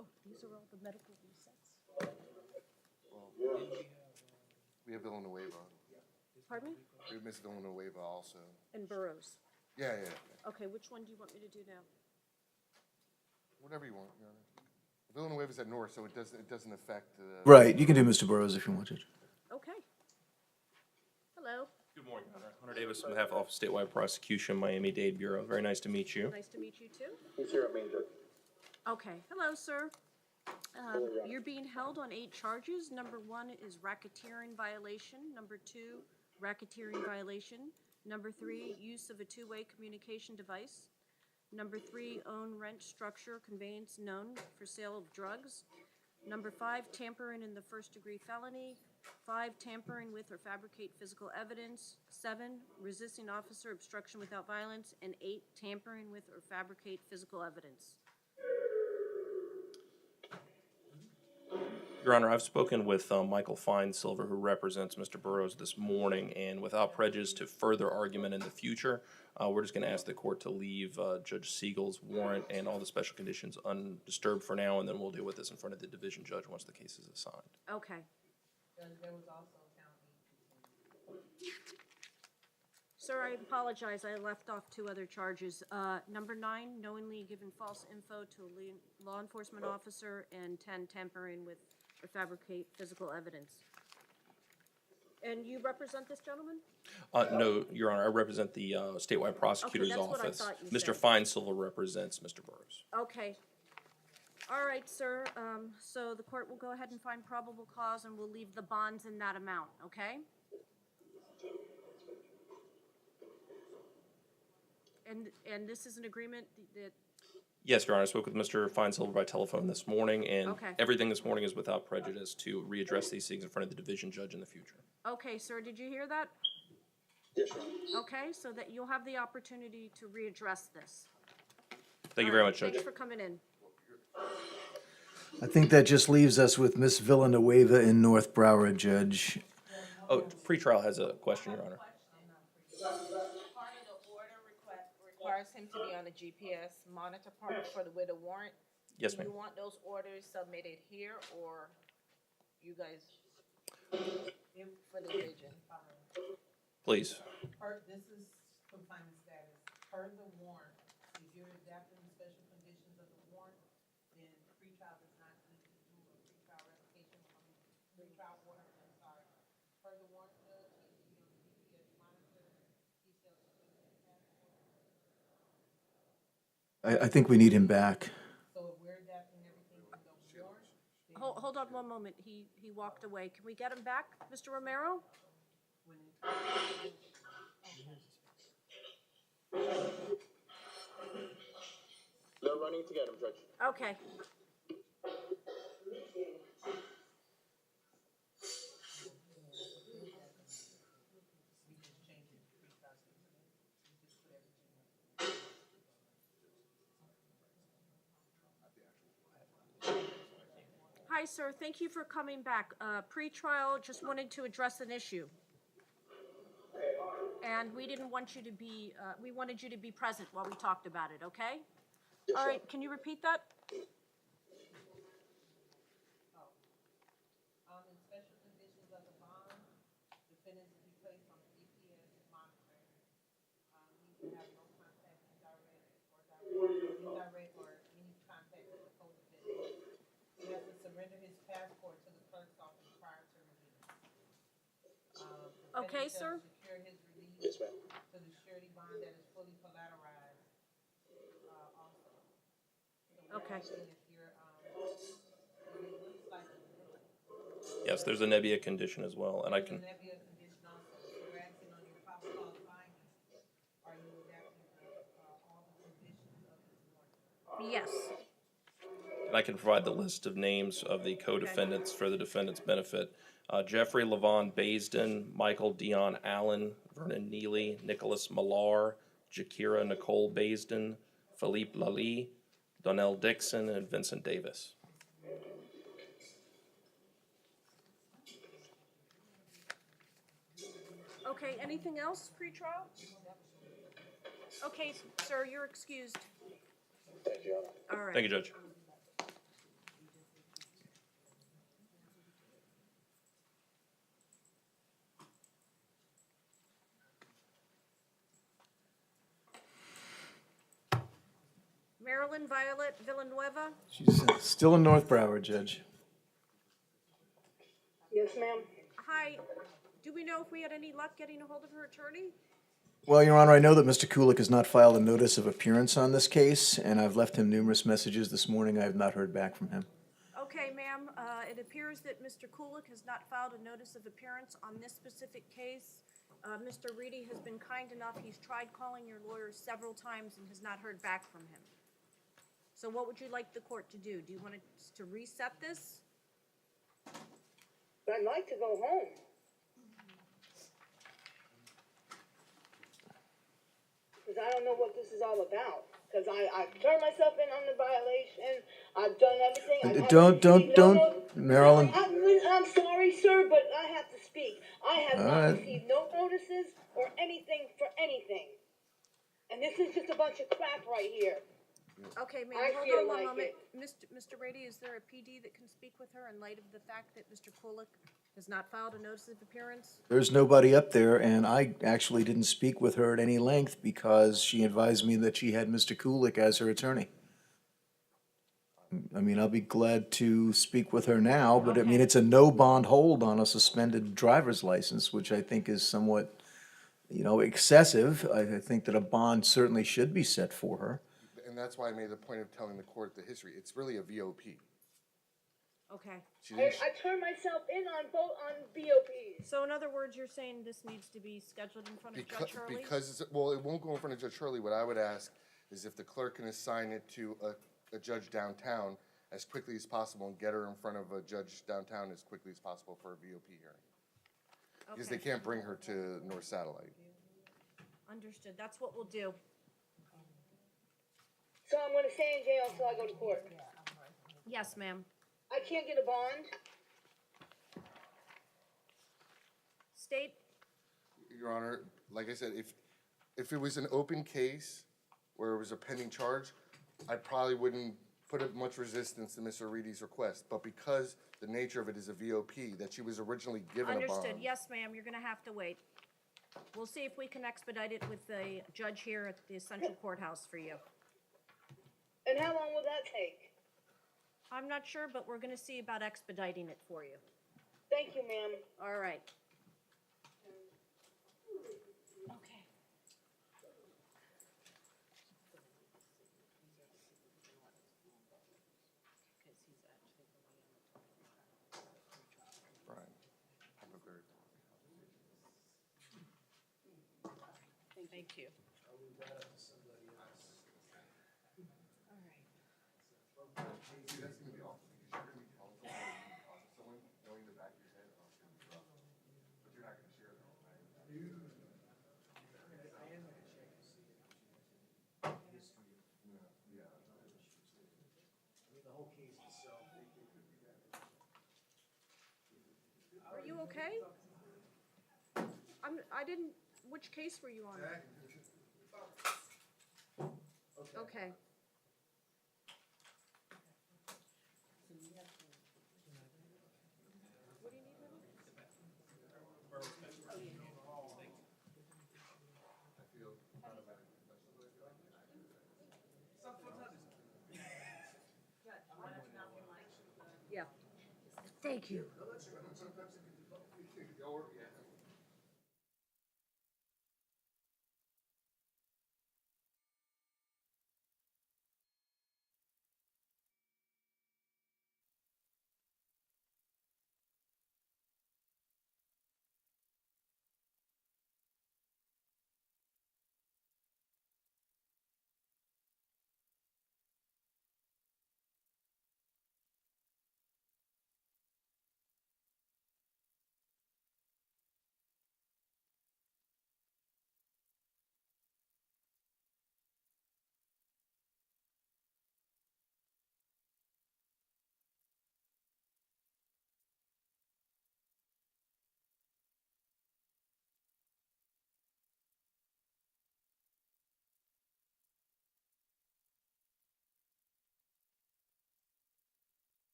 S2: Oh, these are all the medical resets.
S1: We have Villanueva.
S2: Pardon me?
S1: We have Miss Villanueva also.
S2: And Burroughs.
S1: Yeah.
S2: Okay, which one do you want me to do now?
S1: Whatever you want, Your Honor. Villanueva's at North, so it doesn't affect.
S5: Right, you can do Mr. Burroughs if you wanted.
S2: Okay. Hello.
S16: Good morning, Your Honor. Hunter Davis on behalf of Office of Statewide Prosecution, Miami-Dade Bureau. Very nice to meet you.
S2: Nice to meet you too.
S4: He's here at Main Judge.
S2: Okay, hello, sir. You're being held on 8 charges. Number 1 is racketeering violation. Number 2, racketeering violation. Number 3, use of a two-way communication device. Number 3, own, rent, structure, conveyance known for sale of drugs. Number 5, tampering in the first-degree felony. 5, tampering with or fabricate physical evidence. 7, resisting officer obstruction without violence. And 8, tampering with or fabricate physical evidence.
S16: Your Honor, I've spoken with Michael Feinsilver, who represents Mr. Burroughs this morning, and without prejudice to further argument in the future, we're just going to ask the court to leave Judge Siegel's warrant and all the special conditions undisturbed for now, and then we'll deal with this in front of the division judge once the case is assigned.
S2: Okay. Sir, I apologize. I left off 2 other charges. Number 9, knowingly giving false info to a law enforcement officer, and 10, tampering with or fabricate physical evidence. And you represent this gentleman?
S16: No, Your Honor, I represent the statewide prosecutor's
S2: that's what I
S16: office.
S2: thought you
S16: Mr.
S2: said.
S16: Feinsilver represents Mr. Burroughs.
S2: Okay. All right, sir. So the court will go ahead and find probable cause, and we'll leave the bonds in that amount, okay? And this is an agreement that
S16: Yes, Your Honor, I spoke with Mr. Feinsilver by telephone this morning, and
S2: Okay.
S16: everything this morning is without prejudice to readdress these things in front of the division judge in the future.
S2: Okay, sir, did you hear that?
S4: Yes, Your Honor.
S2: Okay, so that you'll have the opportunity to readdress this.
S16: Thank you
S2: All
S16: very
S2: right,
S16: much, Judge.
S2: Thanks for coming in.
S5: I think that just leaves us with Miss Villanueva in North Broward, Judge.
S16: Oh, pretrial has a question, Your Honor.
S10: Part of the order requires him to be on the GPS monitor part for the with a warrant.
S16: Yes,
S10: Do
S16: ma'am.
S10: you want those orders submitted here or you guys for the division?
S16: Please.
S10: This is confinement status. Per the warrant, if you're adapting the special conditions of the warrant, then pretrial does not need to do a pretrial revocation from pretrial order. I'm sorry. Per the warrant, judge, he should be on the GPS monitor. He shall submit his passport.
S5: I think we need him back.
S10: So if we're adapting everything from the warrant, then
S2: Hold on one moment. He walked away. Can we get him back, Mr. Romero?
S4: They're running to get him, Judge.
S2: Okay. Hi, sir. Thank you for coming back. Pre-trial, just wanted to address an issue. And we didn't want you to be, we wanted you to be present while we talked about it, okay? All right, can you repeat that?
S10: in special conditions of the bond, defendant to be placed on GPS monitoring. He can have no contact, indirect or any contact with the co-defendant. He has to surrender his passport to the clerk's office prior to release.
S2: Okay, sir.
S10: Secure his release
S4: Yes, ma'am.
S10: to the surety bond that is fully collateralized, also. So
S2: Okay.
S10: if you're, it looks like
S16: Yes, there's a Nebia condition as well, and I can,
S10: Nebia condition also. So we're asking on your probable cause findings, are you adapting all the conditions of this warrant?
S2: Yes.
S16: and I can provide the list of names of the co-defendants for the defendant's benefit. Jeffrey Levon Baisden, Michael Dion Allen, Vernon Neely, Nicholas Millar, Jakira Nicole Baisden, Philippe Lally, Donnell Dixon, and Vincent Davis.
S2: Okay, anything else pre-trial? Okay, sir, you're excused.
S4: Thank you, Your Honor.
S2: All right.
S16: Thank you, Judge.
S2: Marilyn Violet Villanueva?
S5: She's still in North Broward, Judge.
S9: Yes, ma'am.
S2: Hi, do we know if we had any luck getting a hold of her attorney?
S5: Well, Your Honor, I know that Mr. Kulik has not filed a notice of appearance on this case, and I've left him numerous messages this morning. I have not heard back from him.
S2: Okay, ma'am, it appears that Mr. Kulik has not filed a notice of appearance on this specific case. Mr. Reedy has been kind enough, he's tried calling your lawyer several times and has not heard back from him. So what would you like the court to do? Do you want us to reset this?
S9: I'd like to go home. Because I don't know what this is all about. Because I turned myself in on the violation. I've done everything.
S5: Don't, Marilyn.
S9: I'm sorry, sir, but I have to speak. I have
S5: All
S9: not
S5: right.
S9: received no notices or anything for anything. And this is just a bunch of crap right here.
S2: Okay, ma'am,
S9: I
S2: hold
S9: feel
S2: on one
S9: like
S2: moment. Mr. Brady, is there a PD that can speak with her in light of the fact that Mr. Kulik has not filed a notice of appearance?
S5: There's nobody up there, and I actually didn't speak with her at any length because she advised me that she had Mr. Kulik as her attorney. I mean, I'll be glad to speak with her now, but I mean,
S2: Okay.
S5: it's a no bond hold on a suspended driver's license, which I think is somewhat, excessive. I think that a bond certainly should be set for her.
S1: And that's why I made the point of telling the court the history. It's really a VOP.
S2: Okay.
S1: She didn't,
S9: I turned myself in on BOPs.
S2: So in other words, you're saying this needs to be scheduled in front of Judge Hurley?
S1: because it won't go in front of Judge Hurley. What I would ask is if the clerk can assign it to a judge downtown as quickly as possible and get her in front of a judge downtown as quickly as possible for a VOP hearing. Because they
S2: Okay.
S1: can't bring her to North Satellite.
S2: Understood, that's what we'll do.
S9: So I'm gonna stay in jail until I go to court.
S2: Yes, ma'am.
S9: I can't get a bond?
S2: State,
S1: Your Honor, like I said, if it was an open case where it was a pending charge, I probably wouldn't put up much resistance to Mr. Reedy's request. But because the nature of it is a VOP, that she was originally given a bond.
S2: understood, yes, ma'am, you're gonna have to wait. We'll see if we can expedite it with the judge here at the Central Courthouse for you.
S9: And how long will that take?
S2: I'm not sure, but we're gonna see about expediting it for you.
S9: Thank you, ma'am.
S2: All right. Okay.
S1: Brian, have a good-
S2: Thank you.
S1: See, that's gonna be awful, because you're gonna be counsel on someone, knowing the back of your head, oh, it's gonna be rough. But you're not gonna share that, right?
S2: Are you okay? I didn't, which case were you on? Okay. What do you need, Ruby? Yeah. Thank you.